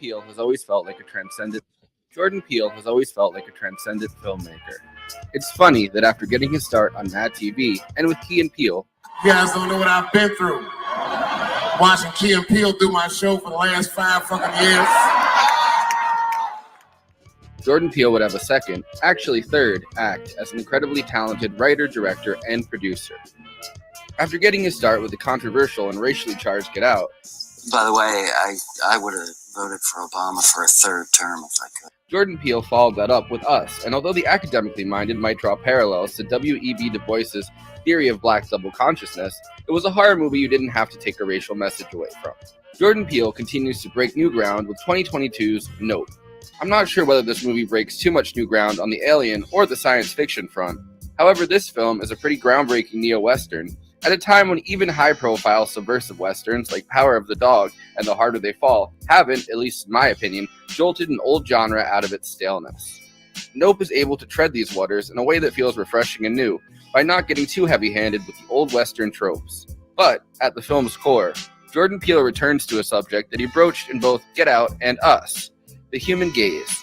Peele has always felt like a transcendent filmmaker. It's funny that after getting his start on Mad TV and with Key and Peele, you guys don't know what I've been through. Watching Key and Peele do my show for the last 5 fucking years. Jordan Peele would have a second, actually third, act as an incredibly talented writer, director, and producer. After getting his start with the controversial and racially charged Get Out. By the way, I would have voted for Obama for a 3rd term if I could. Jordan Peele followed that up with Us, and although the academically minded might draw parallels to W.E.B. Du Bois's theory of black double consciousness, it was a horror movie you didn't have to take a racial message away from. Jordan Peele continues to break new ground with 2022's Nope. I'm not sure whether this movie breaks too much new ground on the alien or the science fiction front. However, this film is a pretty groundbreaking neo-western, at a time when even high-profile subversive westerns like Power of the Dog and The Harder They Fall haven't, at least in my opinion, jolted an old genre out of its staleness. Nope is able to tread these waters in a way that feels refreshing and new, by not getting too heavy-handed with the old western tropes. But, at the film's core, Jordan Peele returns to a subject that he broached in both Get Out and Us, the human gaze.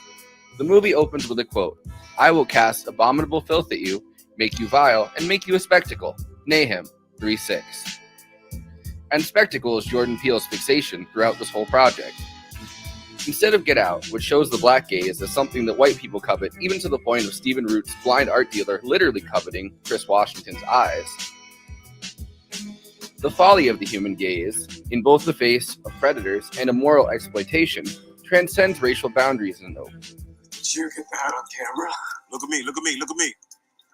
The movie opens with a quote, "I will cast abominable filth at you, make you vile, and make you a spectacle. Nahum 3:6. And spectacle is Jordan Peele's fixation throughout this whole project. Instead of Get Out, which shows the black gaze as something that white people covet, even to the point of Stephen Root's blind art dealer literally coveting Chris Washington's eyes. The folly of the human gaze, in both the face of predators and immoral exploitation, transcends racial boundaries in Nope. Did you get that on camera? Look at me, look at me, look at me.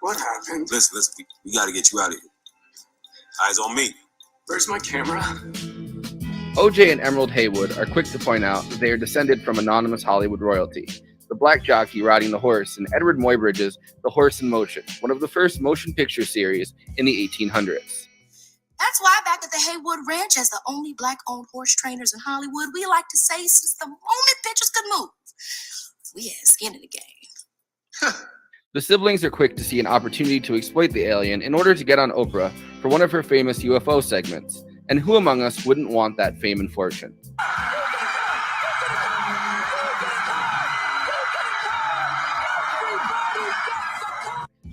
What happened? Listen, we gotta get you out of here. Eyes on me. Where's my camera? OJ and Emerald Haywood are quick to point out that they are descended from anonymous Hollywood royalty, the black jockey riding the horse in Edward Muybridge's The Horse in Motion, one of the first motion picture series in the 1800s. That's why back at the Haywood Ranch, as the only black-owned horse trainers in Hollywood, we like to say since the moment pictures could move, we had skin in the game. The siblings are quick to see an opportunity to exploit the alien in order to get on Oprah for one of her famous UFO segments, and who among us wouldn't want that fame and fortune?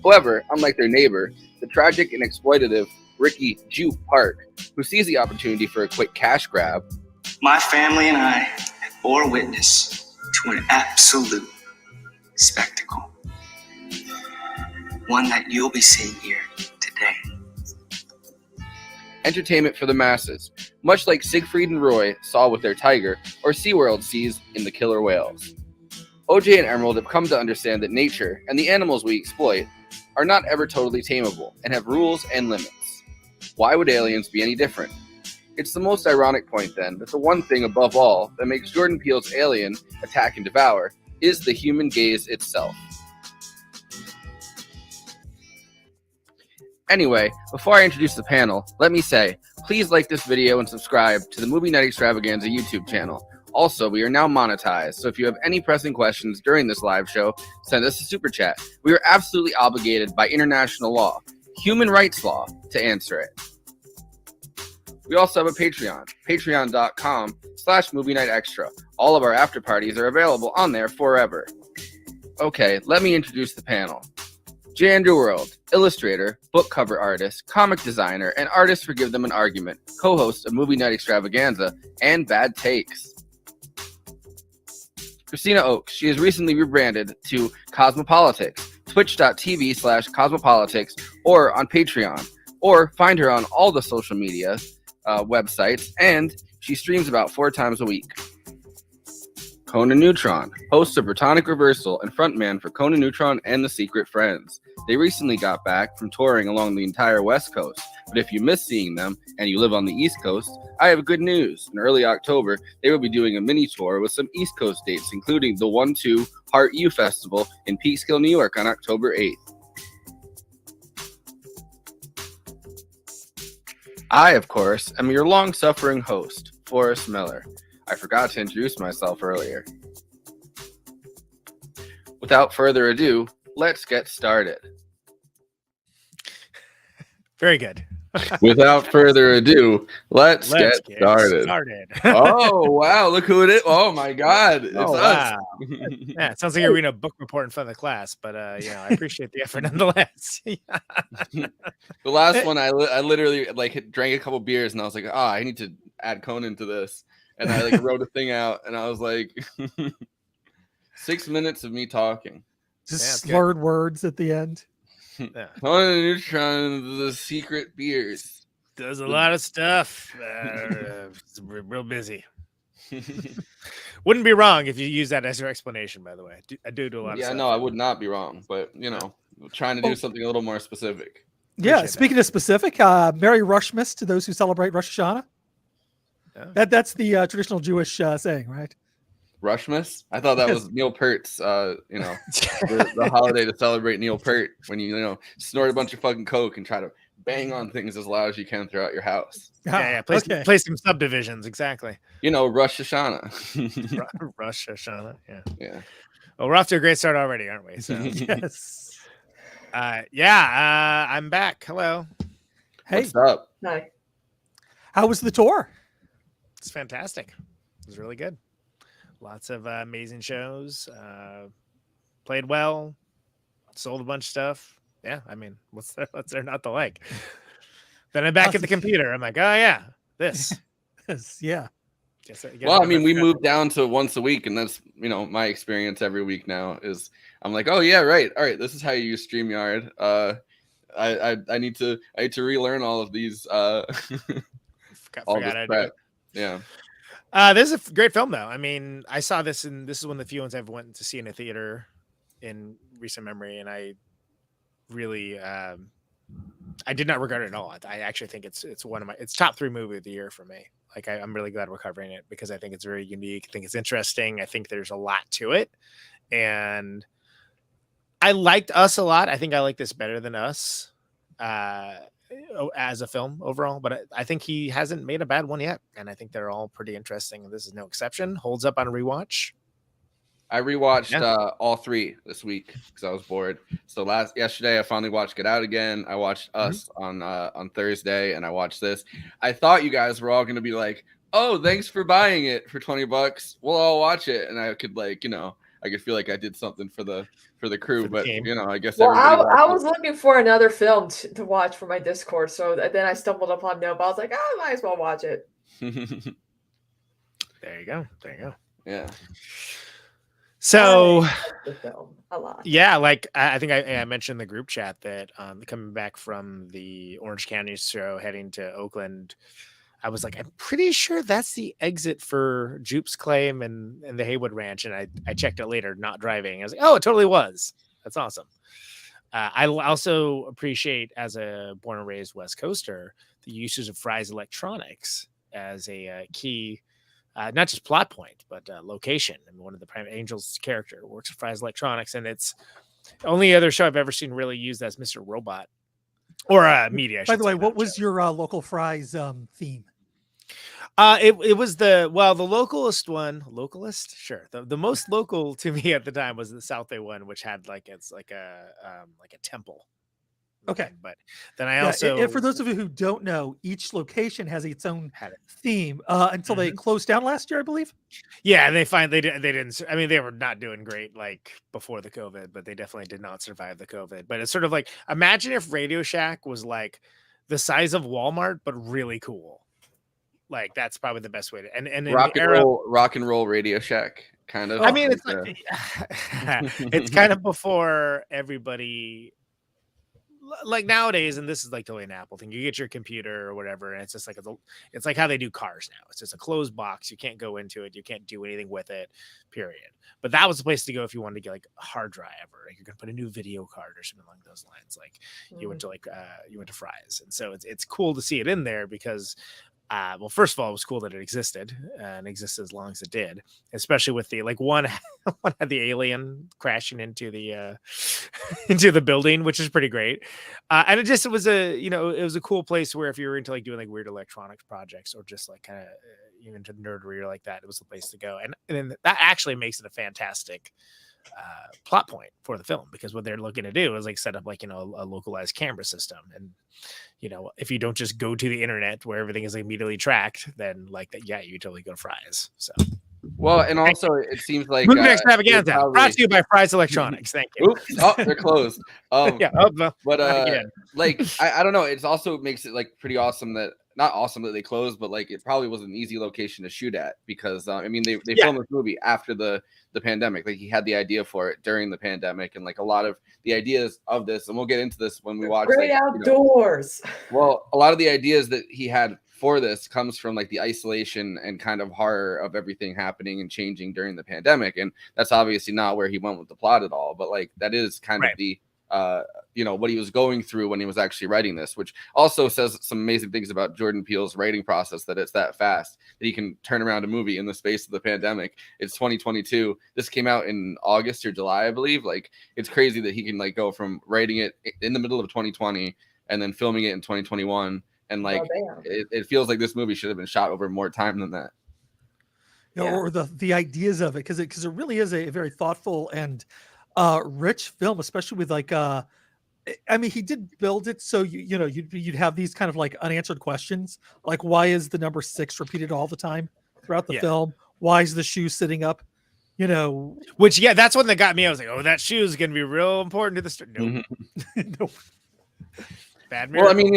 However, unlike their neighbor, the tragic and exploitative Ricky Jupe Park, who sees the opportunity for a quick cash grab. My family and I bore witness to an absolute spectacle. One that you'll be seeing here today. Entertainment for the masses, much like Siegfried and Roy saw with their tiger, or SeaWorld sees in the killer whales. OJ and Emerald have come to understand that nature, and the animals we exploit, are not ever totally tameable, and have rules and limits. Why would aliens be any different? It's the most ironic point, then, that the one thing above all that makes Jordan Peele's Alien, Attack and Devour, is the human gaze itself. Anyway, before I introduce the panel, let me say, please like this video and subscribe to the Movie Night Extravaganza YouTube channel. Also, we are now monetized, so if you have any pressing questions during this live show, send us a super chat. We are absolutely obligated by international law, human rights law, to answer it. We also have a Patreon, patreon.com/movie night extra. All of our after parties are available on there forever. Okay, let me introduce the panel. J. Andrew World, illustrator, book cover artist, comic designer, and artist for Give Them an Argument, co-host of Movie Night Extravaganza and Bad Takes. Kristina Oakes, she is recently rebranded to Cosmopolitics, twitch.tv/Cosmopolitics, or on Patreon, or find her on all the social media websites, and she streams about 4 times a week. Conan Neutron, host of Protonic Reversal and frontman for Conan Neutron and The Secret Friends. They recently got back from touring along the entire West Coast, but if you miss seeing them and you live on the East Coast, I have good news. In early October, they will be doing a mini tour with some East Coast dates, including the 1-2 Heart U Festival in Peekskill, New York on October 8th. I, of course, am your long-suffering host, Forrest Miller. I forgot to introduce myself earlier. Without further ado, let's get started. Very good. Without further ado, let's get started. Oh, wow. Look who it is. Oh, my God. It's us. Wow. Yeah, it sounds like you're reading a book report in front of the class, but I appreciate the effort nonetheless. The last one, I literally drank a couple beers and I was like, I need to add Conan to this. And I wrote a thing out and I was like, 6 minutes of me talking. Just slurred words at the end. Yeah. Conan Neutron, the secret beers. Does a lot of stuff. It's real busy. Wouldn't be wrong if you use that as your explanation, by the way. I do a lot of stuff. Yeah, no, I would not be wrong. But, trying to do something a little more specific. Yeah, speaking of specific, Merry Rushmas to those who celebrate Rosh Hashanah. Yeah. That's the traditional Jewish saying, right? Rushmas? I thought that was Neil Peart's, the holiday to celebrate Neil Peart when you snort a bunch of fucking coke and try to bang on things as loud as you can throughout your house. Yeah. Play some subdivisions, exactly. Rosh Hashanah. Rosh Hashanah, yeah. Yeah. Well, we're off to a great start already, aren't we? So yes. I'm back. Hello. Hey. What's up? Hi. How was the tour? It's fantastic. It was really good. Lots of amazing shows. Played well. Sold a bunch of stuff. Yeah, I mean, what's there not to like? Then I'm back at the computer. I'm like, oh yeah, this. Yeah. Well, I mean, we moved down to once a week, and that's my experience every week now. Is I'm like, oh yeah, right, all right, this is how you use StreamYard. I need to relearn all of these. All this prep. Yeah. This is a great film, though. I mean, I saw this, and this is one of the few ones I've went to see in a theater in recent memory, and I really, I did not regard it at all. I actually think it's top 3 movie of the year for me. Like, I'm really glad we're covering it because I think it's very unique. I think it's interesting. I think there's a lot to it, and I liked Us a lot. I think I like this better than Us. As a film overall, but I think he hasn't made a bad one yet, and I think they're all pretty interesting, and this is no exception. Holds up on a rewatch. I rewatched all 3 this week because I was bored. So yesterday I finally watched Get Out again. I watched Us on Thursday, and I watched this. I thought you guys were all going to be like, "Oh, thanks for buying it for $20. We'll all watch it," and I could I could feel like I did something for the crew, but I guess. Well, I was looking for another film to watch for my Discord, so then I stumbled upon Nope. I was like, I might as well watch it. There you go. Yeah. So, the film a lot. Yeah, I think I mentioned in the group chat that coming back from the Orange County show, heading to Oakland, I was like, I'm pretty sure that's the exit for Jupe's Claim and the Haywood Ranch. And I checked it later, not driving. I was like, oh, it totally was. That's awesome. I also appreciate, as a born and raised West Coaster, the usage of Fry's Electronics as a key, not just plot point, but location. I mean, one of the prime Angel's character works at Fry's Electronics, and it's the only other show I've ever seen really used as Mr. Robot or media. By the way, what was your local Fry's theme? It was the localist. Sure. The most local to me at the time was the South Bay one, which had it's like a temple. Okay. But then I Yeah, also and for those of you who don't know, each location has its own had it. theme until they closed down last year, I believe. Yeah, and they didn't. I mean, they were not doing great like before the COVID, but they definitely did not survive the COVID. But it's sort of like, imagine if Radio Shack was like the size of Walmart, but really cool. Like that's probably the best way to. And in rock the and era, roll Radio Shack kind of. I mean, it's like, it's kind of before everybody. Like nowadays, and this is like totally an Apple thing. You get your computer or whatever, and it's just like it's like how they do cars now. It's just a closed box. You can't go into it. You can't do anything with it. Period. But that was the place to go if you wanted to get like a hard drive, or like you're gonna put a new video card or something along those lines. Like you went to Fry's, and so it's cool to see it in there because. Well, first of all, it was cool that it existed and existed as long as it did, especially with the like one had the alien crashing into the into the building, which is pretty great. And it was a cool place where if you were into like doing like weird electronics projects or just like kind of even into nerdery or like that, it was the place to go. And then that actually makes it a fantastic plot point for the film, because what they're looking to do is like set up like, a localized camera system. And if you don't just go to the internet where everything is immediately tracked, then like that, yeah, you totally go to Fry's. So well, and also it seems like movie extravaganza brought to you by Fry's Electronics. Thank you. Oops, oh, they're closed. Yeah, but like I don't know, it also makes it like pretty awesome that not awesome that they closed, but like it probably was an easy location to shoot at because I mean they filmed this movie after the pandemic. Like he had the idea for it during the pandemic, and like a lot of the ideas of this, and we'll get into this when we watch great outdoors. Well, a lot of the ideas that he had for this comes from like the isolation and kind of horror of everything happening and changing during the pandemic, and that's obviously not where he went with the plot at all, but like that is kind of the what he was going through when he was actually writing this, which also says some amazing things about Jordan Peele's writing process, that it's that fast that he can turn around a movie in the space of the pandemic. It's 2022. This came out in August or July, I believe. Like it's crazy that he can like go from writing it in the middle of 2020 and then filming it in 2021. And like it feels like this movie should have been shot over more time than that. Or the ideas of it, because it really is a very thoughtful and rich film, especially with like I mean, he did build it so you'd have these kind of like unanswered questions, like why is the number 6 repeated all the time throughout the film? Why is the shoe sitting up? Which that's one that got me. I was like, oh, that shoe is going to be real important to the story. Nope. Nope. Bad mirror. Well, I mean,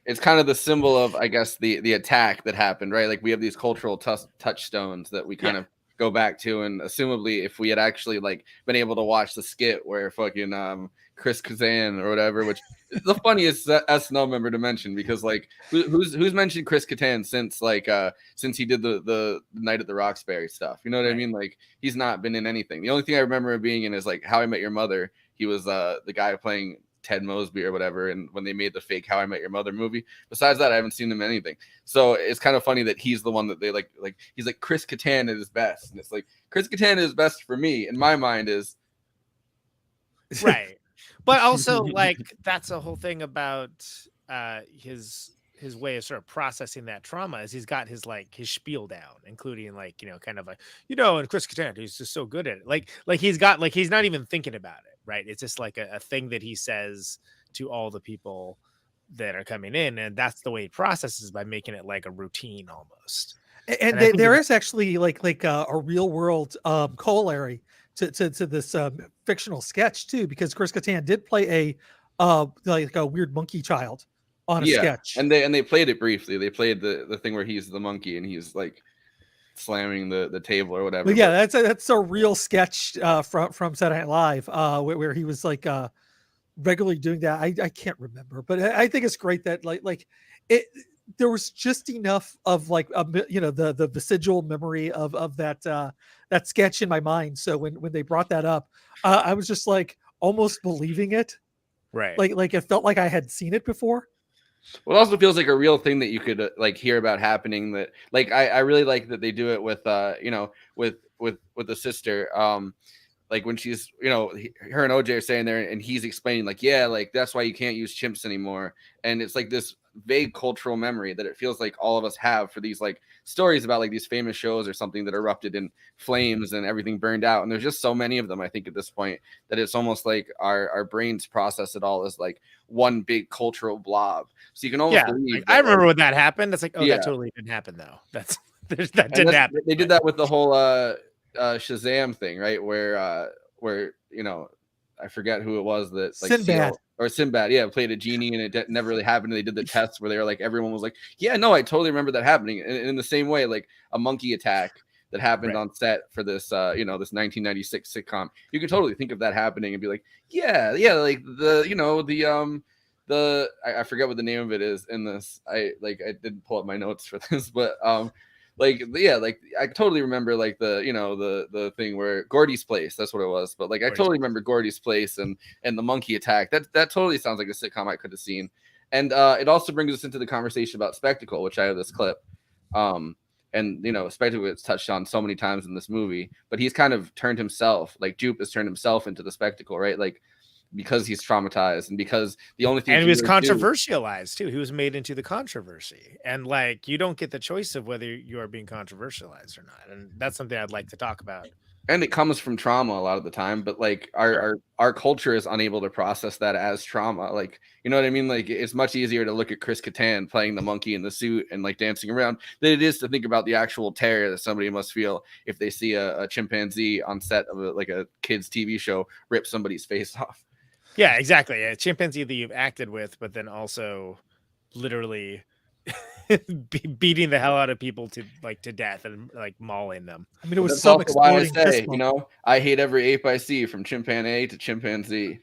it's kind of the symbol of, I guess, the attack that happened, right? Like we have these cultural touchstones that we kind of go back to, and assumably if we had actually like been able to watch the skit where fucking Chris Kattan or whatever, which is the funniest SNL member to mention, because like who's mentioned Chris Kattan since he did the Night at the Roxbury stuff, you know what I mean? Like he's not been in anything. The only thing I remember him being in is like How I Met Your Mother. He was the guy playing Ted Mosby or whatever, and when they made the fake How I Met Your Mother movie. Besides that, I haven't seen him in anything. So it's kind of funny that he's the one that they like he's like Chris Kattan at his best, and it's like Chris Kattan at his best for me in my mind is right. But also like that's a whole thing about his way of sort of processing that trauma is he's got his spiel down, including like kind of like and Chris Kattan, he's just so good at it, like he's got like he's not even thinking about it, right? It's just like a thing that he says to all the people that are coming in, and that's the way he processes, by making it like a routine almost. And there is actually like a real world corollary to this fictional sketch too, because Chris Kattan did play a weird monkey child on a sketch, and they played it briefly. They played the thing where he's the monkey and he's like slamming the table or whatever. But yeah, that's a real sketch from Saturday Night Live where he was like regularly doing that. I can't remember, but I think it's great that like it. There was just enough of like the vestigial memory of that sketch in my mind. So when they brought that up, I was just like almost believing it. Right. Like it felt like I had seen it before. Well, it also feels like a real thing that you could like hear about happening. That like I really like that they do it with with the sister. Like when she's her and OJ are saying there, and he's explaining like, yeah, like that's why you can't use chimps anymore. And it's like this vague cultural memory that it feels like all of us have for these like stories about like these famous shows or something that erupted in flames and everything burned out. And there's just so many of them, I think, at this point, that it's almost like our brains process it all as like one big cultural blob. So you can almost believe I remember when that happened. It's like, oh, that totally didn't happen though. That didn't happen. They did that with the whole Shazam thing, right? Where you know, I forget who it was that like Sinbad, played a genie, and it never really happened. And they did the tests where they were like, everyone was like, yeah, no, I totally remember that happening. And in the same way, like a monkey attack that happened on set for this, this 1996 sitcom, you could totally think of that happening and be like, yeah, like I forget what the name of it is in this. I didn't pull up my notes for this, but I totally remember like the thing where Gordy's Place, that's what it was. But like I totally remember Gordy's Place and the monkey attack. That totally sounds like a sitcom I could have seen. And it also brings us into the conversation about spectacle, which I have this clip. And spectacle gets touched on so many times in this movie, but he's kind of turned himself, like Jupe has turned himself into the spectacle, right? Like because he's traumatized and because the only thing, and he was controversialized too. He was made into the controversy, and like you don't get the choice of whether you are being controversialized or not. And that's something I'd like to talk about. And it comes from trauma a lot of the time, but like our culture is unable to process that as trauma. Like, you know what I mean? Like it's much easier to look at Chris Kattan playing the monkey in the suit and like dancing around than it is to think about the actual terror that somebody must feel if they see a chimpanzee on set of a kid's TV show rip somebody's face off. Yeah, exactly. A chimpanzee that you've acted with, but then also literally beating the hell out of people to death and like mauling them. I mean, it was That's some also why I exploding say, I hate every ape I see, from chimpanzee to chimpanzee.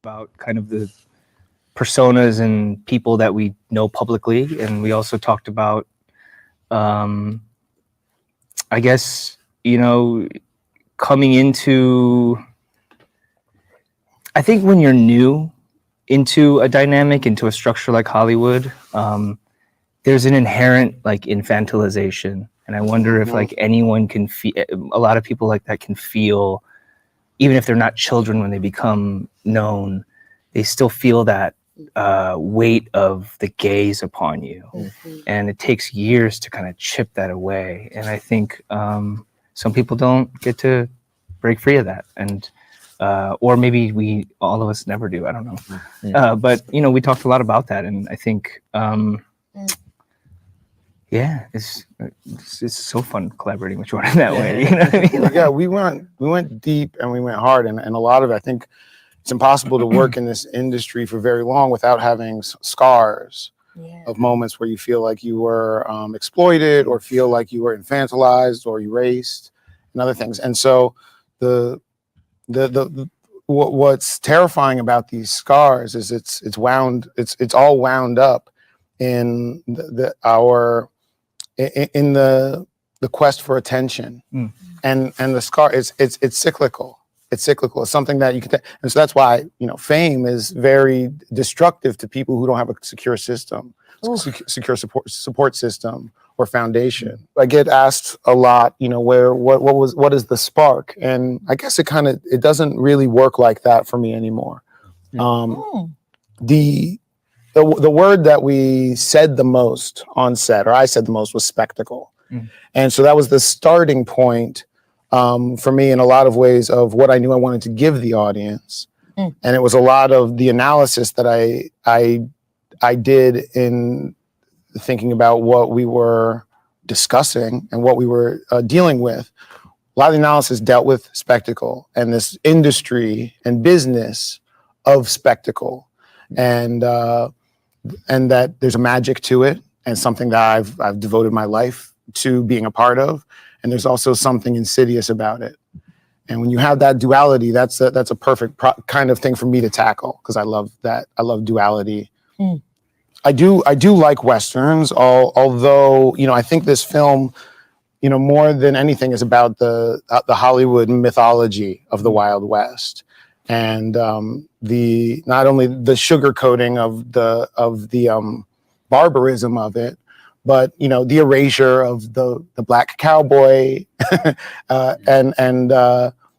About kind of the personas and people that we know publicly, and we also talked about, I guess, coming into, I think when you're new into a dynamic, into a structure like Hollywood, there's an inherent like infantilization. And I wonder if like anyone can feel, a lot of people like that can feel, even if they're not children, when they become known, they still feel that weight of the gaze upon you. And it takes years to kind of chip that away. And I think, some people don't get to break free of that, and or maybe all of us never do. I don't know. But we talked a lot about that, and I think it's so fun collaborating with Jordan that way. You know what I mean? Yeah, we went deep and we went hard, and a lot of it, I think it's impossible to work in this industry for very long without having scars of moments where you feel like you were exploited, or feel like you were infantilized or erased, and other things. And so what's terrifying about these scars is it's all wound up in the quest for attention, and the scar it's cyclical. It's cyclical. It's something that you can, and so that's why fame is very destructive to people who don't have a secure system, secure support system or foundation. I get asked a lot, what is the spark? And I guess it doesn't really work like that for me anymore. The word that we said the most on set, or I said the most, was spectacle, and so that was the starting point. For me, in a lot of ways, of what I knew I wanted to give the audience, and it was a lot of the analysis that I did in thinking about what we were discussing and what we were dealing with. A lot of the analysis dealt with spectacle and this industry and business of spectacle, and that there's a magic to it, and something that I've devoted my life to being a part of. And there's also something insidious about it. And when you have that duality, that's a perfect kind of thing for me to tackle, because I love that. I love duality. I do like Westerns, although, I think this film, more than anything, is about the Hollywood mythology of the Wild West. And not only the sugarcoating of the barbarism of it, but the erasure of the black cowboy, and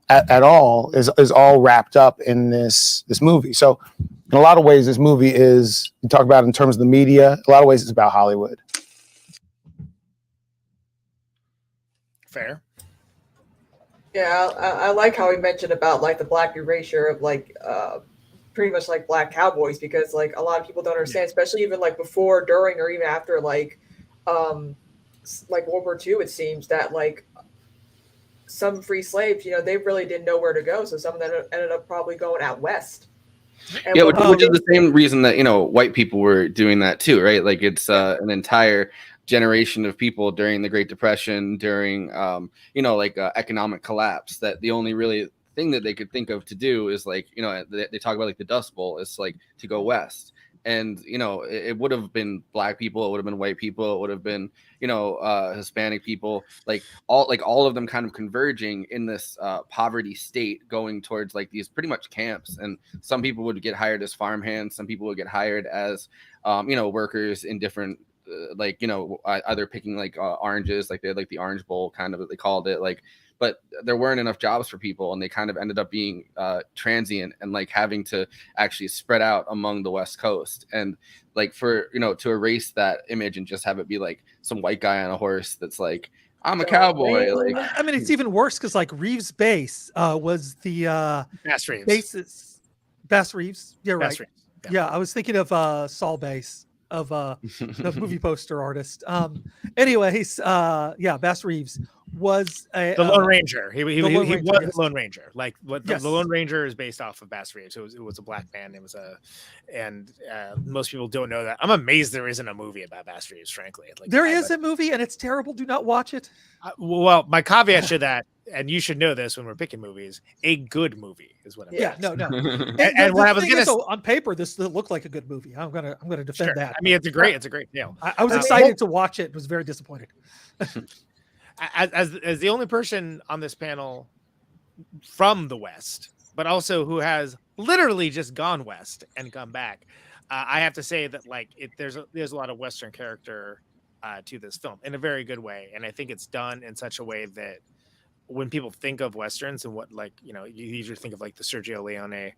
at all is all wrapped up in this movie. So in a lot of ways, this movie is, you talk about in terms of the media, a lot of ways it's about Hollywood. Fair. Yeah, I like how he mentioned about like the black erasure of like pretty much like black cowboys, because like a lot of people don't understand, especially even like before, during, or even after like World War II, it seems that like some free slaves, you know, they really didn't know where to go, so some of them ended up probably going out west. And Yeah, which is the same reason that, you know, white people were doing that too, right? Like it's an entire generation of people during the Great Depression, during you know, like economic collapse, that the only really thing that they could think of to do is like, you know, they talk about like the Dust Bowl, is like to go west. And, you know, it would have been black people, it would have been white people, it would have been, you know, Hispanic people, like all of them kind of converging in this poverty state, going towards like these pretty much camps. And some people would get hired as farmhands, some people would get hired as, you know, workers in different, like, you know, either picking like oranges, like they had like the Orange Bowl, kind of what they called it, like. But there weren't enough jobs for people, and they kind of ended up being transient and like having to actually spread out among the West Coast. And like, for, you know, to erase that image and just have it be like some white guy on a horse that's like, I'm a cowboy. Like, I mean, it's even worse because like Reeves' base was the Bass Reeves. basis. Bass Reeves. Yeah, right. Bass Reeves. Yeah, I was thinking of Saul Bass, of the movie poster artist. Anyways, yeah, Bass Reeves was the Lone Ranger. He was yes. the Lone Ranger. Like what Yes. the Lone Ranger is based off of Bass Reeves. It was a black man. It was most people don't know that. I'm amazed there isn't a movie about Bass Reeves, frankly. Like, there is a movie and it's terrible. Do not watch it. Well, my caveat to that, and you should know this when we're picking movies, a good movie is what I'm Yeah, no. and what I was gonna on paper, this looked like a good movie. I'm gonna defend that. I mean, it's a great deal. I was excited to watch it. Was very disappointed. As the only person on this panel from the West, but also who has literally just gone west and come back, I have to say that like there's a lot of Western character to this film in a very good way, and I think it's done in such a way that when people think of Westerns and what, like, you know, you usually think of like the Sergio Leone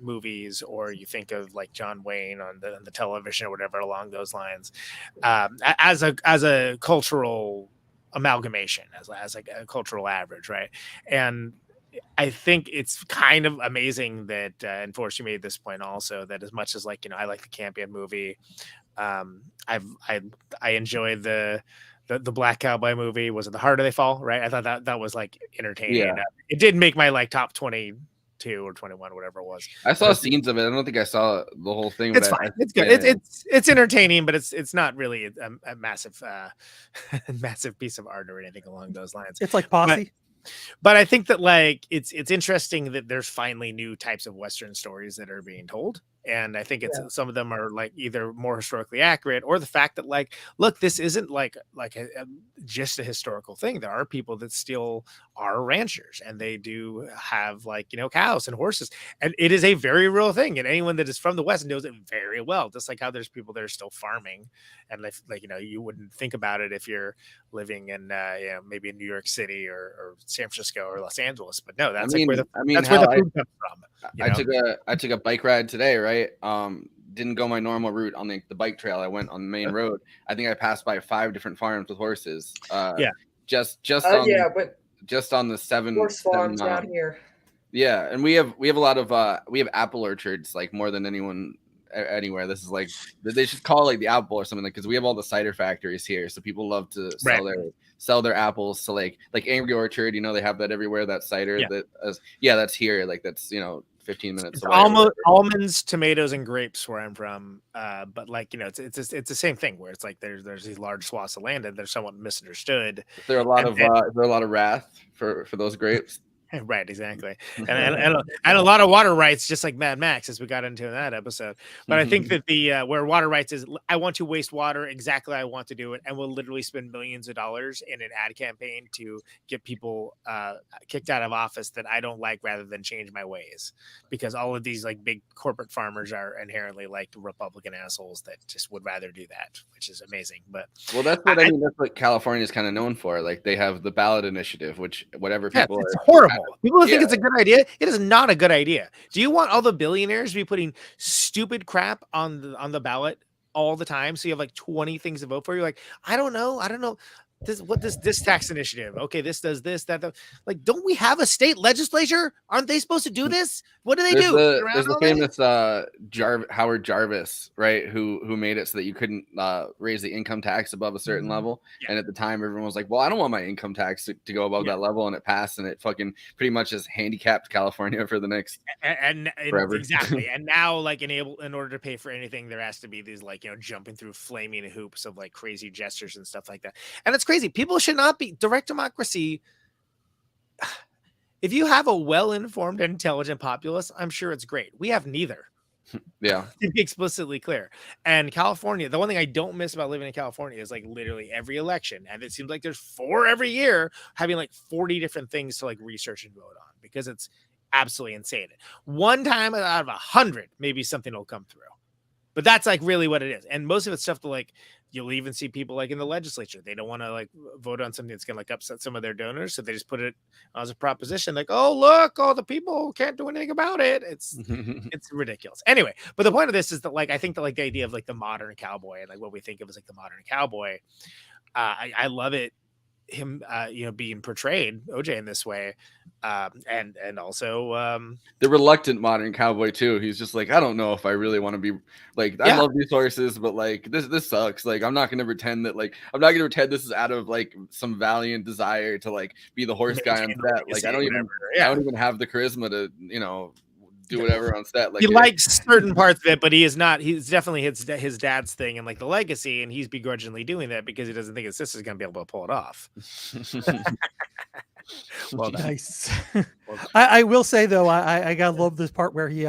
movies, or you think of like John Wayne on the television or whatever along those lines, as a cultural amalgamation, as like a cultural average, right? And I think it's kind of amazing that, and Forrest, you made this point also, that as much as like, you know, I like the Campion movie, I enjoy the Black Cowboy movie. Was it The Harder They Fall? Right. I thought that was like entertaining. Yeah. It didn't make my like top 22 or 21, whatever it was. I saw scenes of it. I don't think I saw the whole thing. It's fine. It's good. Yeah. It's entertaining, but it's not really a massive massive piece of art or anything along those lines. It's like Posse. But I think that like it's interesting that there's finally new types of Western stories that are being told. And I think some of them are like either more historically accurate, or the fact that like, look, this isn't like just a historical thing. There are people that still are ranchers, and they do have like, you know, cows and horses, and it is a very real thing. And anyone that is from the West knows it very well. Just like how there's people that are still farming, and like you know, you wouldn't think about it if you're living in you know, maybe in New York City or San Francisco or Los Angeles. But no, that's where the food comes from. I took a bike ride today, right? Didn't go my normal route on the bike trail. I went on the main road. I think I passed by 5 different farms with horses. Just on the 7 horse farms out here. Yeah, and we have a lot of we have apple orchards, like more than anyone anywhere. This is like, they should call it like the apple or something, like, because we have all the cider factories here, so people love to sell their apples to like Angry Orchard, you know, they have that everywhere, that cider that's here, like that's, you know, 15 minutes away. Almonds, tomatoes, and grapes where I'm from, but like, you know, it's the same thing where it's like there's these large swaths of land and they're somewhat misunderstood. Is there a lot of wrath for those grapes? Right, exactly, and a lot of water rights, just like Mad Max, as we got into in that episode. But I think that the where water rights is, I want to waste water exactly how I want to do it, and we'll literally spend millions of dollars in an ad campaign to get people kicked out of office that I don't like, rather than change my ways, because all of these like big corporate farmers are inherently like Republican assholes that just would rather do that, which is amazing. But well, that's what I mean. That's what California is kind of known for. Like, they have the ballot initiative, which whatever people it's horrible. awful. People think Yeah. it's a good idea. It is not a good idea. Do you want all the billionaires to be putting stupid crap on the ballot all the time? So you have like 20 things to vote for. You're like, I don't know. This tax initiative. Okay, this does this, that. Like, don't we have a state legislature? Aren't they supposed to do this? What do they do? There's the famous Howard Jarvis, right? Who made it so that you couldn't raise the income tax above a certain level. Yeah. And at the time, everyone was like, "Well, I don't want my income tax to go above that level," and it passed, and it fucking pretty much has handicapped California for the next and forever. Exactly. And now, like, in order to pay for anything, there has to be these, like, jumping through flaming hoops of like crazy gestures and stuff like that. And it's crazy. People should not be direct democracy. If you have a well-informed, intelligent populace, I'm sure it's great. We have neither. Yeah. To be explicitly clear. And California, the one thing I don't miss about living in California is like literally every election, and it seems like there's 4 every year, having like 40 different things to like research and vote on, because it's absolutely insane. One time out of 100, maybe something will come through. But that's like really what it is. And most of it's stuff to like, you'll even see people like in the legislature, they don't want to like vote on something that's going to like upset some of their donors. So they just put it as a proposition like, oh, look, all the people can't do anything about it. It's ridiculous. Anyway, but the point of this is that like, I think that like the idea of like the modern cowboy and like what we think of as like the modern cowboy, I love it. Him being portrayed, OJ, in this way, and also the reluctant modern cowboy too. He's just like, I don't know if I really want to be like, I love these horses, but like this sucks. Like, I'm not gonna pretend this is out of like some valiant desire to like be the horse guy on set. Like, I don't even have the charisma to do whatever on set. Like, he likes certain parts of it, but he's definitely his dad's thing and like the legacy, and he's begrudgingly doing that because he doesn't think his sister's gonna be able to pull it off. Well, nice. I will say though, I gotta love this part where he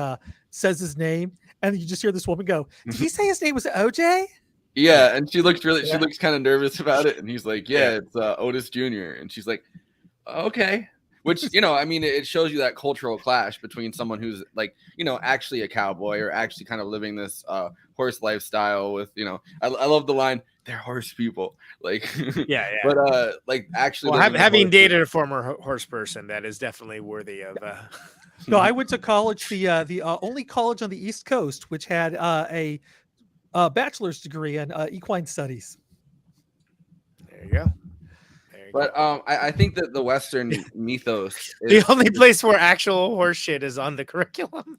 says his name, and you just hear this woman go, "Did he say his name was OJ?" Yeah, and she looks kind of nervous about it, and he's like, "Yeah, it's Otis Jr." And she's like, "Okay." Which, I mean, it shows you that cultural clash between someone who's like, actually a cowboy or actually kind of living this horse lifestyle with, I love the line, they're horse people. Like, yeah. But like actually, having dated a former horse person, that is definitely worthy of. No, I went to college, the only college on the East Coast which had a bachelor's degree in equine studies. There you go. But I think that the Western mythos is the only place where actual horse shit is on the curriculum.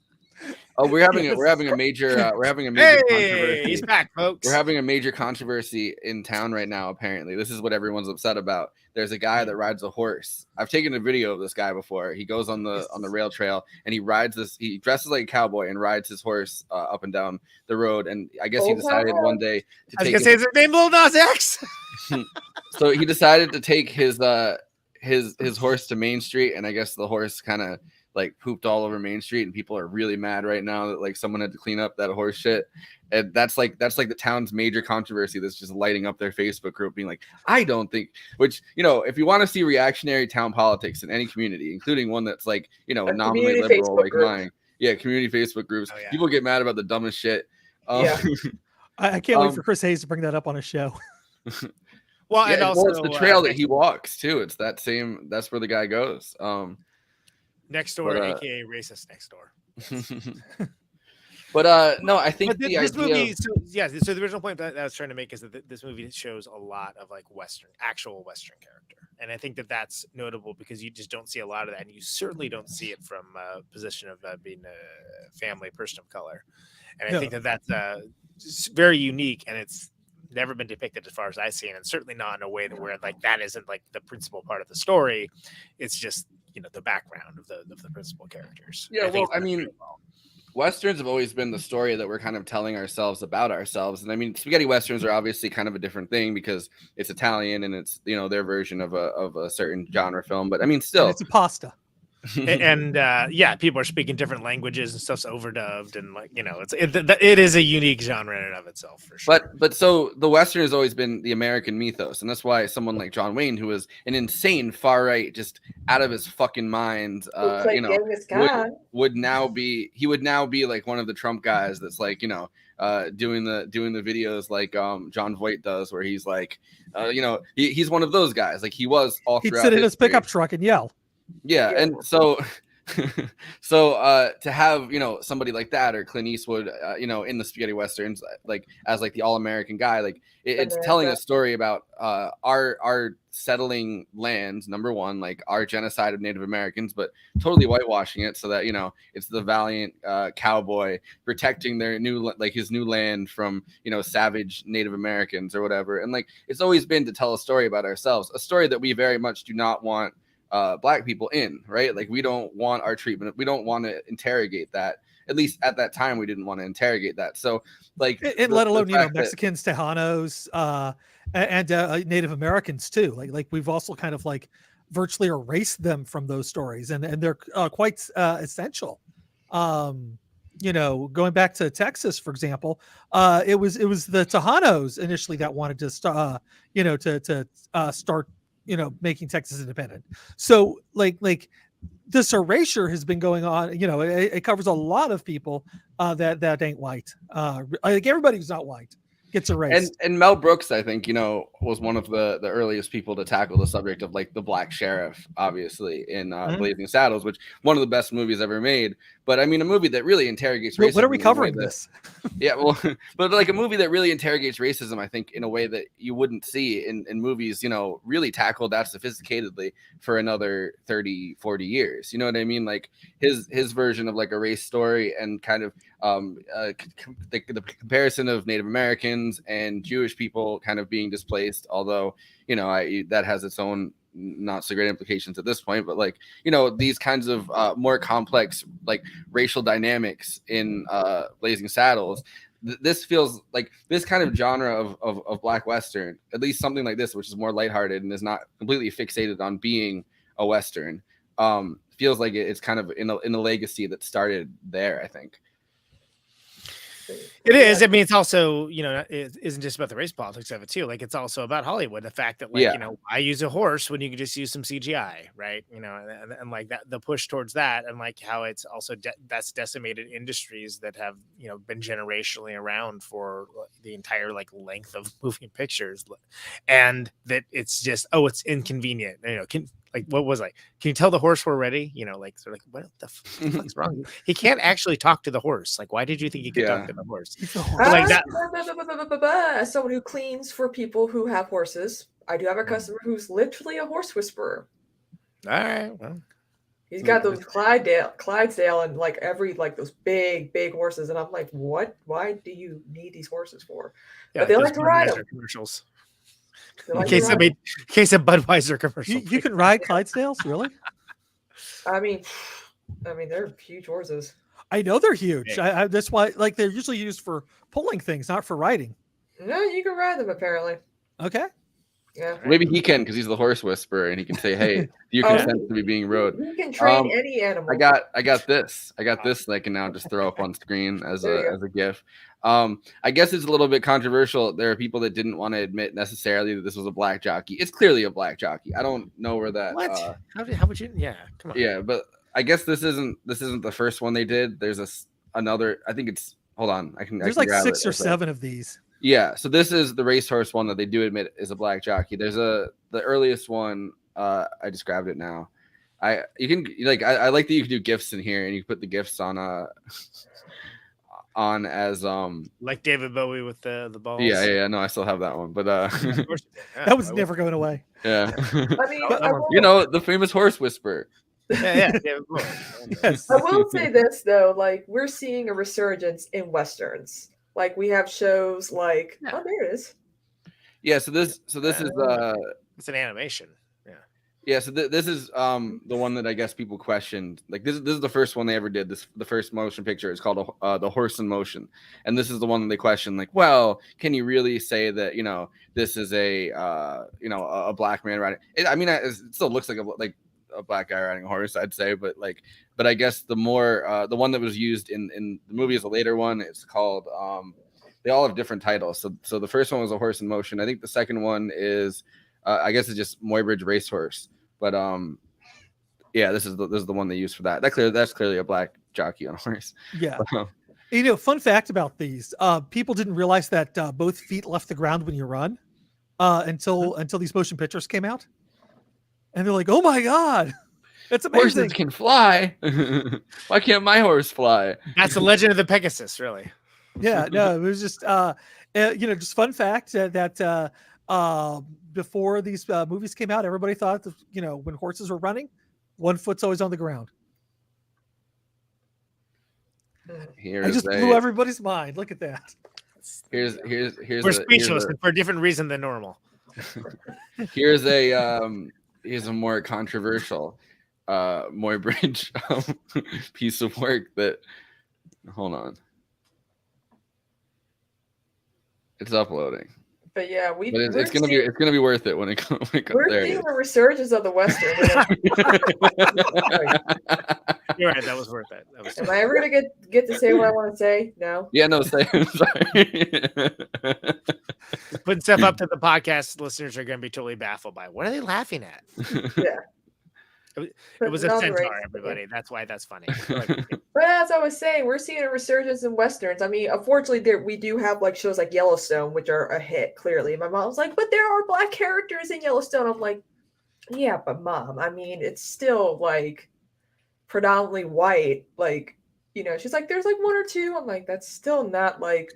Oh, we're having a major controversy. He's back, folks. We're having a major controversy in town right now. Apparently, this is what everyone's upset about. There's a guy that rides a horse. I've taken a video of this guy before. He goes on the rail trail and he rides this. He dresses like a cowboy and rides his horse up and down the road. And I guess he decided one day to take. I was gonna say, is his name Lil Nas X? So he decided to take his horse to Main Street, and I guess the horse kind of like pooped all over Main Street, and people are really mad right now that like someone had to clean up that horse shit. And that's like the town's major controversy that's just lighting up their Facebook group, being like, I don't think, which, if you want to see reactionary town politics in any community, including one that's like, nominally liberal Facebook like group. Mine. Yeah, community Facebook groups. Oh, yeah. People get mad about the dumbest shit. I can't wait for Chris Hayes to bring that up on a show. Well, and also it's the trail that he walks too. It's that's where the guy goes. Next door, aka racist next door. But no, I think this movie. So the original point that I was trying to make is that this movie shows a lot of like actual Western character, and I think that that's notable because you just don't see a lot of that, and you certainly don't see it from a position of being a family person of color, and I think that that's very unique, and it's never been depicted as far as I see it, and certainly not in a way where like that isn't like the principal part of the story. It's just the background of the principal characters. Yeah, well, I mean, Westerns have always been the story that we're kind of telling ourselves about ourselves, and I mean, spaghetti Westerns are obviously kind of a different thing because it's Italian and it's their version of a certain genre film. But I mean, still, and it's a pasta. And people are speaking different languages and stuff's overdubbed, and like it is a unique genre in and of itself for sure. But so the Western has always been the American mythos, and that's why someone like John Wayne, who is an insane far right, just out of his fucking mind, would now be like one of the Trump guys that's like doing the videos like John Voight does, where he's like he's one of those guys. Like he was all throughout. He'd sit in his pickup truck and yell. Yeah, Yeah. and so so to have somebody like that or Clint Eastwood in the spaghetti westerns like as like the all-American guy, like it's telling a story about our settling lands, number one, like our genocide of Native Americans, but totally whitewashing it so that it's the valiant cowboy protecting their his new land from savage Native Americans or whatever. And like it's always been to tell a story about ourselves, a story that we very much do not want black people in, right? Like we don't want our treatment, we don't want to interrogate that. At least at that time we didn't want to interrogate that. So like And let alone Mexicans, Tejanos, and Native Americans too. Like we've also kind of like virtually erased them from those stories, and they're quite essential. Going back to Texas, for example, it was the Tejanos initially that wanted to start making Texas independent. So like this erasure has been going on. It covers a lot of people that ain't white. Like everybody who's not white gets erased. And Mel Brooks, I think, was one of the earliest people to tackle the subject of like the black sheriff, obviously, in Blazing Saddles, which one of the best movies ever made. But I mean, a movie that really interrogates racism. What are we covering this? Yeah, well, but like a movie that really interrogates racism, I think, in a way that you wouldn't see in movies, really tackled that sophisticatedly for another 30, 40 years. You know what I mean? Like his version of like a race story and kind of the comparison of Native Americans and Jewish people kind of being displaced, although that has its own not so great implications at this point, but like these kinds of more complex like racial dynamics in Blazing Saddles. This feels like this kind of genre of black western, at least something like this, which is more lighthearted and is not completely fixated on being a western, feels like it's kind of in a legacy that started there, I think. It is. I mean, it's also, it isn't just about the race politics of it too. Like it's also about Hollywood. The fact that like, I use a horse when you can just use some CGI, right? And like that, the push towards that, and like how it's also that's decimated industries that have, been generationally around for the entire like length of moving pictures, and that it's just, it's inconvenient. Like what was like? Can you tell the horse we're ready? Like sort of like what the fuck's wrong? He can't actually talk to the horse. Like why did you think he could talk to the horse? Like that. As someone who cleans for people who have horses, I do have a customer who's literally a horse whisperer. All right, well, he's got those Clydesdale, and like every like those big horses, and I'm like, what? Why do you need these horses for? Yeah, but they like to ride them. Commercials. Like in case of Budweiser commercial. You can ride Clydesdales, really? I mean, they're huge horses. I know they're huge. That's why, like, they're usually used for pulling things, not for riding. No, you can ride them apparently. Okay. Yeah. Maybe he can because he's the horse whisperer and he can say, "Hey, do you consent to me being rode?" You can train any animal. I got this that I can now just throw up on screen as a GIF. I guess it's a little bit controversial. There are people that didn't want to admit necessarily that this was a black jockey. It's clearly a black jockey. I don't know where that. What? How would you? Yeah, come on. Yeah, but I guess this isn't the first one they did. There's another. I think it's. Hold on, There's like 6 or 7 of these. Yeah, so this is the racehorse one that they do admit is a black jockey. There's the earliest one. I just grabbed it now. I like that you can do GIFs in here and you can put the GIFs on as like David Bowie with the balls. Yeah. No, I still have that one, but that was never going away. Yeah, I mean, the famous horse whisperer. Yeah. Yes. I will say this though, like we're seeing a resurgence in westerns. Like we have shows like oh, there it is. Yeah, so this is it's an animation. Yeah, so this is the one that I guess people questioned. Like this is the first one they ever did. The first motion picture is called The Horse in Motion, and this is the one that they questioned. Like, well, can you really say that this is a black man riding? It still looks like a black guy riding a horse, I'd say, but I guess the one that was used in the movie is a later one. It's called they all have different titles. So the first one was A Horse in Motion. I think the second one is I guess it's just Muybridge Racehorse. But yeah, this is the one they used for that. That's clearly a black jockey on a horse. Yeah. Fun fact about these: people didn't realize that both feet left the ground when you run until these motion pictures came out, and they're like, "Oh my god!" It's amazing. Horses can fly. Why can't my horse fly? That's the legend of the Pegasus, really. Yeah, no, it was just just fun fact that before these movies came out, everybody thought that, when horses were running, one foot's always on the ground. I just blew everybody's mind. Look at that. Here's We're speechless and for a different reason than normal. Here's a more controversial Moybridge piece of work that. Hold on. It's uploading. But yeah, it's gonna be worth it when it comes. We're seeing a resurgence of the Western. You're right. That was worth it. Am I ever gonna get to say what I want to say? No. Yeah, no. Say. I'm sorry. Putting stuff up to the podcast listeners are going to be totally baffled by. What are they laughing at? Yeah. It was a centaur, everybody. That's why that's funny. But as I was saying, we're seeing a resurgence in Westerns. I mean, unfortunately, we do have like shows like Yellowstone, which are a hit, clearly. My mom's like, but there are black characters in Yellowstone. I'm like, yeah, but Mom, I mean, it's still like predominantly white. Like, she's like, there's like one or two. I'm like, that's still not like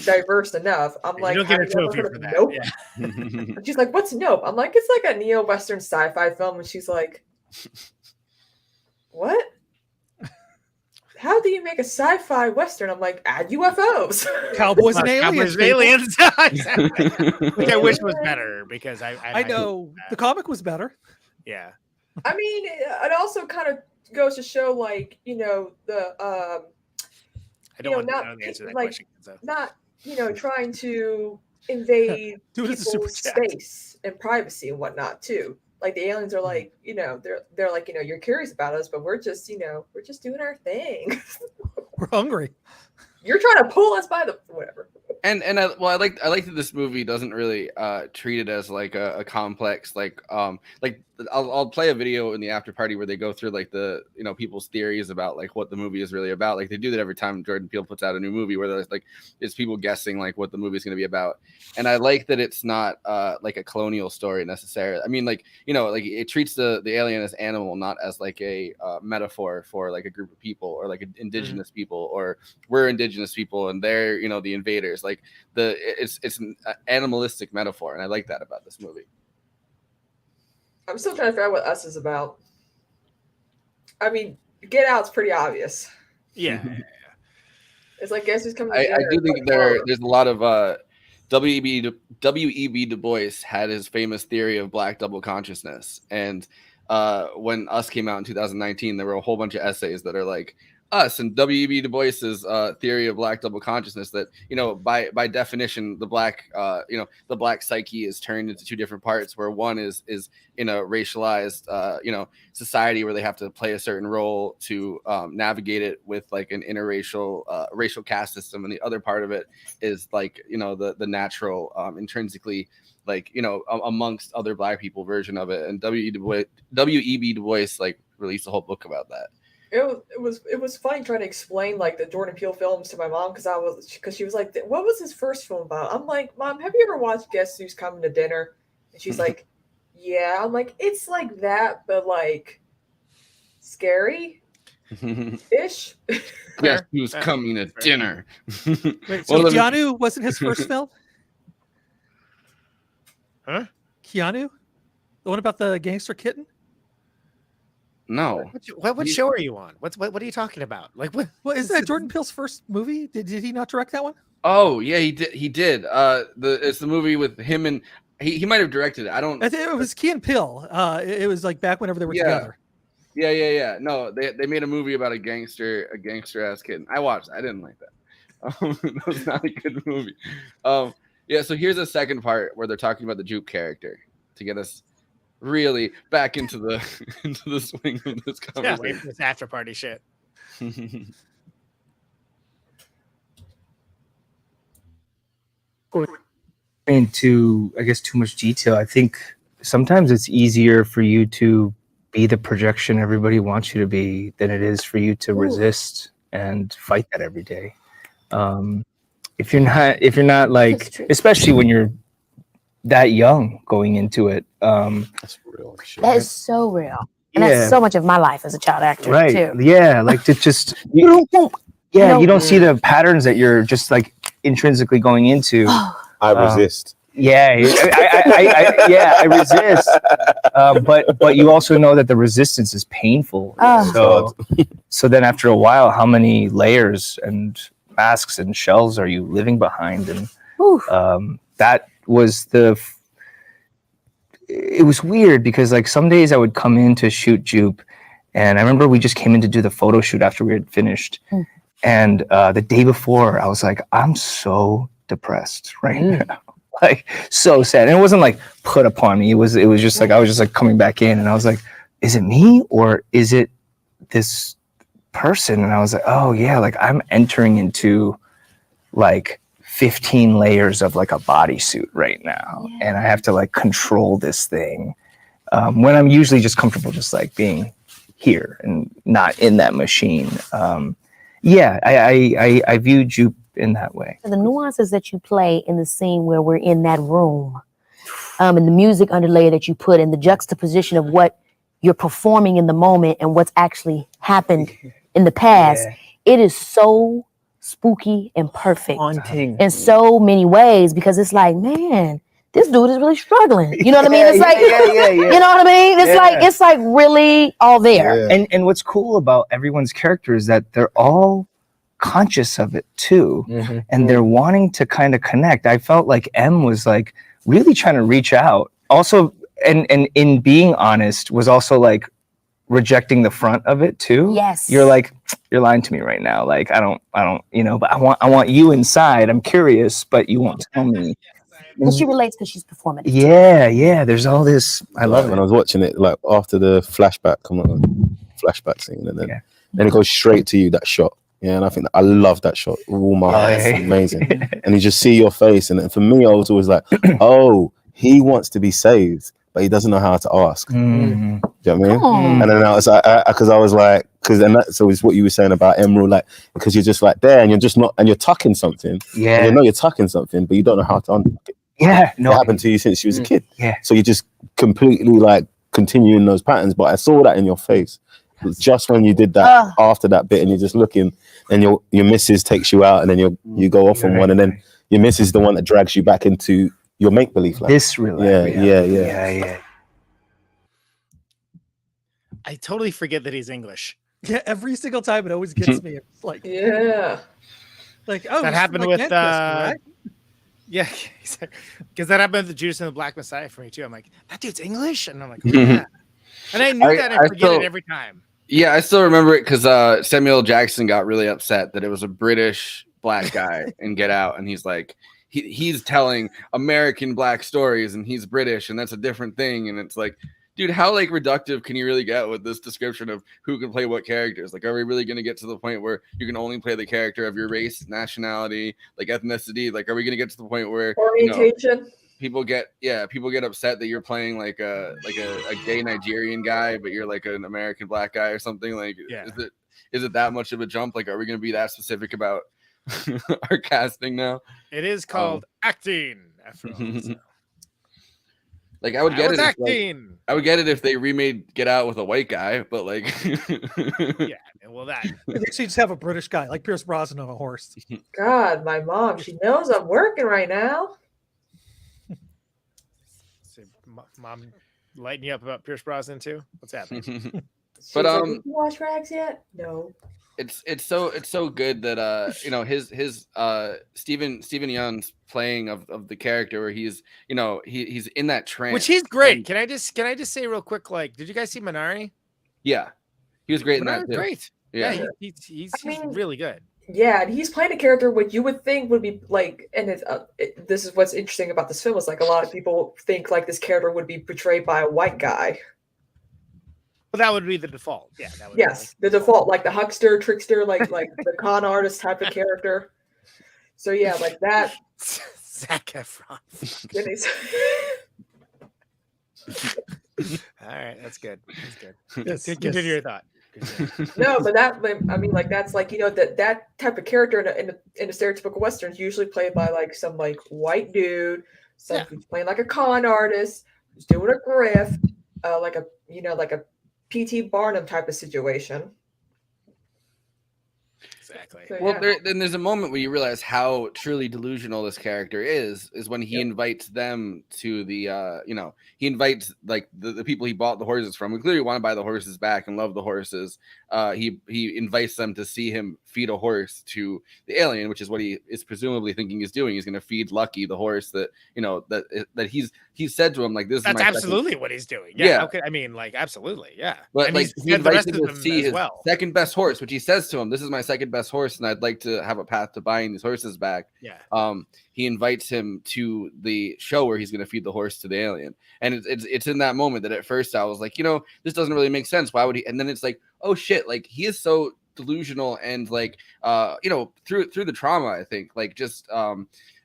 diverse enough. I'm like, you don't get a trophy for that. Nope. Yeah. She's like, what's Nope? I'm like, it's like a neo-Western sci-fi film. And she's like, what? How do you make a sci-fi Western? I'm like, add UFOs. Cowboys and aliens. Which I wish was better because I know the comic was better. Yeah. I mean, it also kind of goes to show, like, the I don't want to know the answer to that question. So. Not, trying to invade people's space and privacy and whatnot too. Like the aliens are like, they're like, you're curious about us, but we're just doing our thing. We're hungry. You're trying to pull us by the whatever. And I like that this movie doesn't really treat it as like a complex like I'll play a video in the after party where they go through like the people's theories about like what the movie is really about. Like they do that every time Jordan Peele puts out a new movie where there's like it's people guessing like what the movie is going to be about. And I like that it's not like a colonial story necessarily. I mean like like it treats the alien as animal, not as like a metaphor for like a group of people or like indigenous people or we're indigenous people and they're the invaders. Like it's an animalistic metaphor, and I like that about this movie. I'm still trying to figure out what Us is about. I mean, Get Out's pretty obvious. Yeah. It's like guess who's coming. I do think there's a lot of W.E.B. Du Bois had his famous theory of black double consciousness, and when Us came out in 2019, there were a whole bunch of essays that are like Us and W.E.B. Du Bois's theory of black double consciousness that by definition the black the black psyche is turned into two different parts where one is in a racialized society where they have to play a certain role to navigate it with like an interracial racial caste system, and the other part of it is like the natural intrinsically like amongst other black people version of it. And W.E.B. Du Bois like released a whole book about that. It was funny trying to explain like the Jordan Peele films to my mom because she was like, what was his first film about? I'm like, Mom, have you ever watched Guess Who's Coming to Dinner? And she's like, yeah. I'm like, it's like that, but like scary ish. Guess Who's Coming to Dinner? Wait, so Keanu wasn't his first film? Huh? Keanu? The one about the gangster kitten? No. What show are you on? What are you talking about? Like what? Well, isn't that Jordan Peele's first movie? Did he not direct that one? Oh yeah, he did. It's the movie with him and he might have directed it. I think it was Key and Peele. It was like back whenever they were together. Yeah. No, they made a movie about a gangster ass kid. I watched. I didn't like that. That was not a good movie. Yeah. So here's the second part where they're talking about the Jupe character to get us really back into the swing of this conversation. Yeah, this after party shit. Into I guess too much detail. I think sometimes it's easier for you to be the projection everybody wants you to be than it is for you to resist and fight that every day. If you're not like, especially when you're that young going into it. That's real shit. That is so real. And that's so much of my life as a child actor right. too. Yeah, like to just You you don't see the patterns that you're just like intrinsically going into. I resist. Yeah, I resist. But you also know that the resistance is painful. So then after a while, how many layers and masks and shells are you living behind? And that was it was weird because like some days I would come in to shoot Jupe, and I remember we just came in to do the photo shoot after we had finished. And the day before I was like, I'm so depressed right now. Like so sad. And it wasn't like put upon me. It was just like I was just like coming back in and I was like, is it me or is it this person? And I was like, oh yeah, like I'm entering into like 15 layers of like a bodysuit right now. And I have to like control this thing. When I'm usually just comfortable just like being here and not in that machine. I view Jupe in that way. The nuances that you play in the scene where we're in that room, and the music underlay that you put in the juxtaposition of what you're performing in the moment and what's actually happened in the past, it is so spooky and perfect in so many ways because it's like, man, this dude is really struggling. You know what I mean? It's like, you know what I mean? It's like really all there. And what's cool about everyone's character is that they're all conscious of it too, and they're wanting to kind of connect. I felt like M was like really trying to reach out also, and in being honest was also like rejecting the front of it too. Yes, you're like, you're lying to me right now. Like I don't but I want you inside. I'm curious, but you won't tell me. But she relates because she's performing. There's all this. I love it. When I was watching it, like after the flashback scene, and then it goes straight to you, that shot. Yeah, and I think I love that shot. Oh my God, it's amazing. And you just see your face. And for me, I was always like, oh, he wants to be saved, but he doesn't know how to ask. Do you know what I mean? And then I was like, and that's always what you were saying about Emerald, like, because you're just like there and you're just not, and you're tucking something. Yeah. And you know you're tucking something, but you don't know how to untuck it. It happened to you since you was a kid. Yeah. So you just completely like continuing those patterns, but I saw that in your face. Just when you did that after that bit and you're just looking and your missus takes you out and then you go off on one and then your missus is the one that drags you back into your make-believe life. This really yeah. I totally forget that he's English. Yeah, every single time it always gets me. It's like like that happened with right? Yeah, because that happened with the Judas and the Black Messiah for me too. I'm like, that dude's English, and I'm like, oh, yeah. And I knew that I forget it every time. Yeah, I still remember it because Samuel Jackson got really upset that it was a British black guy in Get Out, and he's like, he's telling American black stories, and he's British, and that's a different thing. And it's like, dude, how like reductive can you really get with this description of who can play what characters? Like, are we really going to get to the point where you can only play the character of your race, nationality, like ethnicity? Like, are we going to get to the point where orientation? People get upset that you're playing like a gay Nigerian guy, but you're like an American black guy or something. Like, is it that much of a jump? Like, are we going to be that specific about our casting now? It is called acting. After all, so. Like I would get it if they remade Get Out with a white guy, but like, that they should just have a British guy like Pierce Brosnan on a horse. God, my mom, she knows I'm working right now. Mom lighting you up about Pierce Brosnan too? What's happening? But like, did you watch Rags yet? No. It's so good that his Stephen Yeun's playing of the character where he's he's in that trance, which he's great. Can I just say real quick, like, did you guys see Minari? Yeah, he was great in that too. Great. Yeah, he's really good. Yeah, and he's playing a character what you would think would be like, and this is what's interesting about this film is like a lot of people think like this character would be portrayed by a white guy. Well, that would be the default. Yeah, that would the default, like the huckster, trickster, like the con artist type of character. So yeah, like that. Zac Efron. All right, that's good. That's good. Continue your thought. No, but that's like that type of character in a stereotypical Western is usually played by like some like white dude, who's playing like a con artist, who's doing a grift, like a P.T. Barnum type of situation. Exactly. So, Well, yeah. then there's a moment where you realize how truly delusional this character is when he invites them to the, he invites like the people he bought the horses from, who clearly want to buy the horses back and love the horses. He invites them to see him feed a horse to the alien, which is what he is presumably thinking he's doing. He's going to feed Lucky, the horse that, that he said to him, like, this That's is my absolutely what he's doing. Yeah. Okay. I mean, like, absolutely. Yeah. But and like he's he said the invites rest him of to them see as his well. second best horse, which he says to him, "This is my second best horse, and I'd like to have a path to buying these horses back." Yeah. He invites him to the show where he's going to feed the horse to the alien, and it's in that moment that at first I was like, this doesn't really make sense. Why would he? And then it's like, oh shit, like he is so delusional and like through the trauma, I think, like just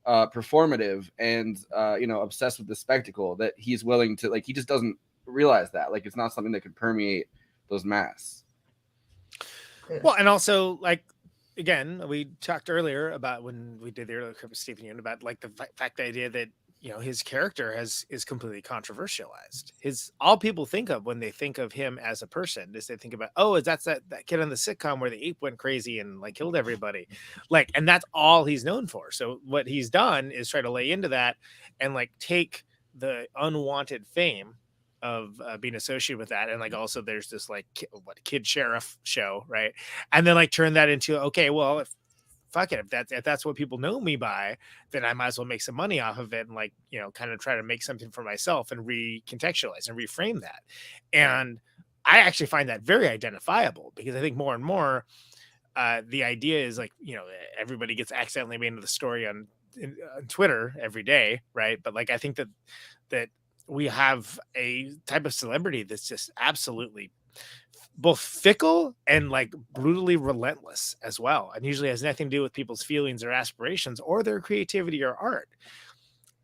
performative and obsessed with the spectacle, that he's willing to, like, he just doesn't realize that, like, it's not something that could permeate those masks. Well, and also, like, again, we talked earlier about when we did the earlier clip with Stephen Yoon about like the fact, the idea that his character is completely controversialized. All people think of when they think of him as a person is they think about, oh, that's that kid on the sitcom where the ape went crazy and like killed everybody, like, and that's all he's known for. So what he's done is try to lay into that and like take the unwanted fame of being associated with that, and like also there's this like kid sheriff show, right? And then like turn that into, okay, well, if that's what people know me by, then I might as well make some money off of it and like kind of try to make something for myself and recontextualize and reframe that. And I actually find that very identifiable, because I think more and more the idea is like everybody gets accidentally made into the story on Twitter every day, right? But like I think that we have a type of celebrity that's just absolutely both fickle and like brutally relentless as well, and usually has nothing to do with people's feelings or aspirations or their creativity or art.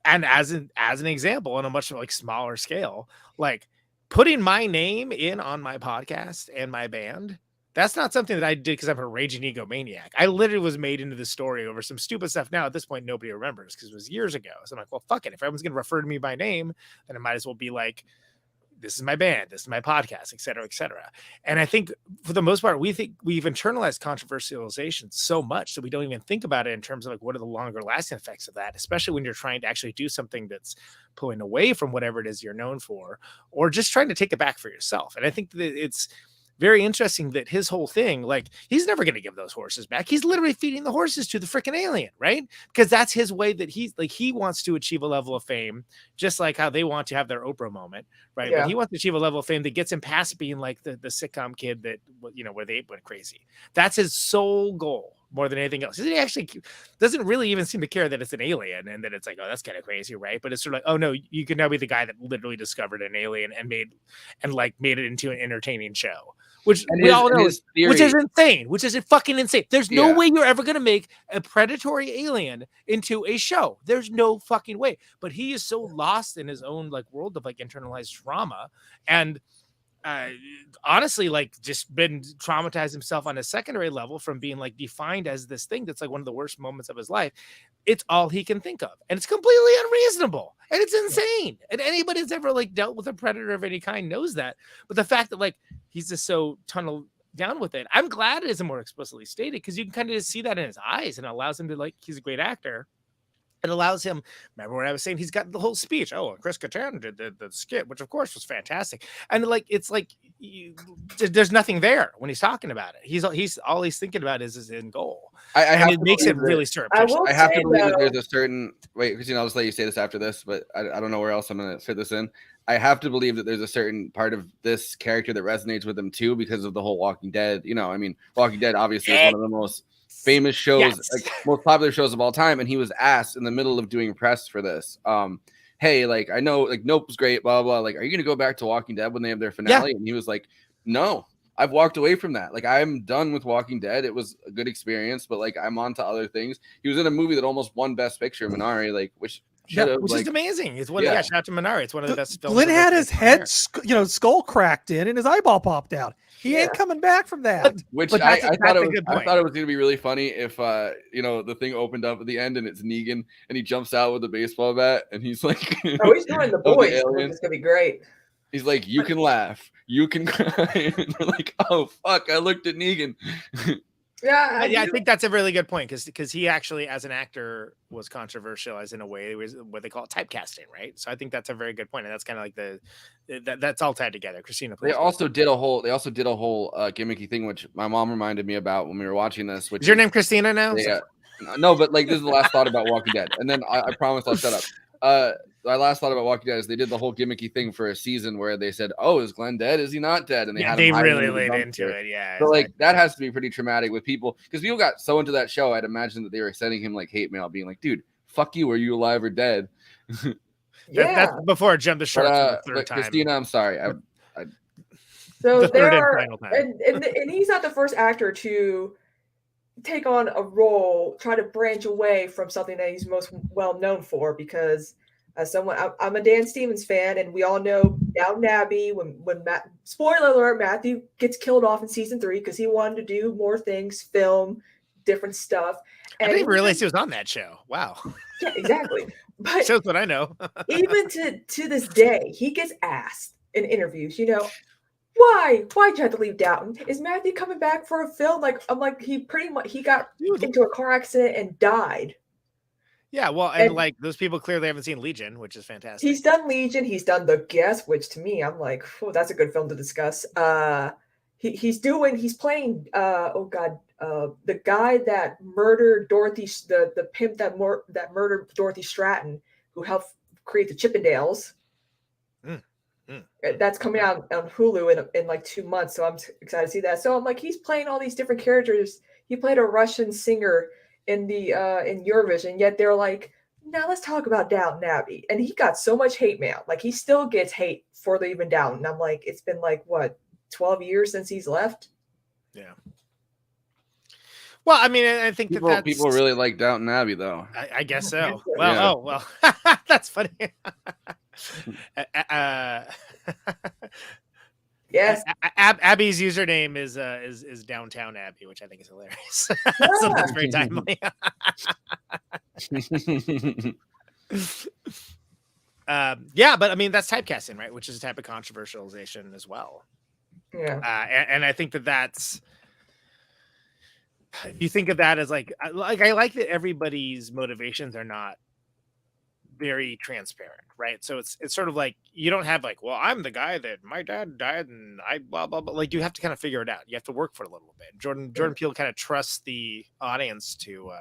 And as an example, on a much like smaller scale, like putting my name in on my podcast and my band, that's not something that I did because I'm a raging egomaniac. I literally was made into the story over some stupid stuff. Now, at this point, nobody remembers because it was years ago. So I'm like, well, fuck it. If everyone's going to refer to me by name, then it might as well be like, this is my band, this is my podcast, et cetera, et cetera. And I think for the most part, we think we've internalized controversialization so much that we don't even think about it in terms of like, what are the longer lasting effects of that, especially when you're trying to actually do something that's pulling away from whatever it is you're known for, or just trying to take it back for yourself. And I think that it's very interesting that his whole thing, like, he's never going to give those horses back. He's literally feeding the horses to the freaking alien, right? Because that's his way, that he wants to achieve a level of fame, just like how they want to have their Oprah moment, right? Yeah. But he wants to achieve a level of fame that gets him past being like the sitcom kid that, where the ape went crazy. That's his sole goal more than anything else. He actually doesn't really even seem to care that it's an alien and that it's like, oh, that's kind of crazy, right? But it's sort of like, oh no, you can now be the guy that literally discovered an alien and made it into an entertaining show. Which we all know, which is insane, which is fucking insane. There's no way you're ever going to make a predatory alien into a show. There's no fucking way. But he is so lost in his own like world of like internalized trauma, and honestly, like just been traumatized himself on a secondary level from being like defined as this thing that's like one of the worst moments of his life. It's all he can think of, and it's completely unreasonable, and it's insane. And anybody that's ever like dealt with a predator of any kind knows that. But the fact that like he's just so tunneled down with it, I'm glad it isn't more explicitly stated, because you can kind of just see that in his eyes, and it allows him to, like, he's a great actor. It allows him, remember what I was saying, he's got the whole speech. Oh, and Chris Kattan did the skit, which of course was fantastic. And like, it's like, there's nothing there when he's talking about it. He's all he's thinking about is his end goal. And it makes it really surreptitious. I have to believe that there's a certain, wait, Kristina, I'll just let you say this after this, but I don't know where else I'm going to fit this in. I have to believe that there's a certain part of this character that resonates with him too, because of the whole Walking Dead. I mean, Walking Dead obviously is one of the most famous shows, like most popular shows of all time. And he was asked in the middle of doing press for this, hey, like, I know, like, Nope was great, blah, blah, blah. Like, are you going to go back to Walking Dead when they have their finale? And he was like, no, I've walked away from that. Like, I'm done with Walking Dead. It was a good experience, but like, I'm on to other things. He was in a movie that almost won Best Picture, Minari, like, which is amazing. It's one of shout out to Minari. It's one of the best films. Glenn had his head, skull cracked in, and his eyeball popped out. He ain't coming back from that. Which I thought it was going to be really funny if the thing opened up at the end and it's Negan and he jumps out with a baseball bat and he's like, oh, he's doing The Boys. It's gonna be great. He's like, you can laugh, you can cry. And they're like, oh fuck, I looked at Negan. Yeah, I think that's a really good point because he actually, as an actor, was controversialized in a way. It was what they call typecasting, right? So I think that's a very good point, and that's kind of like that's all tied together. Christina, please. They also did a whole gimmicky thing, which my mom reminded me about when we were watching this. Which is your name Christina now? Yeah, no, but like this is the last thought about Walking Dead, and then I promise I'll shut up. My last thought about Walking Dead is they did the whole gimmicky thing for a season where they said, "Oh, is Glenn dead? Is he not dead?" And they had they him really in the laid dumpster. into it. Yeah, So like that has to be pretty traumatic with people because people got so into that show. I'd imagine that they were sending him like hate mail, being like, "Dude, fuck you. Are you alive or dead?" Yeah. that's before I jumped the shark for the third But time. Christina, I'm sorry. So The third and there, final time. and he's not the first actor to take on a role, try to branch away from something that he's most well known for. Because as someone, I'm a Dan Stevens fan, and we all know Downton Abbey. When Matt, spoiler alert, Matthew gets killed off in season 3 because he wanted to do more things, film different stuff. I didn't even realize he was on that show. Wow. Yeah, exactly. But shows what I know. even to this day, he gets asked in interviews, why'd you have to leave Downton? Is Matthew coming back for a film? Like, I'm like, he got into a car accident and died. Yeah, well, and like those people clearly haven't seen Legion, which is fantastic. He's done Legion, he's done The Guest, which to me, I'm like, oh, that's a good film to discuss. He's playing the guy that murdered Dorothy, the pimp that murdered Dorothy Stratton, who helped create the Chippendales. That's coming out on Hulu in like 2 months, so I'm excited to see that. So I'm like, he's playing all these different characters. He played a Russian singer in in Eurovision, yet they're like, now let's talk about Downton Abbey. And he got so much hate mail. Like, he still gets hate for leaving Downton. I'm like, it's been like, what, 12 years since he's left? Yeah. Well, I mean, I think people really like Downton Abbey, though. I guess so. Well, yeah. That's funny. Yes. Abby's username is Downtown Abbey, which I think is hilarious. So that's very timely. Yeah, but I mean that's typecasting, right? Which is a type of controversialization as well. Yeah. And I think that's. You think of that as like I like that everybody's motivations are not very transparent, right? So it's sort of like you don't have like, well, I'm the guy that my dad died and I blah blah blah. Like you have to kind of figure it out. You have to work for it a little bit. Jordan Peele kind of trusts the audience to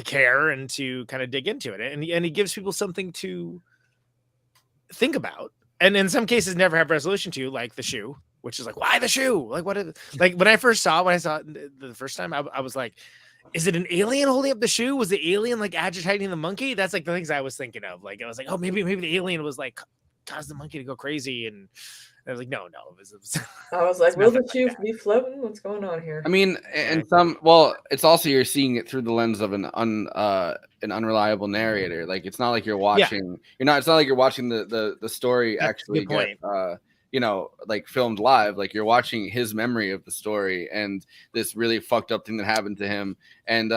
care and to kind of dig into it, and he gives people something to think about, and in some cases never have resolution to, like the shoe. Which is like, why the shoe? Like, what? Like when I saw it the first time, I was like, is it an alien holding up the shoe? Was the alien like agitating the monkey? That's like the things I was thinking of. Like I was like, oh, maybe the alien was like caused the monkey to go crazy, and I was like, no. It was I was like, will the shoe be floating? What's going on here? I mean, and it's also you're seeing it through the lens of an unreliable narrator. Like it's not like you're watching. It's not like you're watching the story actually get like filmed live. Like you're watching his memory of the story and this really fucked up thing that happened to him. And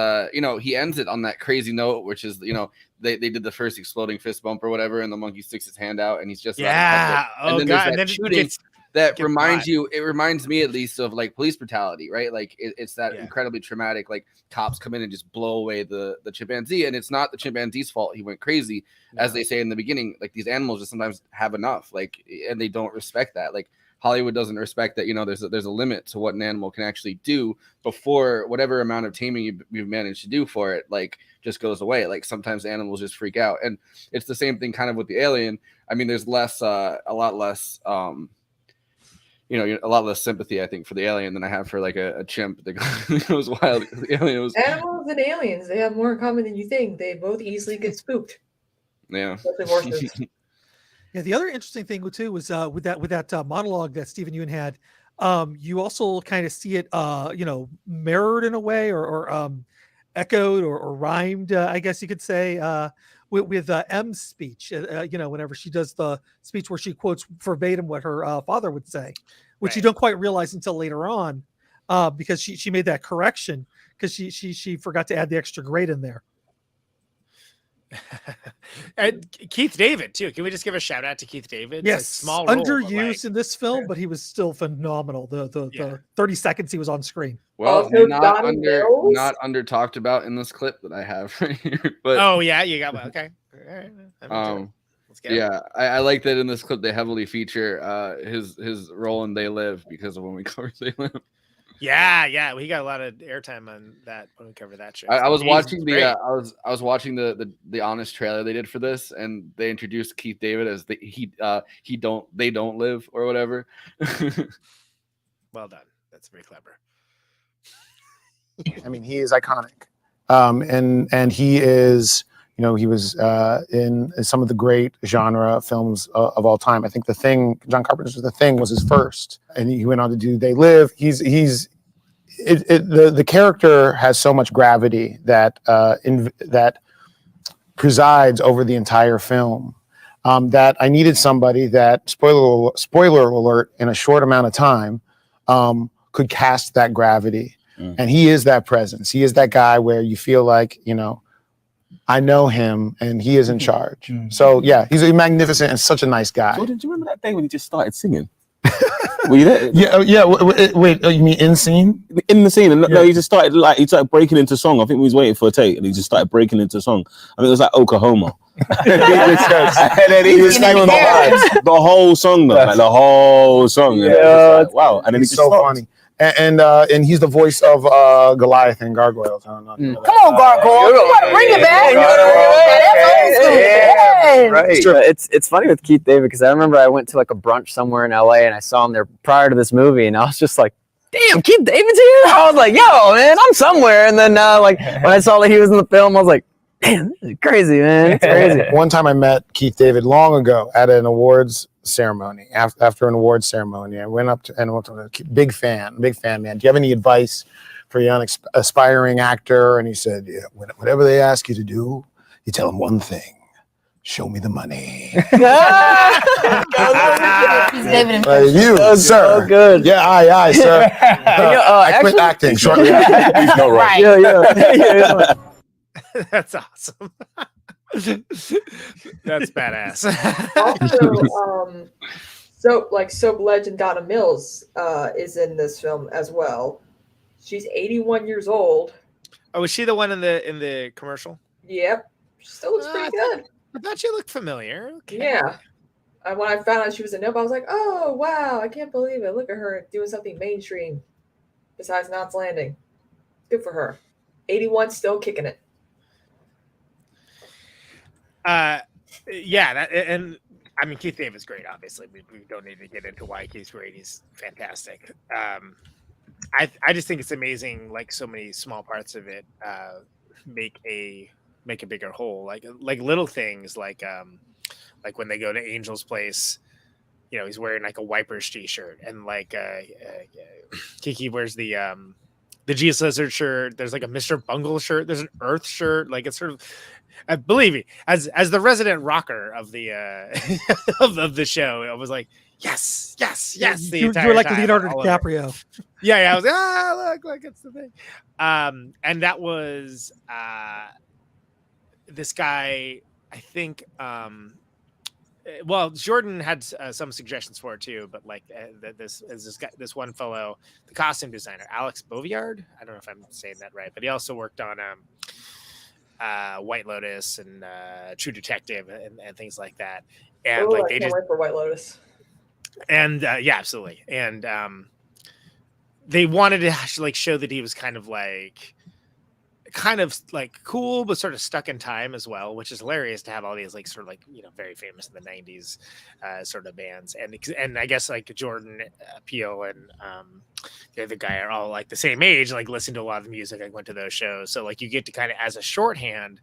he ends it on that crazy note, which is they did the first exploding fist bump or whatever, and the monkey sticks his hand out and he's just and then there's that shooting that reminds me at least of like police brutality, right? Like it's that incredibly traumatic, like cops come in and just blow away the chimpanzee, and it's not the chimpanzee's fault he went crazy, as they say in the beginning. Like these animals just sometimes have enough, like, and they don't respect that. Like Hollywood doesn't respect that, there's a limit to what an animal can actually do before whatever amount of taming you've managed to do for it like just goes away. Like sometimes animals just freak out, and it's the same thing kind of with the alien. I mean, there's a lot less a lot less sympathy, I think, for the alien than I have for like a chimp that goes wild. The alien was animals and aliens. They have more in common than you think. They both easily get spooked. Yeah. Yeah. The other interesting thing too was with that monologue that Stephen Ewan had. You also kind of see it, mirrored in a way, or echoed or rhymed, I guess you could say, with M's speech. Whenever she does the speech where she quotes verbatim what her father would say, which you don't quite realize until later on, because she made that correction because she forgot to add the extra grade in there. And Keith David too. Can we just give a shout out to Keith David? Yes, Like, small role, underused in this film, but he was still phenomenal. The 30 seconds he was on screen. Well, Also, not Donnie under Mills? not under talked about in this clip that I have right here. But oh yeah, you got one. Okay. All right. Let's get it. yeah, I like that in this clip they heavily feature his role in They Live because of when we covered They Live. Yeah, we got a lot of airtime on that when we covered that show. I was He's watching great. I was watching the Honest trailer they did for this, and they introduced Keith David as they don't live or whatever. Well done. That's very clever. I mean, he is iconic, and he is. You know, he was in some of the great genre films of all time. I think The Thing, John Carpenter's The Thing, was his first, and he went on to do They Live. The character has so much gravity that that presides over the entire film. That I needed somebody that, spoiler alert, in a short amount of time, could cast that gravity, and he is that presence. He is that guy where you feel like, you know, I know him and he is in charge. So yeah, he's a magnificent and such a nice guy. Jordan, do you remember that day when he just started singing? Were you there? Yeah. Wait, you mean in scene? In the scene, and no, he just started breaking into song. I think we was waiting for a take, and he just started breaking into song. I mean, it was like Oklahoma. And then he was sang on the whole song, though, like the whole song. Yeah, like, wow. And then He's he just so stopped. funny. And he's the voice of Goliath in Gargoyles. I don't know. Come on, Gargoyle. You gotta bring it back. Right. It's funny with Keith David because I remember I went to like a brunch somewhere in LA and I saw him there prior to this movie, and I was just like, damn, Keith David's here. I was like, yo, man, I'm somewhere. And then like when I saw that he was in the film, I was like, damn, this is crazy, man. It's crazy. One time I met Keith David long ago at an awards ceremony. After an awards ceremony, I went up to a big fan, man. Do you have any advice for a young aspiring actor? And he said, yeah, whatever they ask you to do, you tell them one thing. Show me the money. You, sir. So good. Yeah, aye, sir. I quit acting shortly after. He's no right. Yeah. That's awesome. That's badass. Also, soap legend Donna Mills is in this film as well. She's 81 years old. Oh, was she the one in the commercial? Yep. She still looks pretty good. I thought she looked familiar. Okay. Yeah. And when I found out she was a Nope, I was like, oh, wow, I can't believe it. Look at her doing something mainstream besides Knots Landing. Good for her. 81, still kicking it. Yeah, and I mean, Keith David's great, obviously. We don't need to get into why Keith's great. He's fantastic. I just think it's amazing, like so many small parts of it make a bigger whole. Like little things like when they go to Angel's place, you know, he's wearing like a Wipers t-shirt, and like Kiki wears the Jesus Lizard shirt. There's like a Mr. Bungle shirt. There's an Earth shirt. Like it's sort of, believe me, as the resident rocker of the of the show, I was like, yes. You're like Leonardo DiCaprio. Yeah. I was like, look, it's the thing. And that was this guy, I think. Well, Jordan had some suggestions for it too, but like this one fellow, the costume designer, Alex Boviard. I don't know if I'm saying that right, but he also worked on White Lotus and True Detective and things like that. And like they can't wait for White Lotus. And yeah, absolutely. And they wanted to actually like show that he was kind of like cool, but sort of stuck in time as well, which is hilarious to have all these like sort of like, you know, very famous in the 90s sort of bands. And I guess like Jordan, Peele, and the other guy are all like the same age, like listening to a lot of the music. I went to those shows. So like you get to kind of, as a shorthand,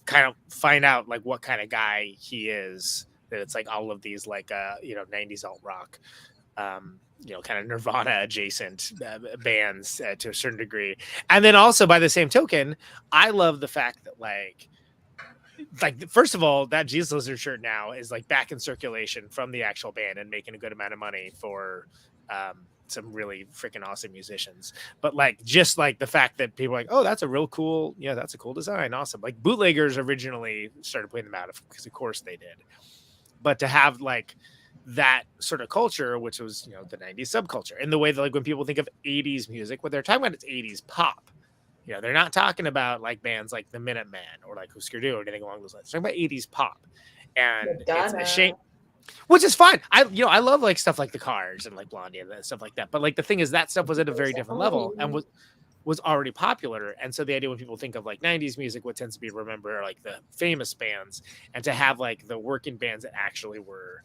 kind of find out like what kind of guy he is, that it's like all of these like, you know, 90s alt rock, you know, kind of Nirvana adjacent bands to a certain degree. And then also by the same token, I love the fact that like first of all, that Jesus Lizard shirt now is like back in circulation from the actual band and making a good amount of money for some really freaking awesome musicians. But like just like the fact that people are like, oh, that's a real cool, yeah, that's a cool design, awesome. Like bootleggers originally started putting them out because of course they did. But to have like that sort of culture, which was, you know, the 90s subculture, and the way that like when people think of 80s music, what they're talking about is 80s pop. You know, they're not talking about like bands like the Minutemen or like Husker Du or anything along those lines. They're talking about 80s pop. And it's a shame, which is fine. I love like stuff like the Cars and like Blondie and stuff like that. But like the thing is that stuff was at a very different level and was already popular. And so the idea when people think of like 90s music, what tends to be remember like the famous bands, and to have like the working bands that actually were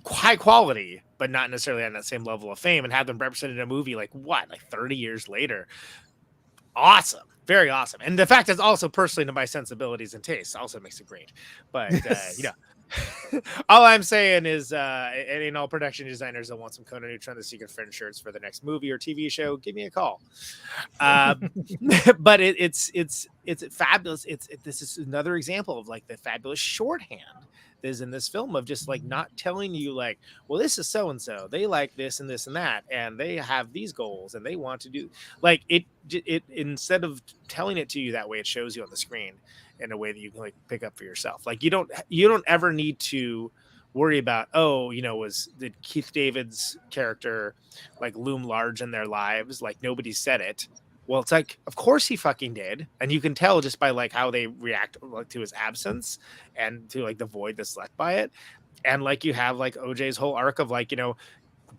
high quality, but not necessarily on that same level of fame, and have them represented in a movie like 30 years later. Awesome. Very awesome. And the fact is also personally to my sensibilities and tastes also makes it great. But all I'm saying is in all production designers that want some Conan Neutron the Secret Friend shirts for the next movie or TV show, give me a call. But it's fabulous. This is another example of like the fabulous shorthand that is in this film of just like not telling you like, well, this is so and so, they like this and this and that, and they have these goals and they want to do like it instead of telling it to you that way, it shows you on the screen in a way that you can like pick up for yourself. Like you don't ever need to worry about, did Keith David's character like loom large in their lives? Like nobody said it. Well, it's like, of course he fucking did. And you can tell just by like how they react like, to his absence and to like the void that's left by it. And like you have like OJ's whole arc of like,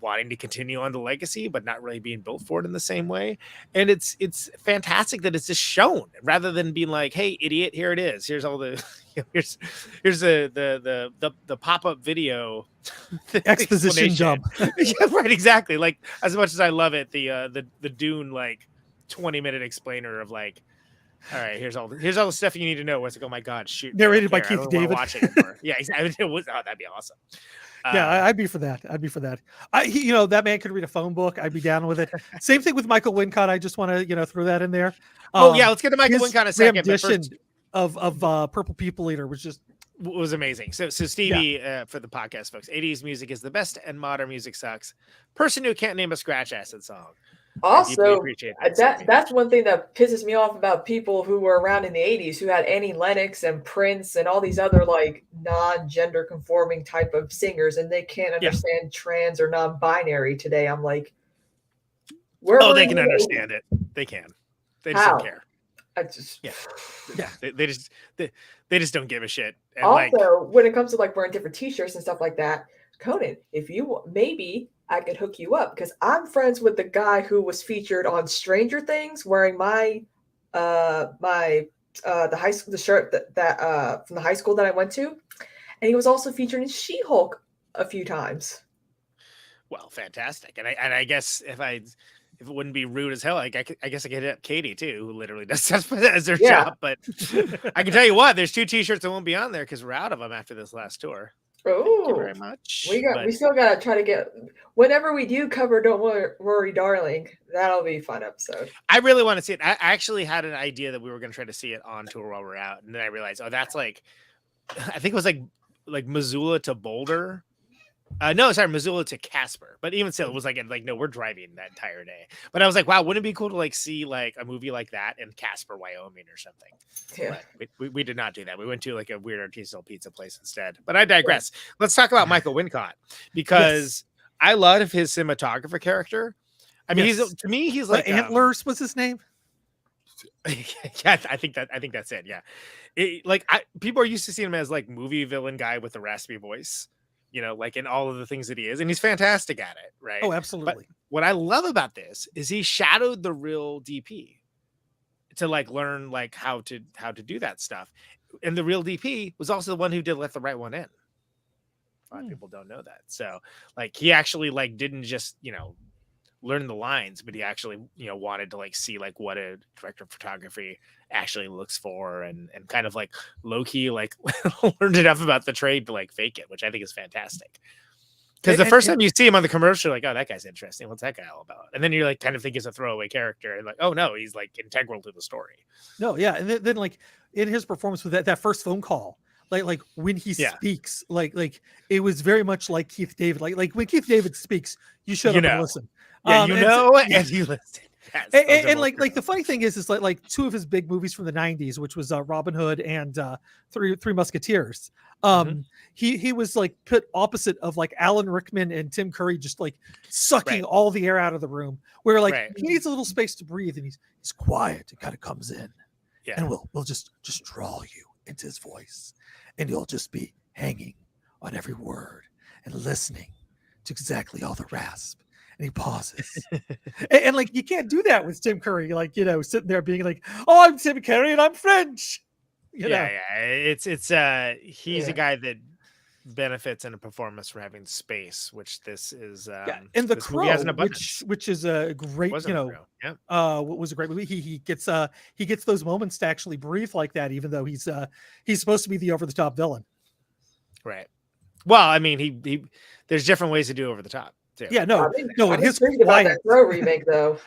wanting to continue on the legacy, but not really being built for it in the same way. And it's fantastic that it's just shown rather than being like, hey, idiot, here it is. Here's all the here's the pop-up video exposition jump. Yeah, right, exactly. Like as much as I love it, the Dune like 20-minute explainer of like, all right, here's all the stuff you need to know. It's like, oh my god, shoot, narrated by Keith David. Watch it anymore. Yeah, exactly. That'd be awesome. Yeah, I'd be for that. That man could read a phone book. I'd be down with it. Same thing with Michael Wincott. I just want to throw that in there. Let's get to Michael Wincott in a second. But first, of Purple People Eater was amazing. So Stevie, for the podcast folks, 80s music is the best and modern music sucks. Person who can't name a scratch acid song. Also, that's one thing that pisses me off about people who were around in the 80s who had Annie Lennox and Prince and all these other like non-gender conforming type of singers, and they can't understand trans or non-binary today. I'm like, they can understand it. They can. They just don't care. They just don't give a shit. And also, when it comes to like wearing different t-shirts and stuff like that, Conan, if you maybe I could hook you up because I'm friends with the guy who was featured on Stranger Things wearing the high school the shirt that from the high school that I went to, and he was also featured in She-Hulk a few times. Well, fantastic, and I guess if it wouldn't be rude as hell, I guess I could hit up Katie too, who literally does that as their job. But I can tell you what, there's 2 t-shirts that won't be on there because we're out of them after this last tour. Oh, thank you very much. We still gotta try to get whenever we do cover Don't Worry Darling, that'll be a fun episode. I really want to see it. I actually had an idea that we were gonna try to see it on tour while we're out, and then I realized, that's like I think it was like Missoula to Boulder. Missoula to Casper. But even still, it was like no, we're driving that entire day. But I was like, wow, wouldn't it be cool to like see like a movie like that in Casper, Wyoming or something? Yeah. But we did not do that. We went to like a weird artisanal pizza place instead. But I digress. Let's talk about Michael Wincott because I love his cinematographer character. I mean, he's like Antlers was his name. Yeah, I think that's it. Yeah, people are used to seeing him as like movie villain guy with a raspy voice. Like in all of the things that he is, and he's fantastic at it, right? Oh, absolutely. But what I love about this is he shadowed the real DP to like learn like how to do that stuff. And the real DP was also the one who did Let the Right One In. A lot of people don't know that. So like he actually like didn't just, learn the lines, but he actually, wanted to like see like what a director of photography actually looks for and kind of like low key like learned enough about the trade to like fake it, which I think is fantastic. Because the first time you see him on the commercial, you're like, oh, that guy's interesting. What's that guy all about? And then you're like, kind of think he's a throwaway character, and like, oh no, he's like integral to the story. No, yeah, and then like in his performance with that first phone call, like when he speaks, like it was very much like Keith David. Like when Keith David speaks, you shut up and listen. Yeah, and and you listen. And like the funny thing is like two of his big movies from the 90s, which was Robin Hood and Three Musketeers. He was like put opposite of like Alan Rickman and Tim Curry, just like sucking all the air out of the room, where like he needs a little space to breathe, and he's quiet. It kind of comes in, and we'll just draw you into his voice, and you'll just be hanging on every word and listening to exactly all the rasp. And he pauses, and like you can't do that with Tim Curry, like sitting there being like, "Oh, I'm Tim Curry and I'm French." It's he's a guy that benefits in a performance from having space, which this is. And The Crow, which is a great, was a great movie. He gets those moments to actually breathe like that, even though he's supposed to be the over the top villain. Right. Well, I mean, he there's different ways to do over the top. Too. Yeah, no. I'm intrigued about that Crow remake though.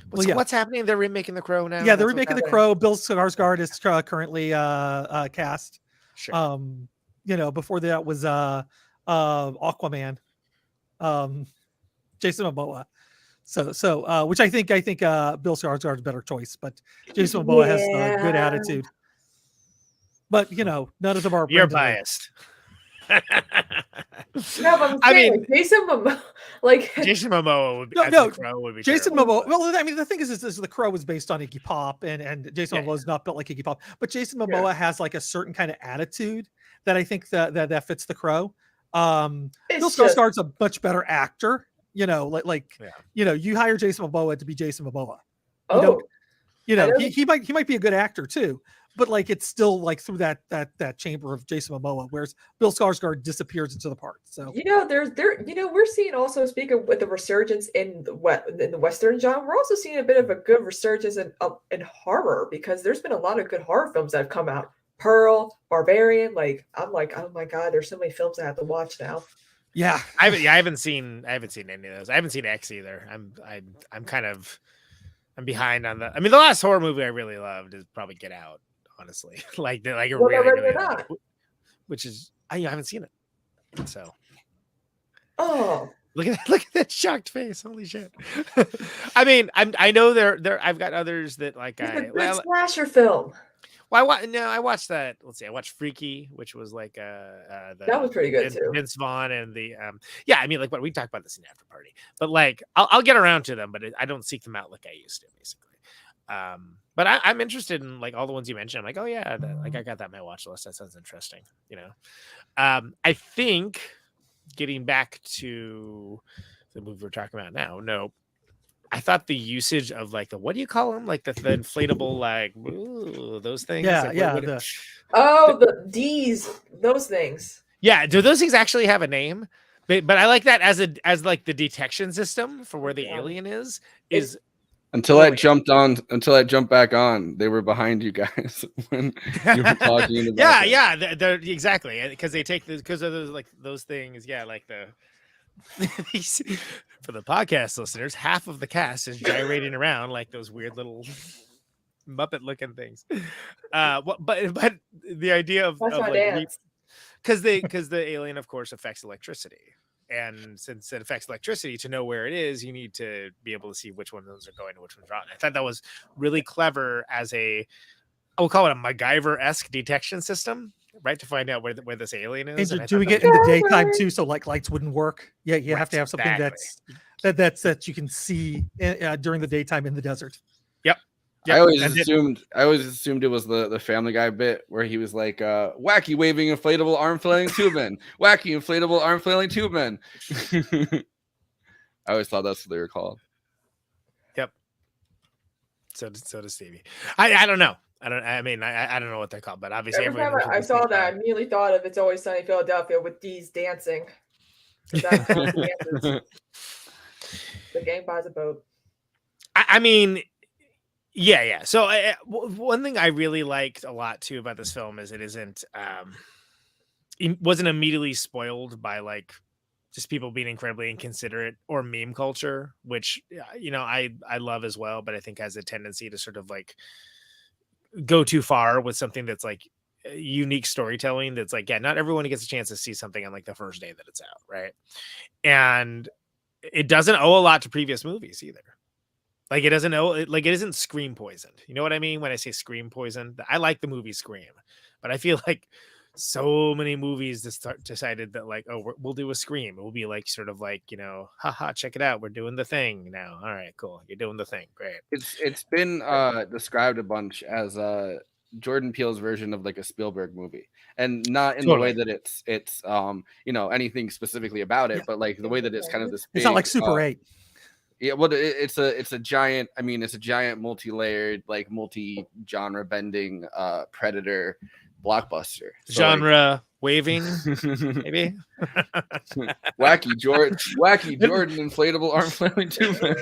What's happening? They're remaking The Crow now. Yeah, they're remaking The Crow. Bill Skarsgård is currently cast. Sure. Before that was Aquaman, Jason Momoa. So which I think Bill Skarsgård is a better choice, but Jason Momoa has a good attitude. But none of them are. You're biased. No, but I'm saying, Jason Momoa, Jason Momoa would be Crow would be Jason terrible. Momoa. Well, I mean, the thing is The Crow was based on Iggy Pop, and Jason Momoa is not built like Iggy Pop, but Jason Momoa has like a certain kind of attitude that I think that fits The Crow. Bill Skarsgård's a much better actor. You hire Jason Momoa to be Jason Momoa. He might be a good actor too. But like it's still like through that chamber of Jason Momoa, whereas Bill Skarsgård disappears into the part. So we're seeing also, speaking with the resurgence in the Western genre, we're also seeing a bit of a good resurgence in horror, because there's been a lot of good horror films that have come out. Pearl, Barbarian, I'm like, oh my god, there's so many films I have to watch now. Yeah, I haven't seen any of those. I haven't seen X either. I'm behind on that. I mean, the last horror movie I really loved is probably Get Out. Honestly, which is I haven't seen it. So, look at that shocked face! Holy shit! I mean, I know there. I've got others that slasher film. Well, I watched that. Let's see, I watched Freaky, which was like that was pretty good too. Vince Vaughn and the I mean, like what we talked about this in After Party, but like I'll get around to them, but I don't seek them out like I used to, basically. But I'm interested in like all the ones you mentioned. I'm like, oh yeah, I got that on my watch list. That sounds interesting. I think getting back to the movie we're talking about now. No, I thought the usage of like what do you call them? Like the inflatable those things. Yeah, the D's, those things. Yeah, do those things actually have a name? But I like that as like the detection system for where the alien is. Until I jumped back on, they were behind you guys when you were talking about they're exactly, because they take because of those things. Yeah, like the for the podcast listeners, half of the cast is gyrating around like those weird little Muppet looking things. But the idea of because the alien, of course, affects electricity. And since it affects electricity, to know where it is, you need to be able to see which one of those are going and which one's not. I thought that was really clever as I will call it a MacGyver-esque detection system, right? To find out where this alien is. And you're doing it in the daytime too, so like lights wouldn't work. Yeah, you have to have something that you can see during the daytime in the desert. Yep. I always assumed it was the Family Guy bit where he was like, wacky waving inflatable arm flailing tube men. Wacky inflatable arm flailing tube men. I always thought that's what they were called. Yep. So does Stevie. I don't know. I don't know what they're called, but obviously every time I saw that, I immediately thought of It's Always Sunny in Philadelphia with D's dancing. The gang buys a boat. I mean, yeah. So one thing I really liked a lot too about this film is it wasn't immediately spoiled by like just people being incredibly inconsiderate or meme culture, which I love as well, but I think has a tendency to sort of like go too far with something that's like unique storytelling that's like, yeah, not everyone gets a chance to see something on like the first day that it's out, right? And it doesn't owe a lot to previous movies either. Like it doesn't owe, like it isn't Scream poisoned. You know what I mean when I say Scream poisoned? I like the movie Scream, but I feel like so many movies decided that like, oh, we'll do a Scream. It will be like sort of like, you know, haha, check it out, we're doing the thing now. All right, cool, you're doing the thing, great. It's been described a bunch as Jordan Peele's version of like a Spielberg movie, and not in the way that it's you know, anything specifically about it, but like the way that it's kind of this big, it's not like Super 8. Yeah, well, it's a giant. I mean, it's a giant, multi-layered, like multi-genre bending Predator blockbuster. So, genre waving, maybe. Wacky Jordan, inflatable arm flailing tube man.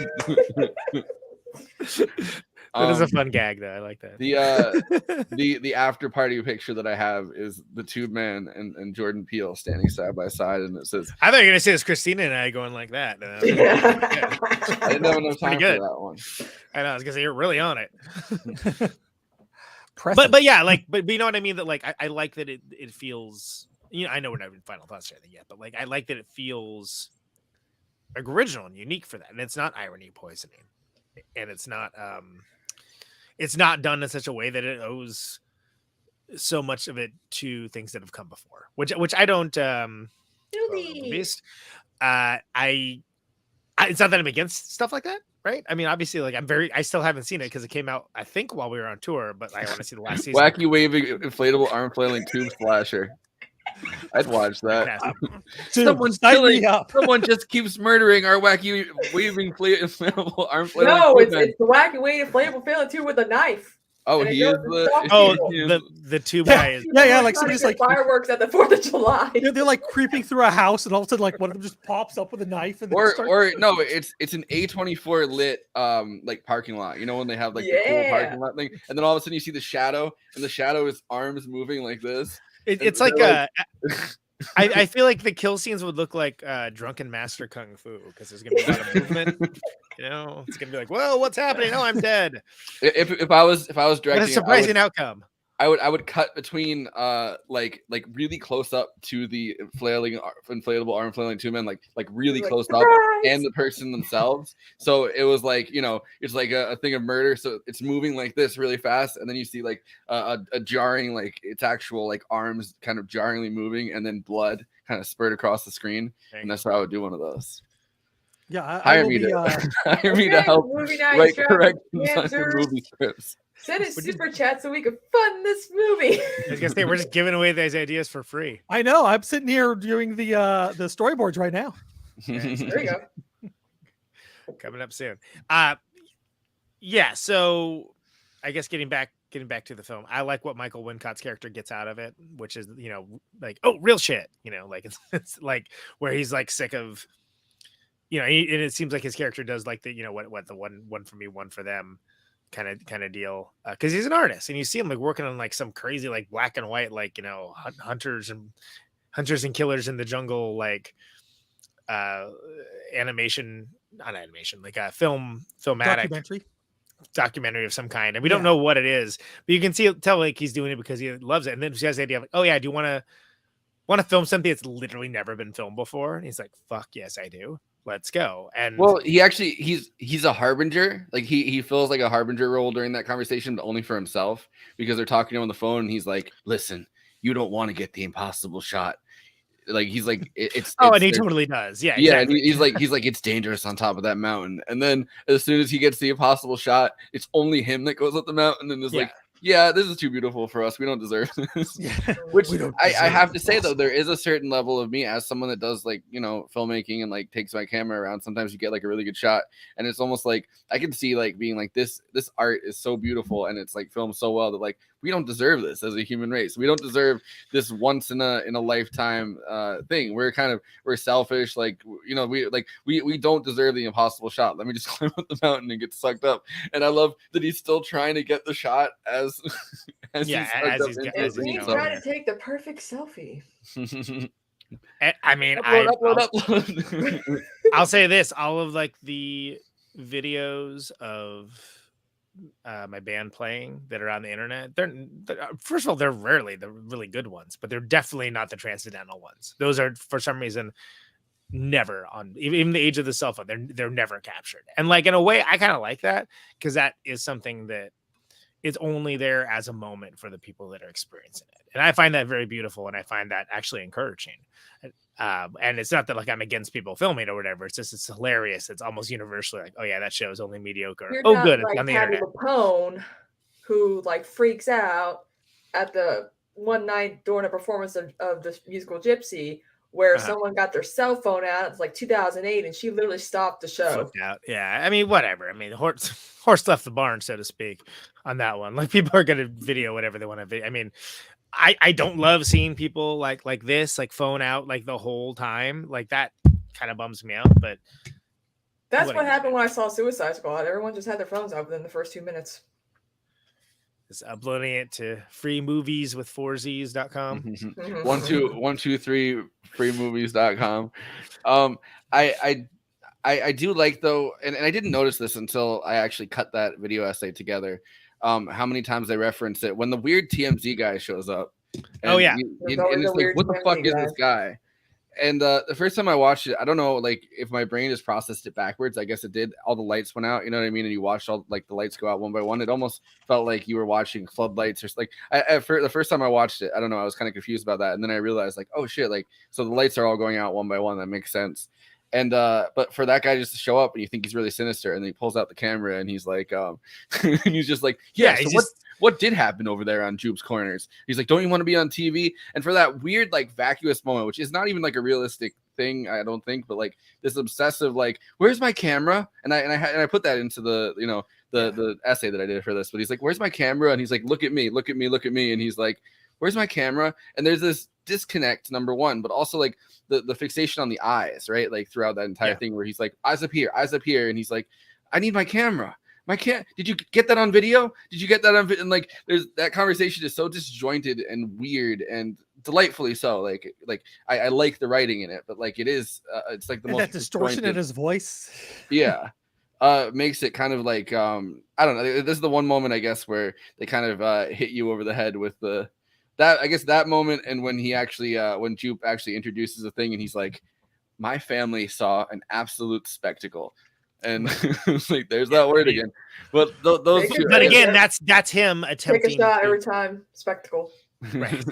That is a fun gag, though. I like that. The after party picture that I have is the Tube Man and Jordan Peele standing side by side, and it says, I thought you were gonna say it's Kristina and I going like that. Yeah. I didn't have enough time for that one. I know, I was gonna say you're really on it. but yeah, like but you know what I mean? That like I like that it feels, you know, I know we're not in final thoughts or anything yet, but like I like that it feels like original and unique for that. And it's not irony poisoning. And it's not done in such a way that it owes so much of it to things that have come before, which I don't it's not that I'm against stuff like that, right? I mean, obviously, like I still haven't seen it because it came out, I think, while we were on tour, but I want to see the last season. Wacky waving inflatable arm flailing tube splasher. I'd watch that. Dude, someone just keeps murdering our wacky waving inflatable arm flailing. No, it's the wacky waving inflatable flailing tube with a knife. Oh, he is the tube guy is like somebody's like fireworks at the 4th of July. They're like creeping through a house, and all of a sudden, like one of them just pops up with a knife, and or no, it's an A24 lit like parking lot. You know when they have like the cool parking lot thing, and then all of a sudden you see the shadow, and the shadow is arms moving like this. It's like I feel like the kill scenes would look like Drunken Master Kung Fu, because there's gonna be a lot of movement. You know, it's gonna be like, whoa, what's happening? Oh, I'm dead. If I was directing, what a surprising outcome. I would cut between like really close up to the inflatable arm flailing two men, like really close up, and the person themselves. So it was like, you know, it's like a thing of murder. So it's moving like this really fast, and then you see like a jarring, like it's actual like arms kind of jarringly moving, and then blood kind of spurred across the screen. And that's how I would do one of those. Yeah, hire me to help write corrections on your movie scripts. Send a super chat so we can fund this movie. I was gonna say, we're just giving away these ideas for free. I know. I'm sitting here doing the storyboards right now. There you go. Coming up soon. Yeah. So, I guess getting back to the film, I like what Michael Wincott's character gets out of it, which is, you know, like, oh, real shit. You know, like it's like where he's like sick of, you know, and it seems like his character does like the, you know, what the one for me, one for them kind of deal, because he's an artist, and you see him like working on like some crazy like black and white, like, you know, hunters and killers in the jungle, like animation, not animation, like a filmatic documentary of some kind, and we don't know what it is, but you can tell like he's doing it because he loves it. And then he has the idea of like, oh yeah, do you want to film something that's literally never been filmed before? And he's like, fuck yes, I do. Let's go. And well, he's a harbinger. Like he feels like a harbinger role during that conversation, but only for himself, because they're talking to him on the phone, and he's like, listen, you don't want to get the impossible shot. Like he's like, and he totally does. Yeah, exactly. And he's like it's dangerous on top of that mountain. And then as soon as he gets the impossible shot, it's only him that goes up the mountain and is like, yeah, this is too beautiful for us. We don't deserve this. Which I have to say, though, there is a certain level of me as someone that does, like, you know, filmmaking and like takes my camera around. Sometimes you get like a really good shot, and it's almost like I can see like being like, this art is so beautiful, and it's like filmed so well that like we don't deserve this as a human race. We don't deserve this once in a lifetime thing. We're selfish. Like, you know, we don't deserve the impossible shot. Let me just climb up the mountain and get sucked up. And I love that he's still trying to get the shot as he's trying to take the perfect selfie. I mean, upload. I'll say this: all of like the videos of my band playing that are on the internet, they're first of all, they're rarely the really good ones, but they're definitely not the transcendental ones. Those are, for some reason, never on even the age of the cell phone. They're never captured. And like, in a way, I kind of like that, because that is something that is only there as a moment for the people that are experiencing it. And I find that very beautiful, and I find that actually encouraging. And it's not that like I'm against people filming or whatever. It's just, it's hilarious. It's almost universally like, oh yeah, that show is only mediocre. You're Oh not good, like it's on the Patty internet. Lapone, who like freaks out at the one night during a performance of the musical Gypsy, where someone got their cell phone out. It's like 2008, and she literally stopped the show. Flipped out. Yeah, I mean, whatever. I mean, the horse left the barn, so to speak, on that one. Like, people are gonna video whatever they want to. I mean, I don't love seeing people like this, like phone out like the whole time. Like, that kind of bums me out. But that's what happened when I saw Suicide Squad. Everyone just had their phones out within the first 2 minutes. Just uploading it to freemovies.com. 123 freemovies.com. I do like, though, and I didn't notice this until I actually cut that video essay together, how many times they reference it when the weird TMZ guy shows up. Oh yeah, and it's like, what the fuck is this guy? And the first time I watched it, I don't know, like, if my brain just processed it backwards. I guess it did. All the lights went out, you know what I mean? And you watched all like the lights go out one by one. It almost felt like you were watching floodlights, or like, the first time I watched it, I don't know, I was kind of confused about that. And then I realized, like, oh shit, like, so the lights are all going out one by one. That makes sense. And but for that guy just to show up, and you think he's really sinister, and then he pulls out the camera, and he's like, and he's just like, yeah, so what did happen over there on Jupe's Corners? He's like, don't you want to be on TV? And for that weird, like, vacuous moment, which is not even like a realistic thing, I don't think, but like this obsessive, like, where's my camera? And I put that into the, you know, the essay that I did for this. But he's like, where's my camera? And he's like, look at me. And he's like, where's my camera? And there's this disconnect, number one, but also like the fixation on the eyes, right? Like throughout that entire thing, where he's like, eyes up here, and he's like, I need my camera. Did you get that on video? Did you get that on video? And like, there's that conversation is so disjointed and weird, and delightfully so. Like I like the writing in it, but like, it is it's like the most that distortion in his voice. Yeah. Makes it kind of like, I don't know. This is the one moment, I guess, where they kind of hit you over the head with that moment. And when he actually when Jupe actually introduces a thing, and he's like, my family saw an absolute spectacle. And it's like, there's that word again. But those two, but again, that's him attempting. Take a shot every time. Spectacle. Right.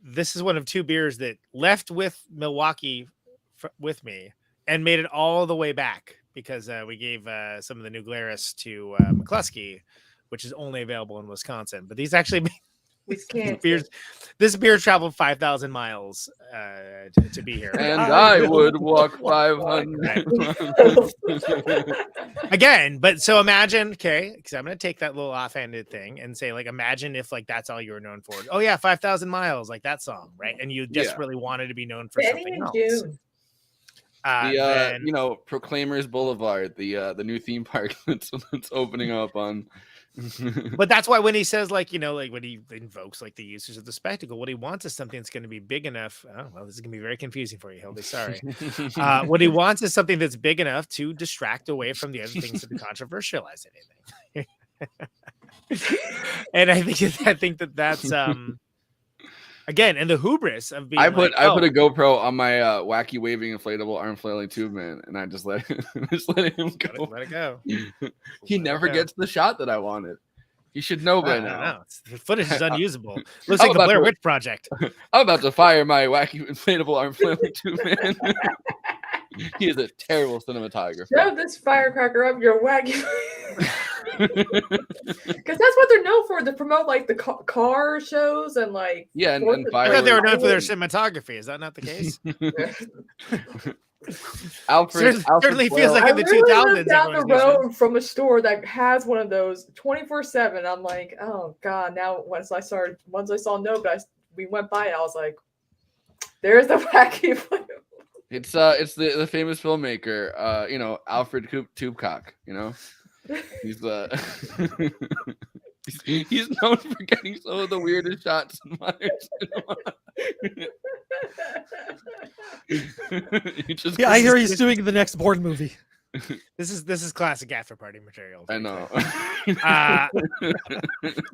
This is one of two beers that left with Milwaukee with me and made it all the way back, because we gave some of the New Glarus to McCluskey, which is only available in Wisconsin. But these actually this beer traveled 5,000 miles to be here. And I would walk 500 again. But so imagine, okay, because I'm going to take that little offhanded thing and say, like, imagine if like that's all you were known for. Oh yeah, 5,000 miles, like that song, right? And you desperately wanted to be known for something else. You know, Proclaimers Boulevard, the new theme park that's opening up on. But that's why when he says, like, you know, like when he invokes like the uses of the spectacle, what he wants is something that's going to be big enough. Oh, well, this is going to be very confusing for you. He'll be sorry. What he wants is something that's big enough to distract away from the other things that controversialize anything. And I think that's again, and the hubris of being. I put a GoPro on my wacky waving inflatable arm flailing tube man, and I just let him go. Let it go. He never gets the shot that I wanted. He should know by now. The footage is unusable. Looks like the Blair Witch Project. I'm about to fire my wacky inflatable arm flailing tube man. He is a terrible cinematographer. Shove this firecracker up your wacky. Because that's what they're known for, to promote like the car shows and like and I thought they were known for their cinematography. Is that not the case? Alfred certainly feels like in the 2000s. Down the road from a store that has one of those 24/7. I'm like, oh god! Now once I saw no, but we went by it. I was like, there's the wacky. It's the famous filmmaker, you know, Alfred Tubecock, you know. He's he's known for getting some of the weirdest shots in modern cinema. I hear he's doing the next Bourne movie. This is classic after party material. I know.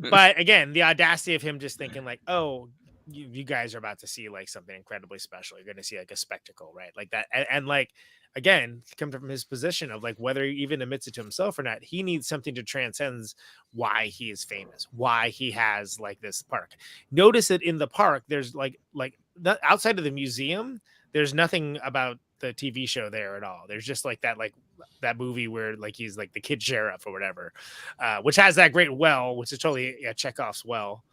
But again, the audacity of him just thinking like, oh, you guys are about to see like something incredibly special. You're going to see like a spectacle, right? Like that. And like, again, come from his position of like, whether he even admits it to himself or not, he needs something to transcend why he is famous, why he has like this park. Notice it in the park. There's like outside of the museum, there's nothing about the TV show there at all. There's just like that movie where like he's like the kid sheriff or whatever, which has that great well, which is totally Chekhov's well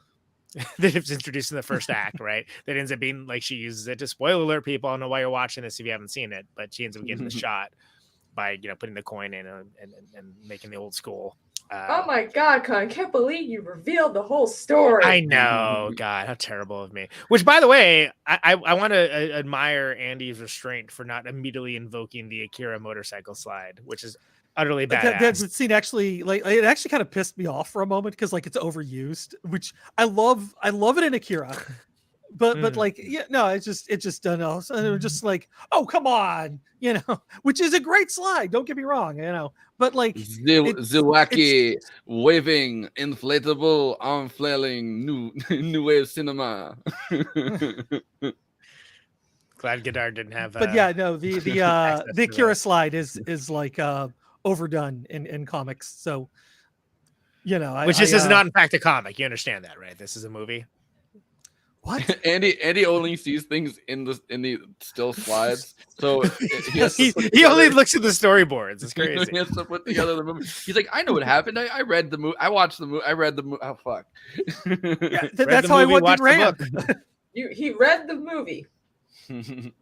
that was introduced in the first act, right? That ends up being like she uses it to spoiler alert people. I don't know why you're watching this if you haven't seen it, but she ends up getting the shot by putting the coin in and making the old school. Oh my God, Con! I can't believe you revealed the whole story. I know, God, how terrible of me. Which, by the way, I want to admire Andy's restraint for not immediately invoking the Akira motorcycle slide, which is utterly badass. That scene actually, like, it actually kind of pissed me off for a moment because like it's overused, which I love it in Akira. But like, yeah, no, it's just done else. And they're just like, oh, come on, which is a great slide. Don't get me wrong, but like Ziwaki waving inflatable arm flailing new wave cinema. Glad Godard didn't have. But yeah, no, the Akira slide is like overdone in comics. So which this is not in fact a comic. You understand that, right? This is a movie. What? Andy only sees things in the still slides, so he only looks at the storyboards. It's crazy. He has to put together the movie. He's like, I know what happened. I read the movie. I watched the movie. I read the movie. Oh fuck! Yeah, that's how I went Ram. He read the movie. Read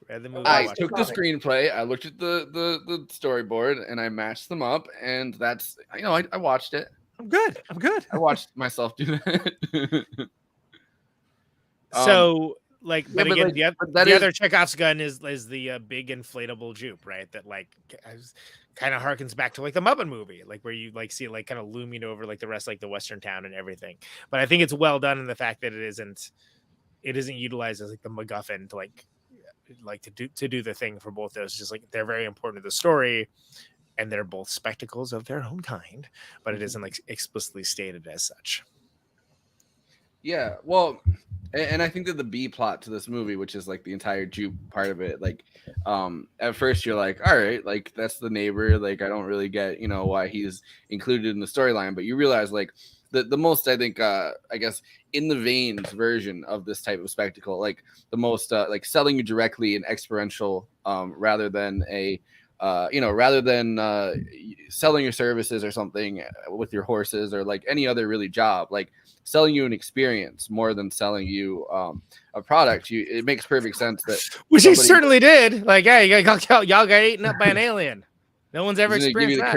the movie. I took the screenplay. I looked at the storyboard, and I matched them up, and that's I watched it. I'm good. I watched myself do that. So, but again, the is other Chekhov's gun is the big inflatable jupe, right? That like kind of harkens back to like the Muppet movie, like where you like see it like kind of looming over like the rest, like the Western town and everything. But I think it's well done in the fact that it isn't utilized as like the MacGuffin to do the thing for both those. Just like they're very important to the story, and they're both spectacles of their own kind, but it isn't like explicitly stated as such. Yeah, well, and I think that the B plot to this movie, which is like the entire jupe part of it, like at first you're like, all right, like that's the neighbor, like I don't really get why he's included in the storyline, but you realize like the most, I think, I guess in the veins version of this type of spectacle, like the most like selling you directly an experiential rather than a selling your services or something with your horses or like any other really job, like selling you an experience more than selling you a product. It makes perfect sense that which he certainly did. Like, hey, y'all got eaten up by an alien. No one's ever experienced that.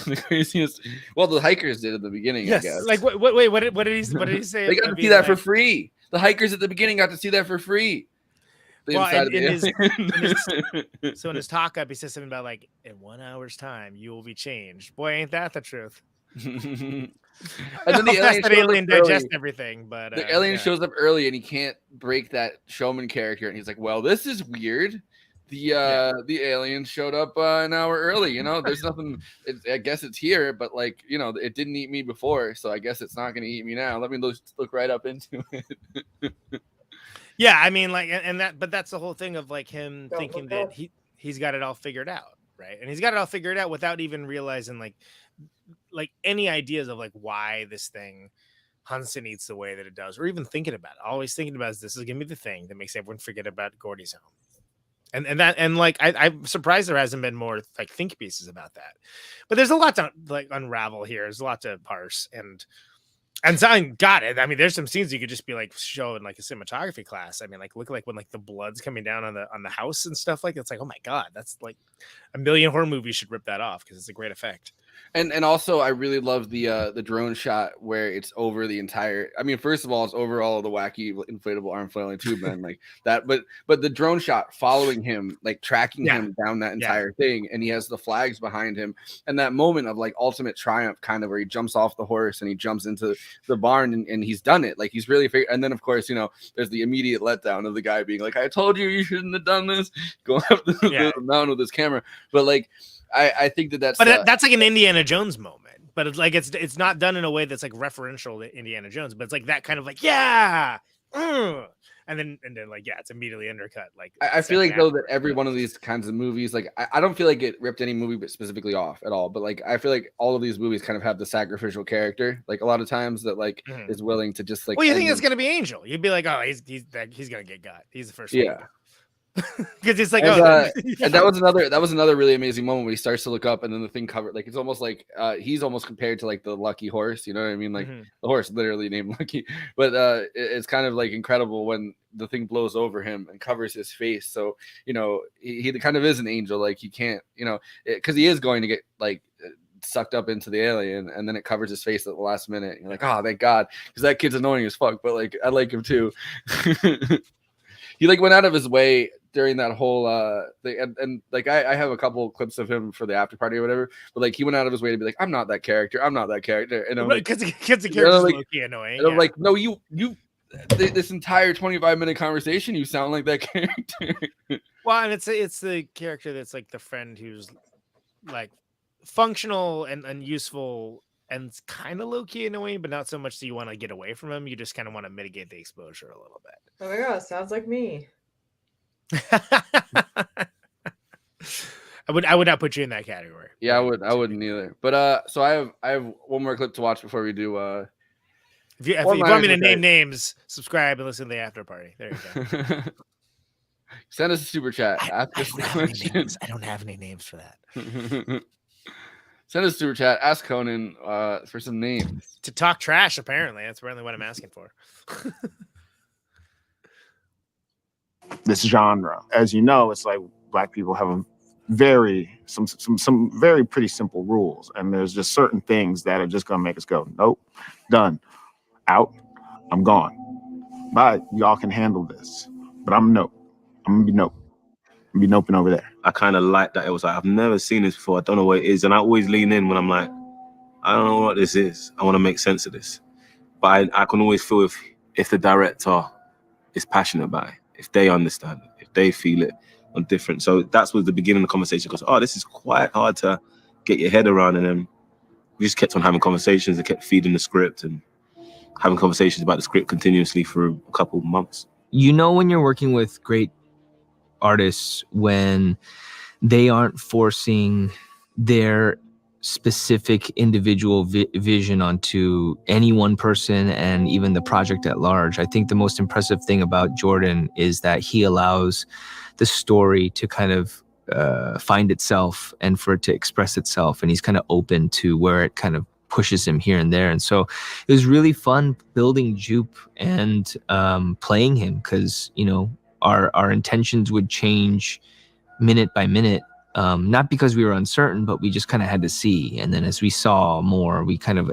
The craziest. Well, the hikers did at the beginning, yes. I guess. Like, what did he say? They got to see that for free. The hikers at the beginning got to see that for free. So in his talk up, he says something about like, in 1 hour's time, you will be changed. Boy, ain't that the truth? And then the alien digests everything, but the alien shows up early and he can't break that showman character, and he's like, "Well, this is weird. The alien showed up an hour early. There's nothing. I guess it's here, but like it didn't eat me before, so I guess it's not going to eat me now. Let me look right up into it." Yeah, I mean, like, but that's the whole thing of like him thinking that he's got it all figured out, right? And he's got it all figured out without even realizing like any ideas of like why this thing hunts and eats the way that it does, or even thinking about it. Always thinking about this is gonna be the thing that makes everyone forget about Gordy's home. And like I'm surprised there hasn't been more like think pieces about that. But there's a lot to like unravel here. There's a lot to parse and Zion got it. I mean, there's some scenes you could just be like showing like a cinematography class. I mean, like look like when like the blood's coming down on the house and stuff like it's like, oh my god, that's like a million horror movies should rip that off because it's a great effect. And also I really love the drone shot where it's over the entire. I mean, first of all, it's over all of the wacky inflatable arm flailing tube men like that. But the drone shot following him, like tracking him down that entire thing, and he has the flags behind him, and that moment of like ultimate triumph, kind of where he jumps off the horse and he jumps into the barn and he's done it. Like he's really. And then of course, you know, there's the immediate letdown of the guy being like, "I told you shouldn't have done this," going up the mountain with his camera. But like. I think that's that's like an Indiana Jones moment, but it's like it's not done in a way that's like referential to Indiana Jones, but it's like that kind of like and then like it's immediately undercut. Like I feel like though that every one of these kinds of movies, like I don't feel like it ripped any movie but specifically off at all, but like I feel like all of these movies kind of have the sacrificial character, like a lot of times that like is willing to just like. Well, you think it's gonna be Angel? You'd be like, oh, he's gonna get got. He's the first. Yeah. Because it's like, and that was another really amazing moment when he starts to look up and then the thing covered, like it's almost like he's almost compared to like the lucky horse, you know what I mean? Like the horse literally named Lucky, but it's kind of like incredible when the thing blows over him and covers his face. So you know he kind of is an angel, like he can't, you know, because he is going to get like sucked up into the alien, and then it covers his face at the last minute. And you're like, oh, thank God, because that kid's annoying as fuck, but like I like him too. He like went out of his way during that whole thing, and like I have a couple clips of him for the after party or whatever, but like he went out of his way to be like, I'm not that character, and I'm like, because the character's like, low-key annoying, and I'm like, no, you this entire 25-minute conversation you sound like that character. Well, and it's the character that's like the friend who's like functional and useful and it's kind of low-key annoying, but not so much that you want to get away from him. You just kind of want to mitigate the exposure a little bit. Oh my God, sounds like me. I would not put you in that category. Yeah, I wouldn't either. But so I have one more clip to watch before we do if you want me to name names, subscribe and listen to the after party. There you go. Send us a super chat. I don't have any names for that. Send us a super chat. Ask Conan for some names. To talk trash, apparently. That's apparently what I'm asking for. This genre, as you know, it's like Black people have a some very pretty simple rules, and there's just certain things that are just gonna make us go, nope, done, out, I'm gone. Bye, y'all can handle this, but I'm gonna be noping over there. I kind of like that. It was like, I've never seen this before. I don't know what it is, and I always lean in when I'm like, I don't know what this is. I want to make sense of this, but I can always feel if the director is passionate about it, if they understand it, if they feel it on different. So that's was the beginning of the conversation. Because this is quite hard to get your head around, and then we just kept on having conversations and kept feeding the script and having conversations about the script continuously for a couple of months. You know, when you're working with great artists, when they aren't forcing their specific individual vision onto any one person and even the project at large. I think the most impressive thing about Jordan is that he allows the story to kind of find itself and for it to express itself, and he's kind of open to where it kind of pushes him here and there. And so it was really fun building Jupe and playing him, because you know our intentions would change minute by minute, not because we were uncertain, but we just kind of had to see. And then as we saw more, we kind of,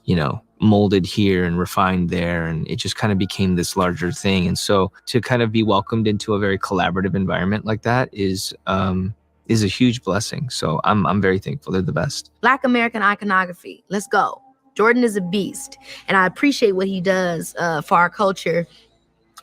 you know, molded here and refined there, and it just kind of became this larger thing. And so to kind of be welcomed into a very collaborative environment like that is a huge blessing. So I'm very thankful. They're the best. Black American iconography. Let's go. Jordan is a beast, and I appreciate what he does for our culture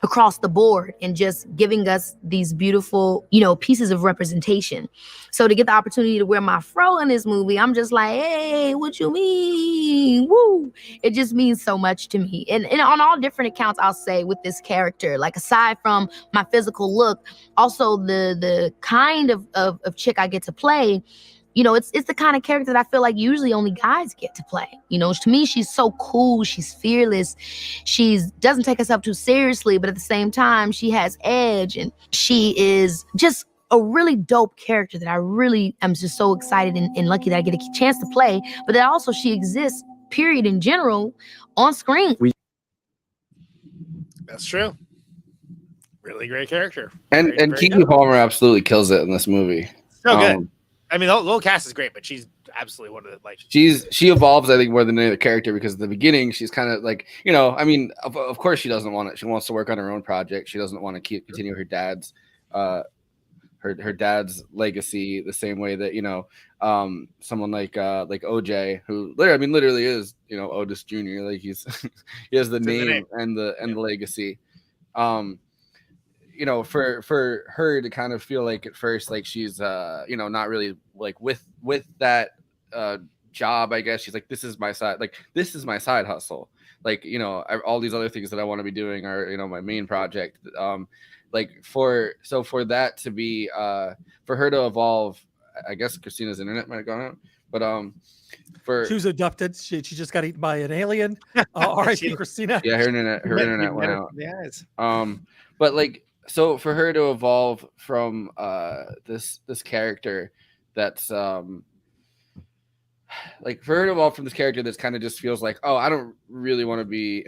across the board and just giving us these beautiful, you know, pieces of representation. So to get the opportunity to wear my fro in this movie, I'm just like, hey, what you mean? Woo! It just means so much to me. And on all different accounts, I'll say with this character, like aside from my physical look, also the kind of chick I get to play, you know, it's the kind of character that I feel like usually only guys get to play. You know, to me, she's so cool. She's fearless. She doesn't take herself too seriously, but at the same time, she has edge, and she is just a really dope character that I really am just so excited and lucky that I get a chance to play. But that also she exists, period, in general, on screen. That's true. Really great character. And Keke Palmer absolutely kills it in this movie. So good. I mean, the whole cast is great, but she's absolutely one of the like. She evolves, I think, more than any other character because at the beginning she's kind of like, I mean, of course she doesn't want it. She wants to work on her own project. She doesn't want to continue her dad's her dad's legacy the same way that someone like OJ, who literally is Otis Jr. Like he has the name and the legacy. For her to kind of feel like at first like she's not really like with that job, I guess she's like, this is my side hustle, like all these other things that I want to be doing are my main project. For that to be for her to evolve, I guess Kristina's internet might have gone out, but she was abducted. She just got eaten by an alien. R.I.P. Kristina. Yeah, her internet went out. Yes. But so for her to evolve from this character that's this kind of just feels like, oh, I don't really want to be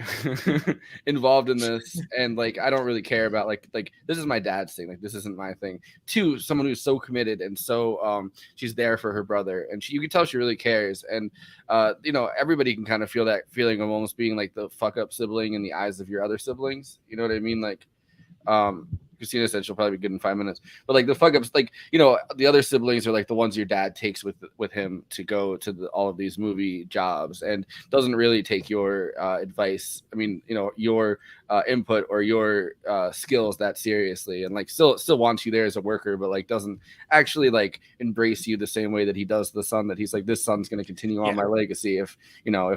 involved in this, and I don't really care about like this is my dad's thing, like this isn't my thing, to someone who's so committed and so she's there for her brother, and you can tell she really cares, and everybody can kind of feel that feeling of almost being like the fuck up sibling in the eyes of your other siblings, you know what I mean? Kristina said she'll probably be good in 5 minutes, but the fuck ups, the other siblings are like the ones your dad takes with him to go to all of these movie jobs and doesn't really take your advice. I mean, your input or your skills that seriously, and still wants you there as a worker, but doesn't actually embrace you the same way that he does the son. That he's like, this son's going to continue on my legacy if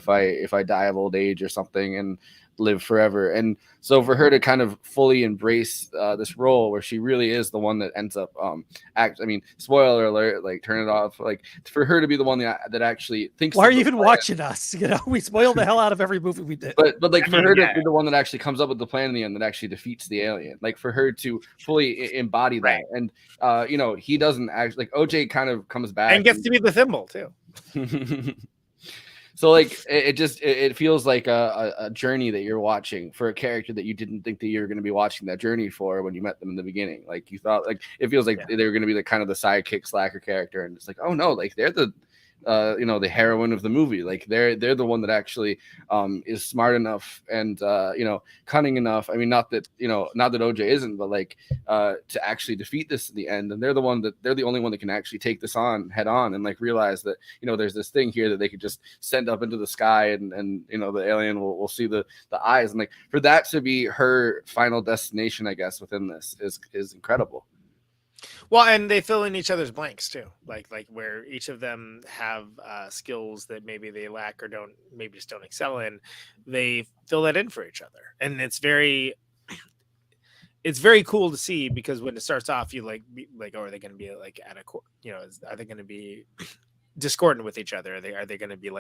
I die of old age or something and live forever. And so for her to kind of fully embrace this role where she really is the one that ends up spoiler alert, turn it off, for her to be the one that actually thinks. Why are you even watching us? We spoiled the hell out of every movie we did. But for her to be the one that actually comes up with the plan in the end that actually defeats the alien, for her to fully embody that, and he doesn't actually, OJ kind of comes back and gets to be the thimble too. So it feels like a journey that you're watching for a character that you didn't think that you were going to be watching that journey for when you met them in the beginning. You thought it feels like they were going to be the kind of the sidekick slacker character, and it's like, oh no, they're the the heroine of the movie. They're the one that actually is smart enough and cunning enough. I mean, not that OJ isn't, but to actually defeat this in the end. And they're the only one that can actually take this on head on and realize that there's this thing here that they could just send up into the sky and the alien will see the eyes, and for that to be her final destination, I guess, within this is incredible. Well, and they fill in each other's blanks too, like where each of them have skills that maybe they lack or just don't excel in. They fill that in for each other, and it's very cool to see, because when it starts off, you oh, are they going to be at a are they going to be discordant with each other? Are they going to be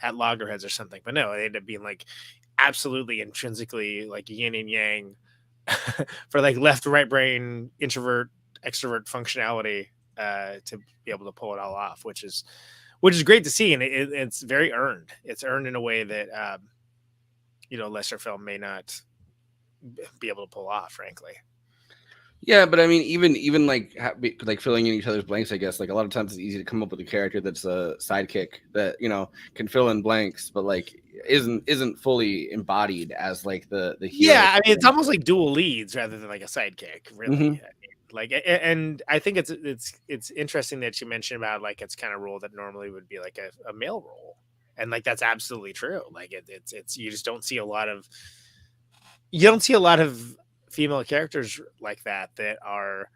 at loggerheads or something? But no, they end up being absolutely intrinsically yin and yang for left to right brain, introvert extrovert functionality to be able to pull it all off, which is great to see, and it's very earned. It's earned in a way that lesser film may not be able to pull off, frankly. Yeah, but I mean, even filling in each other's blanks, I guess a lot of times it's easy to come up with a character that's a sidekick that can fill in blanks, but isn't fully embodied as the hero. Yeah, I mean, it's almost like dual leads rather than a sidekick, really. Mm-hmm. And I think it's interesting that you mentioned about it's kind of role that normally would be a male role, and that's absolutely true. It's you just don't see a lot of female characters like that are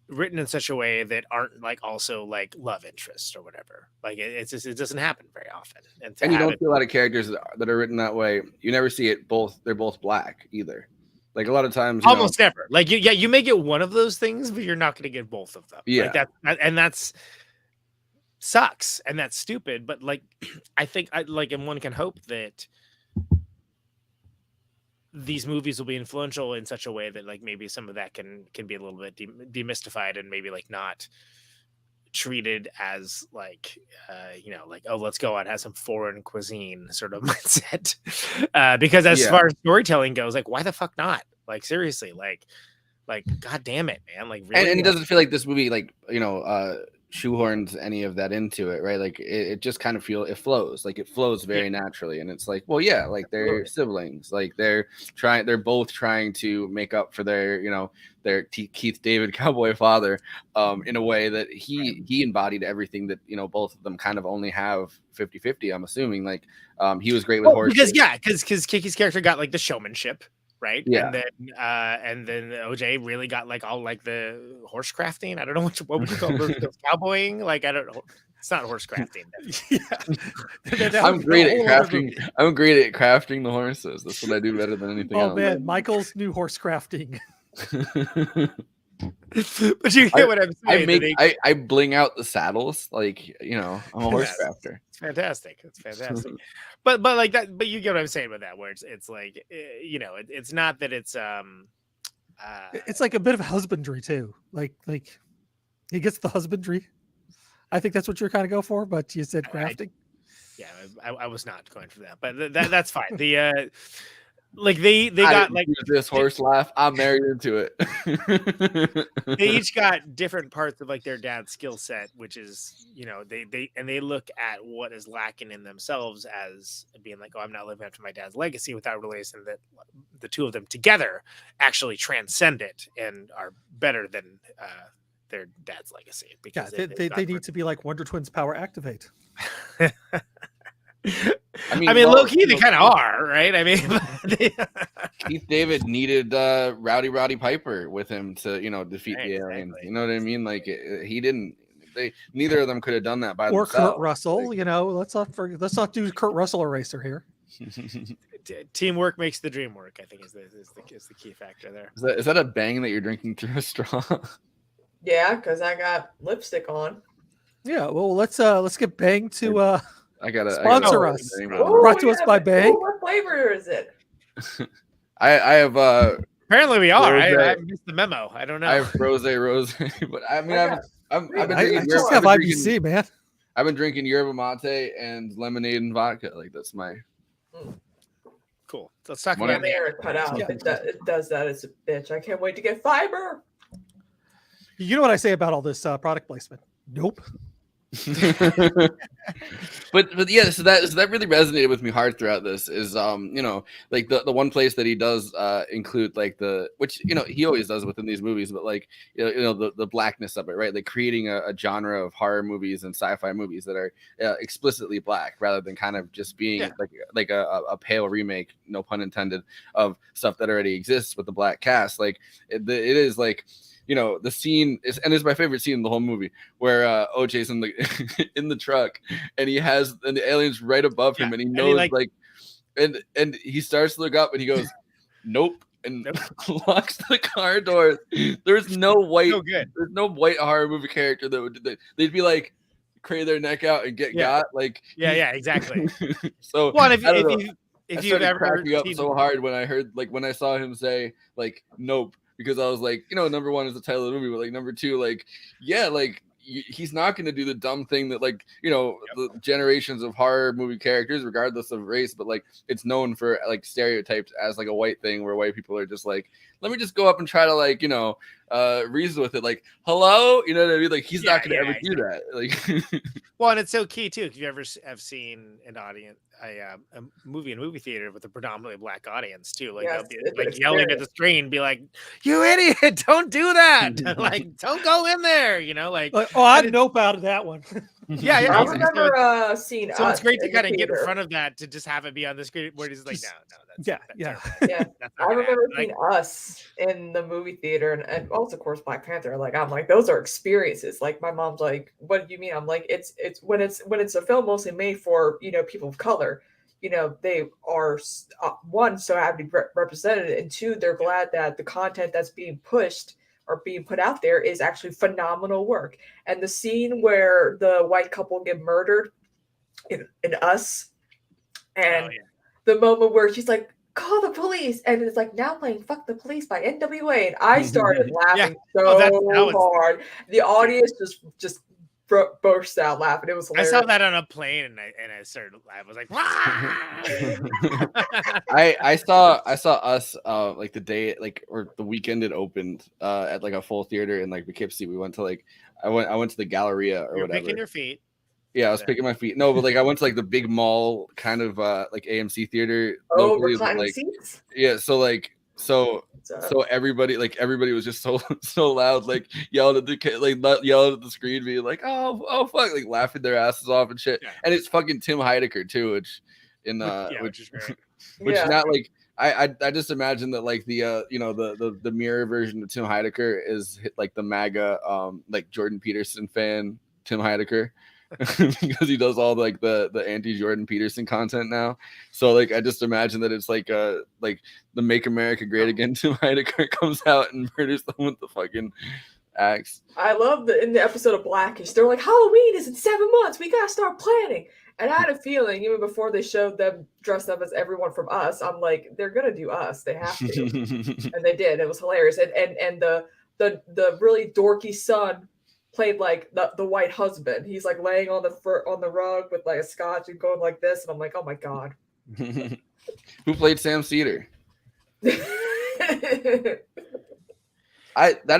written in such a way that aren't also love interest or whatever. It doesn't happen very often, and you don't see a lot of characters that are written that way. You never see it they're both black either. A lot of times, almost never. You may get one of those things, but you're not going to get both of them. Yeah, that's sucks, and that's stupid. But I think and one can hope that these movies will be influential in such a way that maybe some of that can be a little bit demystified, and maybe not treated as oh, let's go out and have some foreign cuisine sort of mindset, because as far as storytelling goes, why the fuck not? God damn it, man. Really, and it doesn't feel like this movie shoehorns any of that into it, right? Like it just kind of it flows, like it flows very naturally, and it's like, well, yeah, like they're siblings, like they're both trying to make up for their, you know, their Keith David cowboy father, in a way that he embodied everything that, you know, both of them kind of only have 50-50. I'm assuming, like, he was great with horses because Kiki's character got like the showmanship. Right. Yeah. And then OJ really got like all like the horse crafting. I don't know what would you call it? Cowboying? Like, I don't know. It's not horse crafting. I'm great at crafting. I'm great at crafting the horses. That's what I do better than anything else. Oh man, Michael's new horse crafting. But you get what I'm saying. I bling out the saddles, like, you know, I'm a horse crafter. It's fantastic. It's fantastic. but like that. But you get what I'm saying with that, where it's like, you know, it's not that it's it's like a bit of husbandry too. Like he gets the husbandry. I think that's what you're kind of go for, but you said crafting. I was not going for that, but that's fine. The like they got like this horse laugh. I'm married into it. They each got different parts of like their dad's skill set, which is, you know, they look at what is lacking in themselves as being like, oh, I'm not living up to my dad's legacy, without realizing that the two of them together actually transcend it and are better than their dad's legacy. Because they need to be like Wonder Twins power activate. I mean, low key, they kind of are, right? I mean, Keith David needed Rowdy Roddy Piper with him to, you know, defeat the aliens. You know what I mean? Like he didn't. Neither of them could have done that by themselves. Or Kurt Russell. Like, you know, let's not do Kurt Russell eraser here. Teamwork makes the dream work, I think is the key factor there. Is that a bang that you're drinking through a straw? Yeah, because I got lipstick on. Yeah, well, let's get Bang to sponsor us. Brought to us by Bang. What flavor is it? I have apparently we are. I missed the memo. I don't know. I have rose, but I mean, I just have IBC, man. I've been drinking yerba mate and lemonade and vodka. Like that's my cool. Let's talk about it. Cut out. It does that. It's a bitch. I can't wait to get fiber. You know what I say about all this product placement? Nope. but yeah, so that really resonated with me hard throughout this. Is you know, like the one place that he does include like which, you know, he always does within these movies, but like, you know the blackness of it, right? Like creating a genre of horror movies and sci-fi movies that are explicitly black, rather than kind of just being like a pale remake, no pun intended, of stuff that already exists with the black cast. Like it is like, you know, the scene is, and it's my favorite scene in the whole movie, where OJ's in the in the truck, and he has the aliens right above him, and he knows and he starts to look up, and he goes, "Nope," and locks the car door. There's no white, there's no white horror movie character that would do that. They'd be like, crane their neck out and get got. Like, yeah, exactly. So, well, if you've ever cracking up so hard when I saw him say like, "Nope." Because I was like, you know, number one is the title of the movie, but like number two, like, yeah, like he's not going to do the dumb thing that, like, you know, the generations of horror movie characters, regardless of race, but like it's known for like stereotypes as like a white thing, where white people are just like, let me just go up and try to, like, you know, reason with it, like, hello, you know what I mean? Like he's not going to ever do that. Like, well, and it's so key too. If you ever have seen an audience, a movie in a movie theater with a predominantly black audience too, like, they'll be like yelling at the screen, be like, "You idiot! Don't do that! Like, don't go in there!" You know, like, oh, I nope out of that one. Yeah. I remember seeing. So it's great to kind of get in front of that, to just have it be on the screen where he's like, no, yeah. I remember seeing Us in the movie theater, and also, of course, Black Panther. Like, I'm like, those are experiences. Like, my mom's like, "What do you mean?" I'm like, it's when it's a film mostly made for, you know, people of color. You know, they are one, so happy to be represented, and two, they're glad that the content that's being pushed or being put out there is actually phenomenal work. And the scene where the white couple get murdered in Us, and the moment where she's like, "Call the police," and it's like, now playing "Fuck the Police" by NWA, and I started laughing so hard. The audience just burst out laughing. It was I hilarious. saw that on a plane and I started. I was like, I saw us like the day or the weekend it opened at like a full theater in like Poughkeepsie. We went to like I went to the Galleria or you're whatever. picking your feet. Yeah, I was picking my feet. No, but like I went to like the big mall kind of like AMC theater. Oh, locally, reclining like, seats. yeah, so everybody was just so loud, like yelling at the screen, being like, oh fuck, like laughing their asses off and shit. Yeah. And it's fucking Tim Heidecker too, which is great. Which not like I just imagine that like the the mirror version of Tim Heidecker is like the MAGA like Jordan Peterson fan Tim Heidecker. Because he does all like the anti-Jordan Peterson content now. So like I just imagine that it's like the Make America Great Again Tim Heidecker comes out and murders them with the fucking axe. I love in the episode of Blackish, they're like, Halloween is in 7 months, we gotta start planning. And I had a feeling even before they showed them dressed up as everyone from Us, I'm like, they're gonna do Us, they have to. And they did. It was hilarious. And the really dorky son played like the white husband. He's like laying on the rug with like a scotch and going like this, and I'm like, oh my god. Who played Sam Cedar? That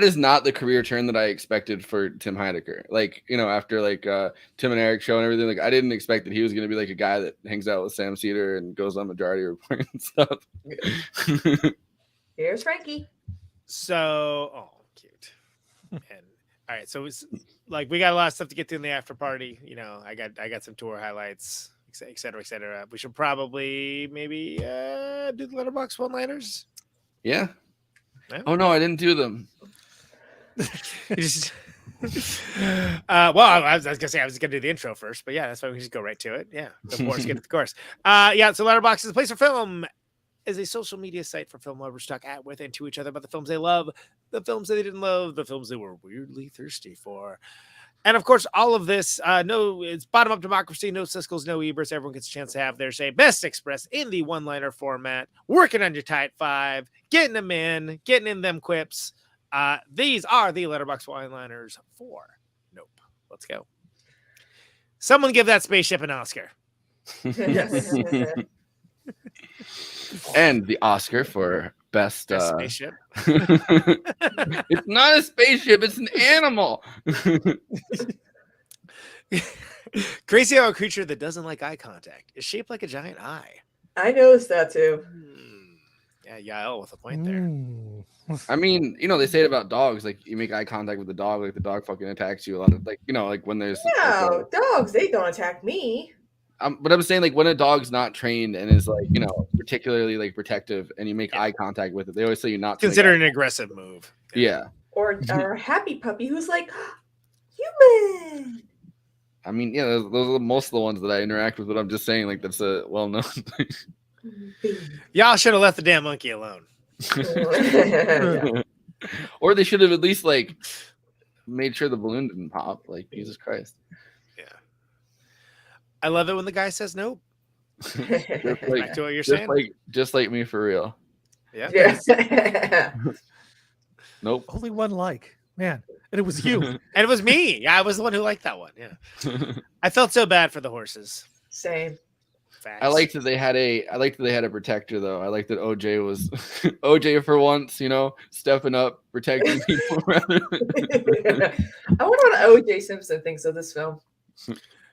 is not the career turn that I expected for Tim Heidecker. Like, after like Tim and Eric show and everything, like I didn't expect that he was gonna be like a guy that hangs out with Sam Cedar and goes on Majority Report and stuff. Here's Frankie. So cute. And all right, so it's like we got a lot of stuff to get to in the after party. I got some tour highlights, et cetera, et cetera. We should probably maybe do the Letterboxd one-liners. Yeah. Oh no, I didn't do them. Well, I was gonna say I was gonna do the intro first, but yeah, that's why we just go right to it. Yeah, of course, get to the course. Yeah, so Letterboxd is a place for film. Is a social media site for film lovers to talk at, with, and to each other about the films they love, the films they didn't love, the films they were weirdly thirsty for. And of course, all of this, it's bottom-up democracy, no Siskel's, no Eberts. Everyone gets a chance to have their say, best expressed in the one-liner format, working on your tight five, getting them in, getting in them quips. These are the Letterboxd one-liners for Nope. Let's go. Someone give that spaceship an Oscar. Yes. And the Oscar for best spaceship. It's not a spaceship, it's an animal. Crazy how a creature that doesn't like eye contact is shaped like a giant eye. I noticed that too. Yeah, Yael with a point there. I mean, they say it about dogs. Like you make eye contact with the dog, like the dog fucking attacks you a lot of like when there's dogs, they don't attack me. But I'm saying like when a dog's not trained and is like particularly like protective, and you make eye contact with it, they always say you're not consider an aggressive move. Yeah. Or a happy puppy who's like human. I mean, yeah, those are most of the ones that I interact with, but I'm just saying like that's a well-known thing. Y'all should have left the damn monkey alone. Or they should have at least like made sure the balloon didn't pop. Like Jesus Christ. I love it when the guy says nope. Back to what you're saying. Just like me for real. Yeah. Nope. Only one like, man. And it was you. And it was me. Yeah, I was the one who liked that one. Yeah. I felt so bad for the horses. Same. Facts. I liked that they had a protector though. I liked that OJ was OJ for once, stepping up, protecting people. I wonder what OJ Simpson thinks of this film.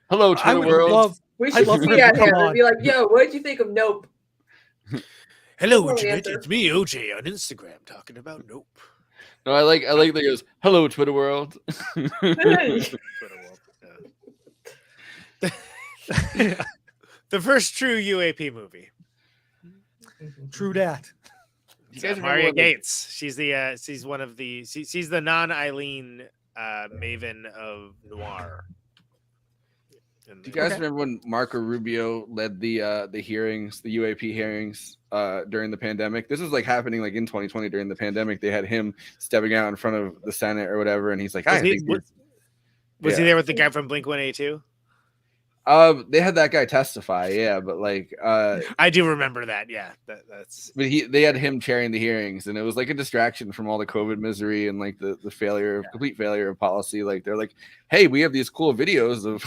Hello, Twitter world. We should tweet at him and be like, yo, what did you think of Nope? Hello, Internet. It's me, OJ, on Instagram talking about Nope. No, I like that he goes, hello, Twitter world. Twitter world. The first true UAP movie. True dat. Maria Gates. She's the she's the non-Eileen maven of noir. Do you guys remember when Marco Rubio led the hearings, the UAP hearings during the pandemic? This was like happening like in 2020 during the pandemic. They had him stepping out in front of the Senate or whatever, and he's like, was he there with the guy from Blink-182? They had that guy testify, yeah, but like I do remember that. Yeah, that's. But they had him chairing the hearings, and it was like a distraction from all the COVID misery and like the complete failure of policy. Like they're like, hey, we have these cool videos of.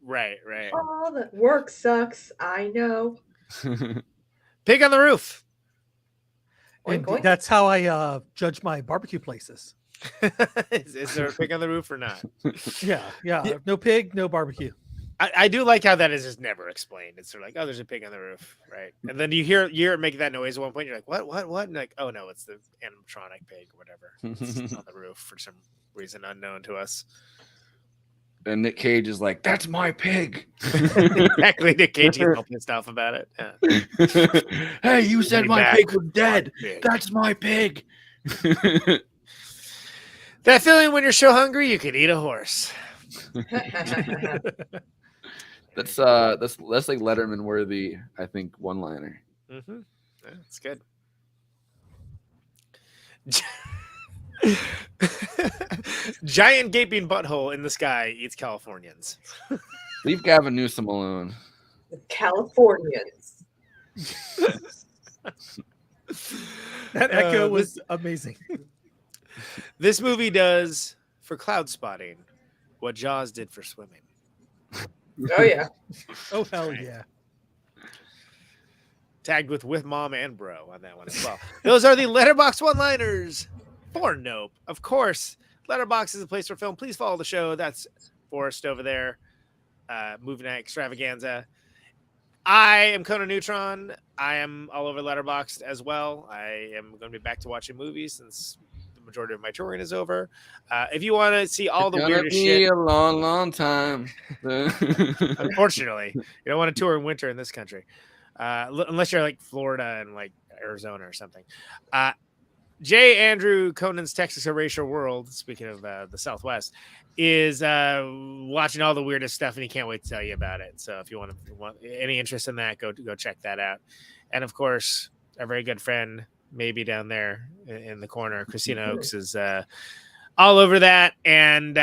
right. Oh, the work sucks. I know. Pig on the roof. Oink, oink. That's how I judge my barbecue places. is there a pig on the roof or not? Yeah. No pig, no barbecue. I do like how that is just never explained. It's sort of like, oh, there's a pig on the roof, right? And then you hear it make that noise at one point. You're like, what? And like, oh no, it's the animatronic pig or whatever. It's on the roof for some reason unknown to us. And Nick Cage is like, that's my pig. Exactly. Nick Cage is all pissed off about it. Yeah. Hey, you said my pig was dead. That's my pig. That feeling when you're so hungry you could eat a horse. That's like Letterman worthy, I think, one-liner. Mm-hmm. Yeah, that's good. Giant gaping butthole in the sky eats Californians. Leave Gavin Newsom alone. The Californians. That echo was amazing. This movie does for cloud spotting what Jaws did for swimming. Oh yeah. Oh hell yeah. Tagged with mom and bro on that one as well. Those are the Letterboxd one-liners for Nope. Of course, Letterboxd is a place for film. Please follow the show. That's Forrest over there. Movie Night Extravaganza. I am Conan Neutron. I am all over Letterboxd as well. I am going to be back to watching movies since the majority of my touring is over. If you want to see all the weirdest shit, a long time. Unfortunately, you don't want to tour in winter in this country, unless you're like Florida and like Arizona or something. J. Andrew Conan's Texas Erasure World, speaking of the Southwest, is watching all the weirdest stuff, and he can't wait to tell you about it. So if you want any interest in that, go check that out. And of course, our very good friend, maybe down there in the corner, Kristina Oakes, is all over that, and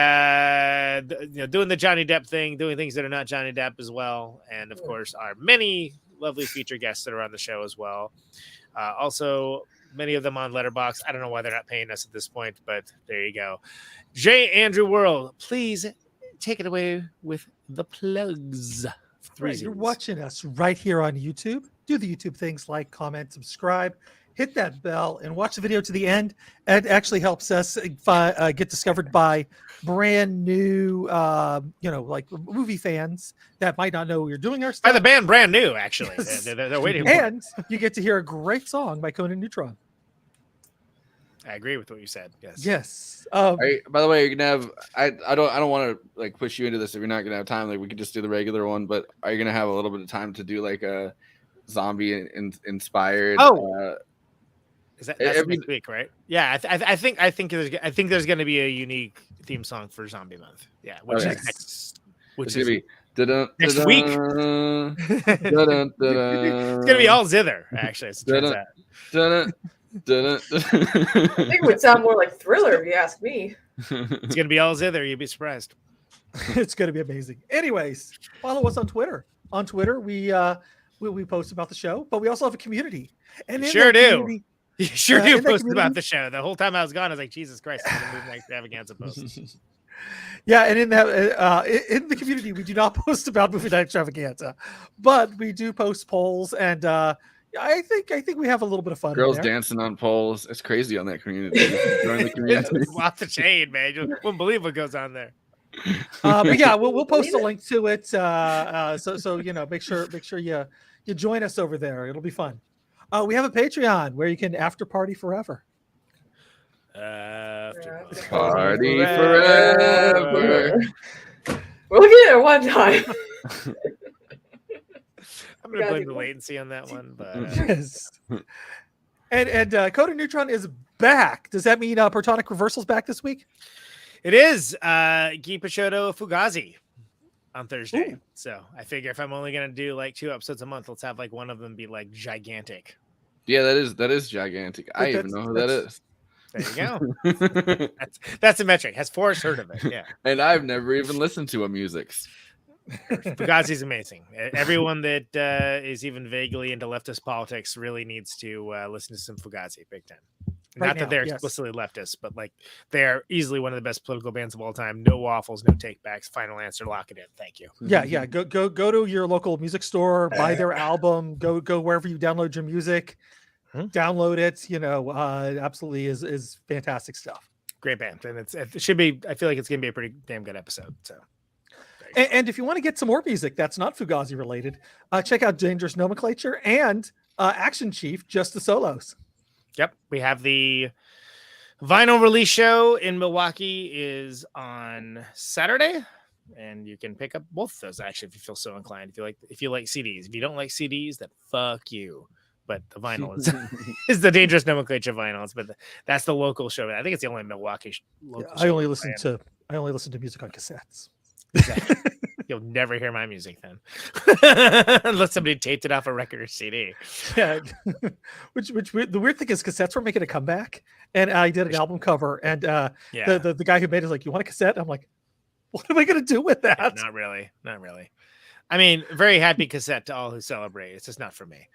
doing the Johnny Depp thing, doing things that are not Johnny Depp as well. And of course, our many lovely feature guests that are on the show as well. Also, many of them on Letterboxd. I don't know why they're not paying us at this point, but there you go. J. Andrew World, please take it away with the plugs. Right, you're watching us right here on YouTube. Do the YouTube things like, comment, subscribe, hit that bell, and watch the video to the end. It actually helps us get discovered by brand new, like movie fans that might not know we're doing our stuff. By the band Brand New, actually. Yes. They're waiting for and you get to hear a great song by Conan Neutron. I agree with what you said. Yes. Yes. By the way, you're gonna have. I don't want to like push you into this if you're not gonna have time. Like we could just do the regular one, but are you gonna have a little bit of time to do like a zombie inspired? Is that's next week, right? Yeah, I think there's going to be a unique theme song for Zombie Month. Yeah, which is next. Which is next week. It's going to be all zither. Actually, as it turns out. I think it would sound more like Thriller if you ask me. It's going to be all zither. You'd be surprised. It's going to be amazing. Anyways, follow us on Twitter. On Twitter, we post about the show, but we also have a community. And sure do. You sure do post about the show. The whole time I was gone, I was like, Jesus Christ, I'm going to move my extravaganza post. Yeah, and in that in the community, we do not post about movie night extravaganza, but we do post polls, and I think we have a little bit of fun. Girls dancing on poles. It's crazy on that community. Join the community. It's off the chain, man. You wouldn't believe what goes on there. But yeah, we'll post a link to it. So make sure you join us over there. It'll be fun. We have a Patreon where you can after party forever. Party forever. We'll get it one time. I'm going to blame the latency on that one. But yes. And Conan Neutron is back. Does that mean Protonic Reversal's back this week? It is. Guy Picciotto Fugazi on Thursday. Ooh. So I figure if I'm only going to do like 2 episodes a month, let's have like one of them be like gigantic. Yeah, that is gigantic. I even know who that is. There you go. That's a metric. Has Forrest heard of it? Yeah. And I've never even listened to a music's. Fugazi's amazing. Everyone that is even vaguely into leftist politics really needs to listen to some Fugazi, big time. Right Not that now, they're yes. explicitly leftist, but like they're easily one of the best political bands of all time. No waffles, no takebacks. Final answer, lock it in. Thank you. Yeah. Go to your local music store, buy their album, go wherever you download your music, download it. Absolutely is fantastic stuff. Great band, and it should be. I feel like it's gonna be a pretty damn good episode. So. And if you want to get some more music that's not Fugazi related, check out Dangerous Nomenclature and Action Chief, Just the Solos. Yep, we have the vinyl release show in Milwaukee is on Saturday, and you can pick up both of those actually if you feel so inclined. If you like CDs, if you don't like CDs, then fuck you. But the vinyl is the Dangerous Nomenclature vinyls. But that's the local show. I think it's the only Milwaukee. Local I only listen to music on cassettes. Exactly. You'll never hear my music then, unless somebody taped it off a record or CD. Yeah, which the weird thing is cassettes were making a comeback, and I did an album cover, and the guy who made it was like, "You want a cassette?" I'm like, "What am I gonna do with that?" Yeah, not really. I mean, very happy cassette to all who celebrate. It's just not for me.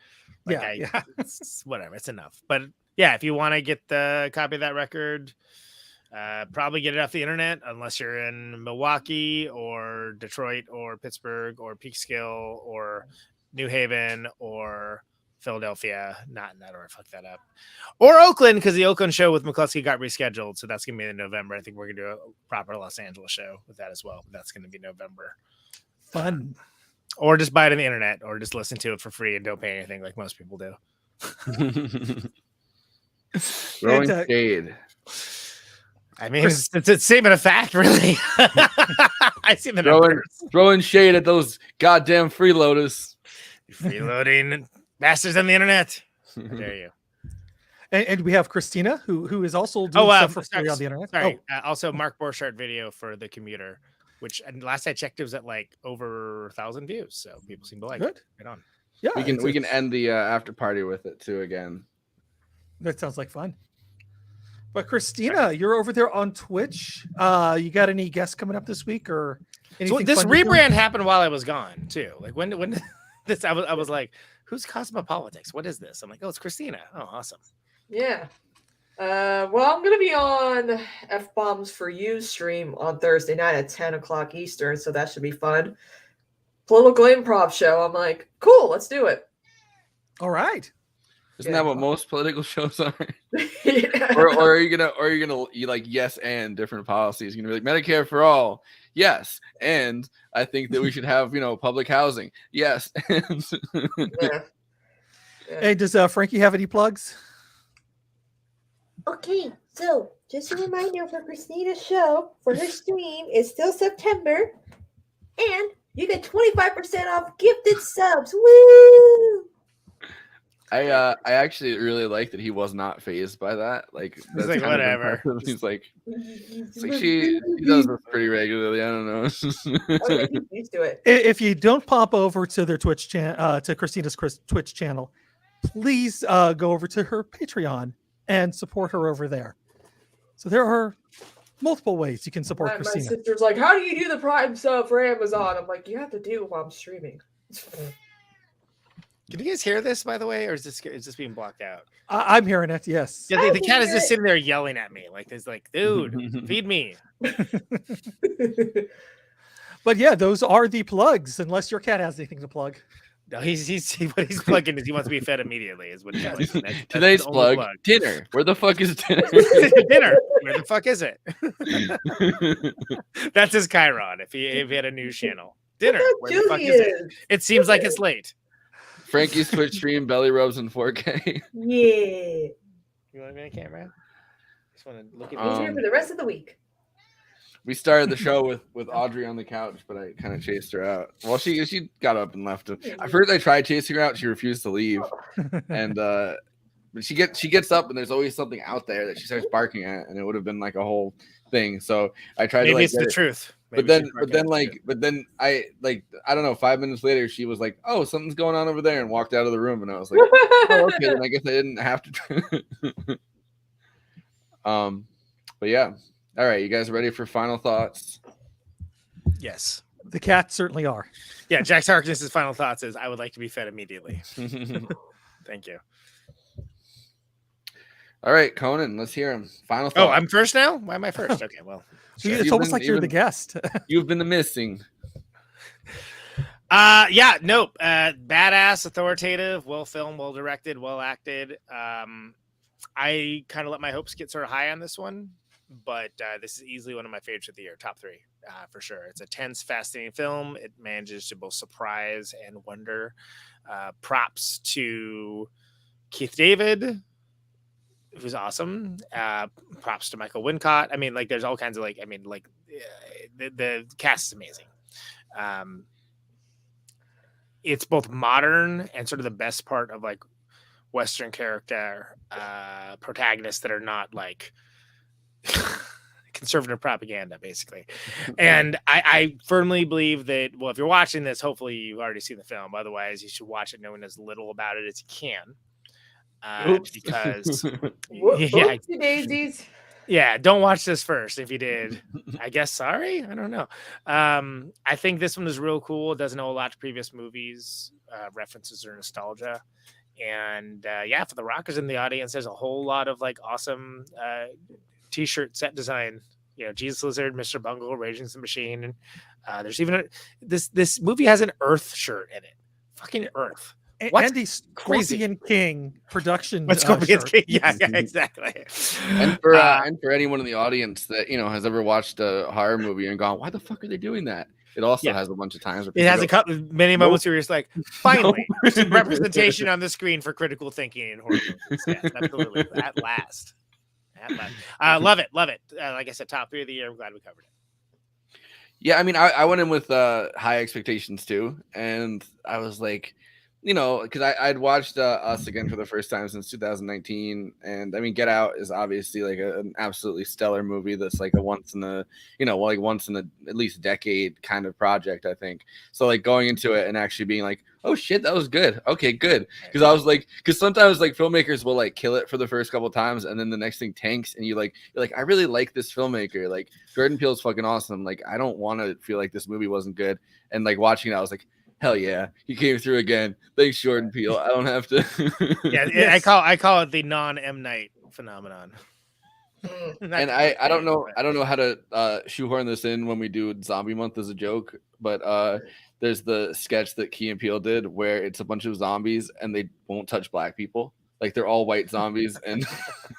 It's whatever. It's enough. But yeah, if you want to get the copy of that record. Probably get it off the internet unless you're in Milwaukee or Detroit or Pittsburgh or Peekskill or New Haven or Philadelphia. Not in that order. Fuck that up. Or Oakland, because the Oakland show with McCluskey got rescheduled. So that's going to be in November. I think we're going to do a proper Los Angeles show with that as well. But that's going to be November. Fun. Or just buy it on the internet or just listen to it for free and don't pay anything like most people do. Throwing shade. I mean, it's a statement of fact, really. I see the numbers. Throwing shade at those goddamn freeloaders. Freeloading bastards on the internet. How dare you? And we have Kristina, who is also doing stuff for free on the internet. Sorry. Also, Mark Borchardt video for The Commuter, which last I checked, it was at like over 1,000 views. So people seem to like it. Right on. Yeah, we can end the after party with it too again. That sounds like fun. But Kristina, you're over there on Twitch. You got any guests coming up this week or anything? So this rebrand happened while I was gone too. Like when this, I was like, who's Cosmopolitics? What is this? I'm like, oh, it's Kristina. Oh, awesome. Yeah. Well, I'm gonna be on F Bombs for You stream on Thursday night at 10 o'clock Eastern, so that should be fun. Political improv show. I'm like, cool, let's do it. All right. Isn't that what most political shows are? or are you gonna like yes and different policies? You're gonna be like Medicare for all, yes, and I think that we should have public housing, yes. And Hey, does Frankie have any plugs? Okay, so just a reminder for Kristina's show for her stream is still September, and you get 25% off gifted subs. Woo! I actually really like that he was not fazed by that. Like, he's like, whatever. He's like she does this pretty regularly. I don't know. Used to it. If you don't pop over to their Twitch channel, to Kristina's Twitch channel, please go over to her Patreon and support her over there. So there are multiple ways you can support My Kristina. sister's like, how do you do the Prime sub for Amazon? I'm like, you have to do it while I'm streaming. Can you guys hear this, by the way, or is this being blocked out? I'm hearing it. Yes. Yeah, the cat is just sitting there yelling at me, like, "There's like, dude, feed me." But yeah, those are the plugs. Unless your cat has anything to plug. No, what he's plugging is he wants to be fed immediately. Is what he's plugging. Today's plug: dinner. Where the fuck is dinner? Dinner. Where the fuck is it? That's his Chiron. If he had a news channel, dinner. Where the fuck is it? It seems like it's late. Frankie's Twitch stream, belly rubs in 4K. Yeah. You want to be on camera? Just want to look at He's here for the rest of the week. We started the show with Audrey on the couch, but I kind of chased her out. Well, she got up and left. At first, I tried chasing her out. She refused to leave, and but she gets up, and there's always something out there that she starts barking at, and it would have been like a whole thing. So I tried to like. Maybe it's the truth. But then I don't know. 5 minutes later, she was like, "Oh, something's going on over there," and walked out of the room. And I was like, "Oh, okay." Then I guess I didn't have to. But yeah, all right. You guys ready for final thoughts? Yes. The cats certainly are. Yeah, Jack Harkness's final thoughts is, I would like to be fed immediately. Thank you. All right, Conan, let's hear him. Final Oh, thought. I'm first now? Why am I first? Okay, well. It's almost like you're the guest. You've been the missing. Badass, authoritative, well filmed, well directed, well acted. I kind of let my hopes get sort of high on this one, but this is easily one of my favorites of the year, top 3 for sure. It's a tense, fascinating film. It manages to both surprise and wonder. Props to Keith David, who's awesome. Props to Michael Wincott. I mean, like, there's all kinds of the cast is amazing. It's both modern and sort of the best part of like Western character protagonists that are not like conservative propaganda, basically. And I firmly believe that, well, if you're watching this, hopefully you've already seen the film. Otherwise, you should watch it knowing as little about it as you can. Because Whoopsie daisies. Yeah, don't watch this first. If you did, I guess sorry. I don't know. I think this one is real cool. It doesn't owe a lot to previous movies, references or nostalgia. And for the rockers in the audience, there's a whole lot of like awesome t-shirt set design. You know, Jesus Lizard, Mr. Bungle, Rage Against the Machine, and there's even this movie has an Earth shirt in it. Fucking Earth. What? Andy Scorpion King production. Scorpion King? Yeah, exactly. And for anyone in the audience that has ever watched a horror movie and gone, why the fuck are they doing that? It also has a bunch of times. It has many moments where you're just like, finally, some representation on the screen for critical thinking in horror movies. Yes, absolutely. At last. Love it. Like I said, top 3 of the year. I'm glad we covered it. Yeah, I mean, I went in with high expectations too, and I was like, because I'd watched Us again for the first time since 2019, and I mean, Get Out is obviously like an absolutely stellar movie that's like a once in a at least decade kind of project, I think. So like going into it and actually being like, oh shit, that was good. Okay, good. Because I was like, because sometimes like filmmakers will like kill it for the first couple times, and then the next thing tanks, and you're like, I really like this filmmaker. Like Jordan Peele is fucking awesome. Like I don't want to feel like this movie wasn't good. And like watching it, I was like, hell yeah, he came through again. Thanks, Jordan Peele. I don't have to. Yes. I call it the non-M Night phenomenon. And I don't know how to shoehorn this in when we do Zombie Month as a joke, but there's the sketch that Key and Peele did where it's a bunch of zombies and they won't touch black people. Like they're all white zombies, and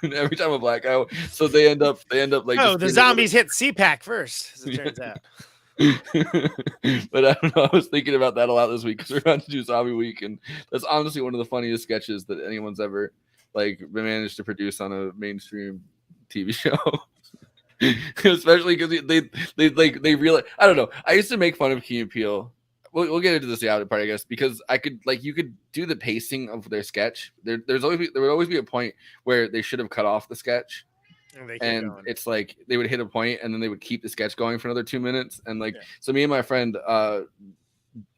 every time a black guy, so they end up like the zombies hit CPAC first, as it turns out. But I don't know. I was thinking about that a lot this week because we're about to do Zombie Week, and that's honestly one of the funniest sketches that anyone's ever like managed to produce on a mainstream TV show. Especially because they realize, I don't know. I used to make fun of Key and Peele. We'll get into this the other part, I guess, because you could do the pacing of their sketch. There would always be a point where they should have cut off the sketch. And it's like they would hit a point and then they would keep the sketch going for another 2 minutes. And so me and my friend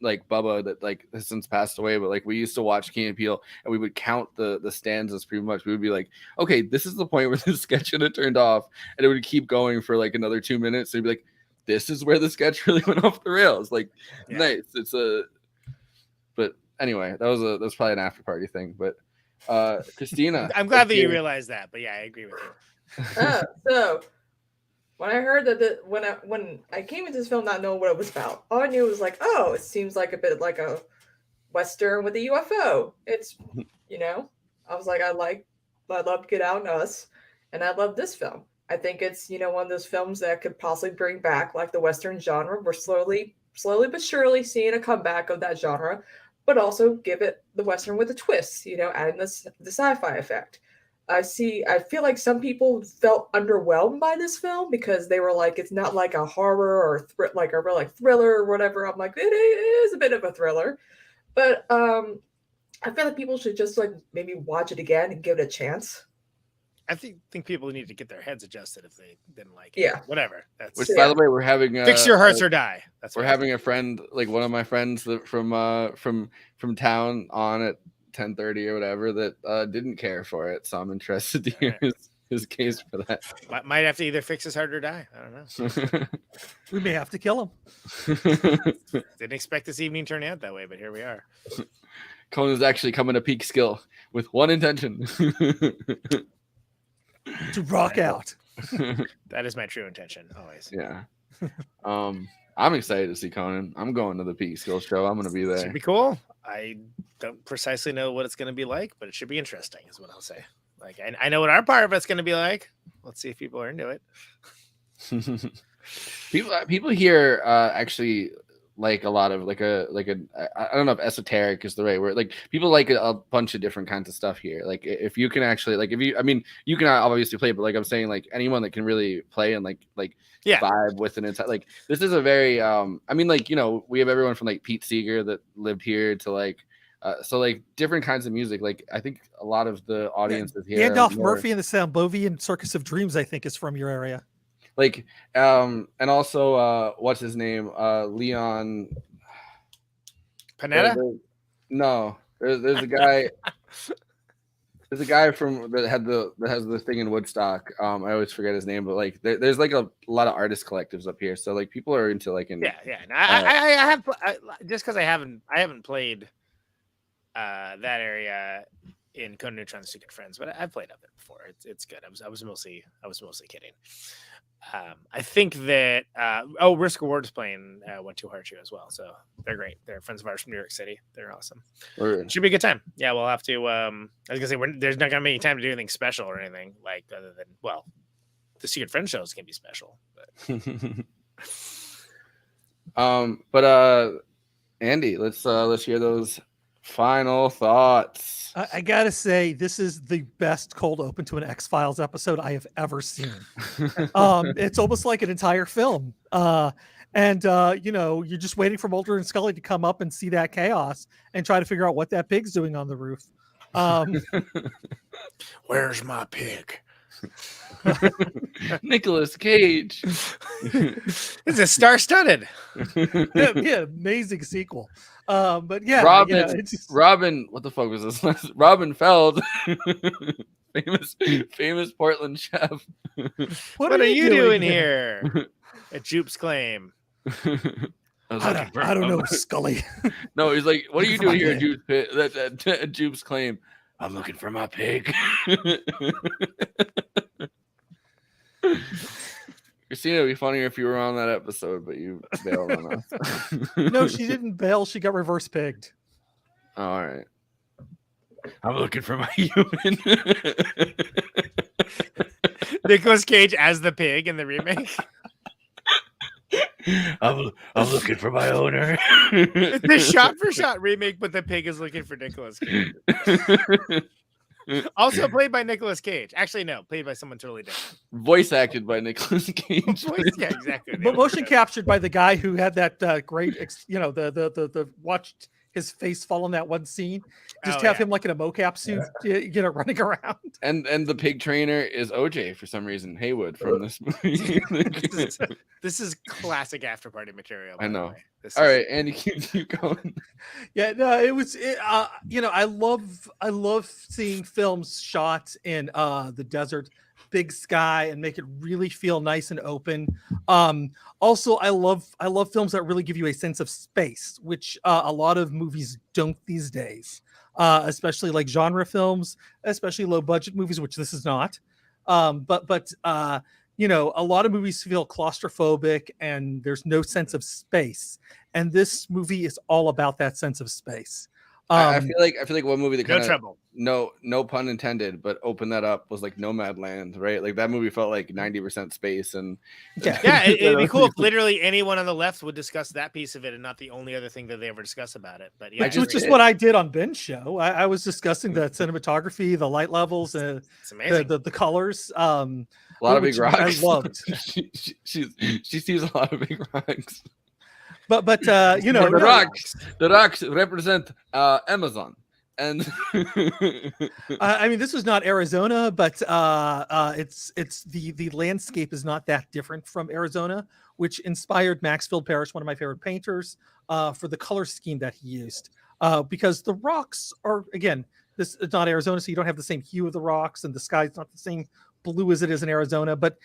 like Bubba that like has since passed away, but like we used to watch Key and Peele and we would count the stanzas pretty much. We would be like, okay, this is the point where the sketch should have turned off, and it would keep going for like another 2 minutes. So you'd be like, this is where the sketch really went off the rails. Like nice. But anyway, that's probably an after party thing. But Kristina, I'm glad that you realized that, but yeah, I agree with you. So when I heard that when I came into this film not knowing what it was about, all I knew was like, oh, it seems like a bit like a Western with a UFO. It's I was like, I love Get Out and Us, and I love this film. I think it's one of those films that could possibly bring back like the Western genre. We're slowly but surely seeing a comeback of that genre, but also give it the Western with a twist, adding the sci-fi effect. I feel like some people felt underwhelmed by this film because they were like, it's not like a horror or like a real like thriller or whatever. I'm like, it is a bit of a thriller, but I feel like people should just like maybe watch it again and give it a chance. I think people need to get their heads adjusted if they didn't like it. Yeah, whatever. Which, by the way, we're having fix your hearts or die. We're having a friend, like one of my friends from town, on at 10:30 or whatever that didn't care for it. So I'm interested to hear his case for that. Might have to either fix his heart or die. I don't know. We may have to kill him. Didn't expect this evening turning out that way, but here we are. Conan's actually coming to peak skill with one intention. To rock out. That is my true intention, always. Yeah. I'm excited to see Conan. I'm going to the Peak Skill show. I'm going to be there. Should be cool. I don't precisely know what it's going to be like, but it should be interesting, is what I'll say. Like, I know what our part of it's going to be like. Let's see if people are into it. People here actually like a lot of I don't know if esoteric is the right word. Like, people like a bunch of different kinds of stuff here. Like, if you can actually you can obviously play, but like I'm saying, like anyone that can really play and like vibe with an entire, like, this is a very we have everyone from like Pete Seeger that lived here to so like different kinds of music. Like, I think a lot of the audiences here. Gandalf Murphy and the Sambovian Circus of Dreams, I think, is from your area. Like, and also, what's his name? Leon Panetta? No, there's a guy. There's a guy that has the thing in Woodstock. I always forget his name, but like there's like a lot of artist collectives up here. So like people are into like And I have just because I haven't played that area in Conan Neutron Secret Friends, but I've played up there before. It's good. I was mostly kidding. I think that Risk Reward's playing Went Too Hard as well, so they're great. They're friends of ours from New York City. They're awesome. Should be a good time. Yeah, we'll have to. I was gonna say there's not gonna be any time to do anything special or anything like other than the Secret Friends shows can be special. But Andy, let's hear those final thoughts. I gotta say, this is the best cold open to an X-Files episode I have ever seen. It's almost like an entire film. You're just waiting for Mulder and Scully to come up and see that chaos and try to figure out what that pig's doing on the roof. Where's my pig? Nicolas Cage. It's a star-studded. Yeah, amazing sequel. But yeah, Robin, what the fuck was this? Robin Feld, famous Portland chef. What are you doing here? At Jupe's Claim. I don't know, Scully. No, he's like, what are you doing here at Jupe's Claim? I'm looking for my pig. Kristina, it'd be funnier if you were on that episode, but you bailed on us. No, she didn't bail. She got reverse pigged. Oh, all right. I'm looking for my human. Nicolas Cage as the pig in the remake. I'm looking for my owner. It's a shot-for-shot remake, but the pig is looking for Nicolas Cage. Also played by Nicolas Cage. Actually, no, played by someone totally different. Voice acted by Nicolas Cage. Yeah, exactly. But motion captured by the guy who had that great, the watched his face fall in that one scene. Just have him like in a mocap suit, running around. And the pig trainer is OJ for some reason. Haywood from this movie. This is classic after party material. I know. All right, Andy, keep going. Yeah, no, it was. I love seeing films shot in the desert, big sky, and make it really feel nice and open. Also, I love films that really give you a sense of space, which a lot of movies don't these days. Especially like genre films, especially low budget movies, which this is not. But a lot of movies feel claustrophobic and there's no sense of space. And this movie is all about that sense of space. I feel like one movie that kind of trouble. No pun intended, but opened that up was like Nomadland, right? Like that movie felt like 90% space and it'd be cool if literally anyone on the left would discuss that piece of it and not the only other thing that they ever discuss about it. But yeah, which is what I did on Ben's show. I was discussing the cinematography, the light levels, the colors. A lot of big rocks. I loved. she sees a lot of big rocks. But the rocks represent Amazon, and this was not Arizona, but it's the landscape is not that different from Arizona, which inspired Maxfield Parrish, one of my favorite painters, for the color scheme that he used. Because the rocks are, again, this is not Arizona, so you don't have the same hue of the rocks, and the sky's not the same blue as it is in Arizona, but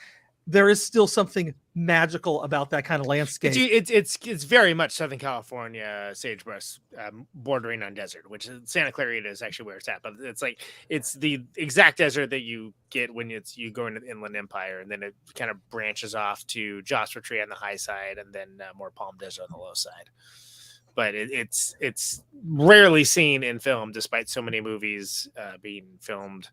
there is still something magical about that kind of landscape. It's very much Southern California sagebrush, bordering on desert, which is Santa Clarita is actually where it's at. But it's the exact desert that you get when you go into the Inland Empire, and then it kind of branches off to Joshua Tree on the high side, and then more Palm Desert on the low side. But it's rarely seen in film, despite so many movies being filmed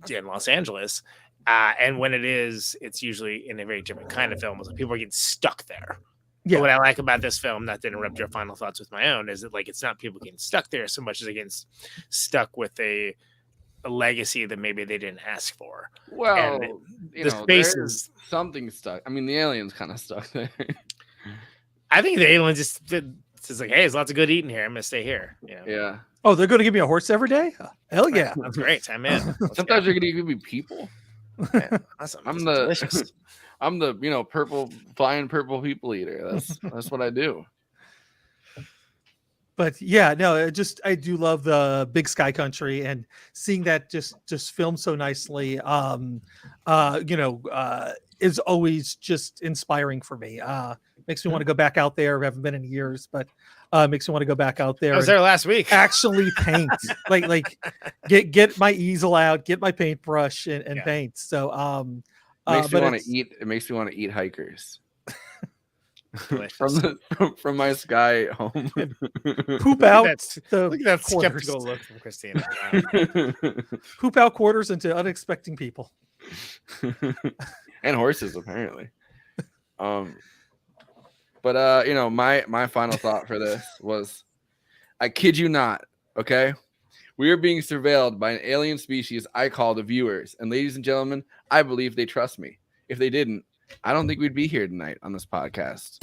in Los Angeles. And when it is, it's usually in a very different kind of film. It's like people are getting stuck there. Yeah. But what I like about this film, not to interrupt your final thoughts with my own, is that like it's not people getting stuck there so much as they get stuck with a legacy that maybe they didn't ask for. Well, the space is something stuck. I mean, the alien's kind of stuck there. I think the alien just like, hey, there's lots of good eating here. I'm gonna stay here. You know? Yeah. Oh, they're gonna give me a horse every day? Hell yeah. That's great. I'm in. Sometimes they're gonna give me people. Yeah, awesome. I'm the flying purple people eater. That's what I do. But yeah, no, I do love the Big Sky Country, and seeing that just filmed so nicely, is always just inspiring for me. Makes me want to go back out there. I haven't been in years, but makes me want to go back out there. I was there last week. Actually paint, like get my easel out, get my paintbrush and paint. So it makes me want to eat hikers. from my sky home. Poop out. Look at that skeptical look from Kristina. Poop out quarters into unexpected people. And horses, apparently. But my final thought for this was, I kid you not, okay? We are being surveilled by an alien species I call the viewers. And ladies and gentlemen, I believe they trust me. If they didn't, I don't think we'd be here tonight on this podcast.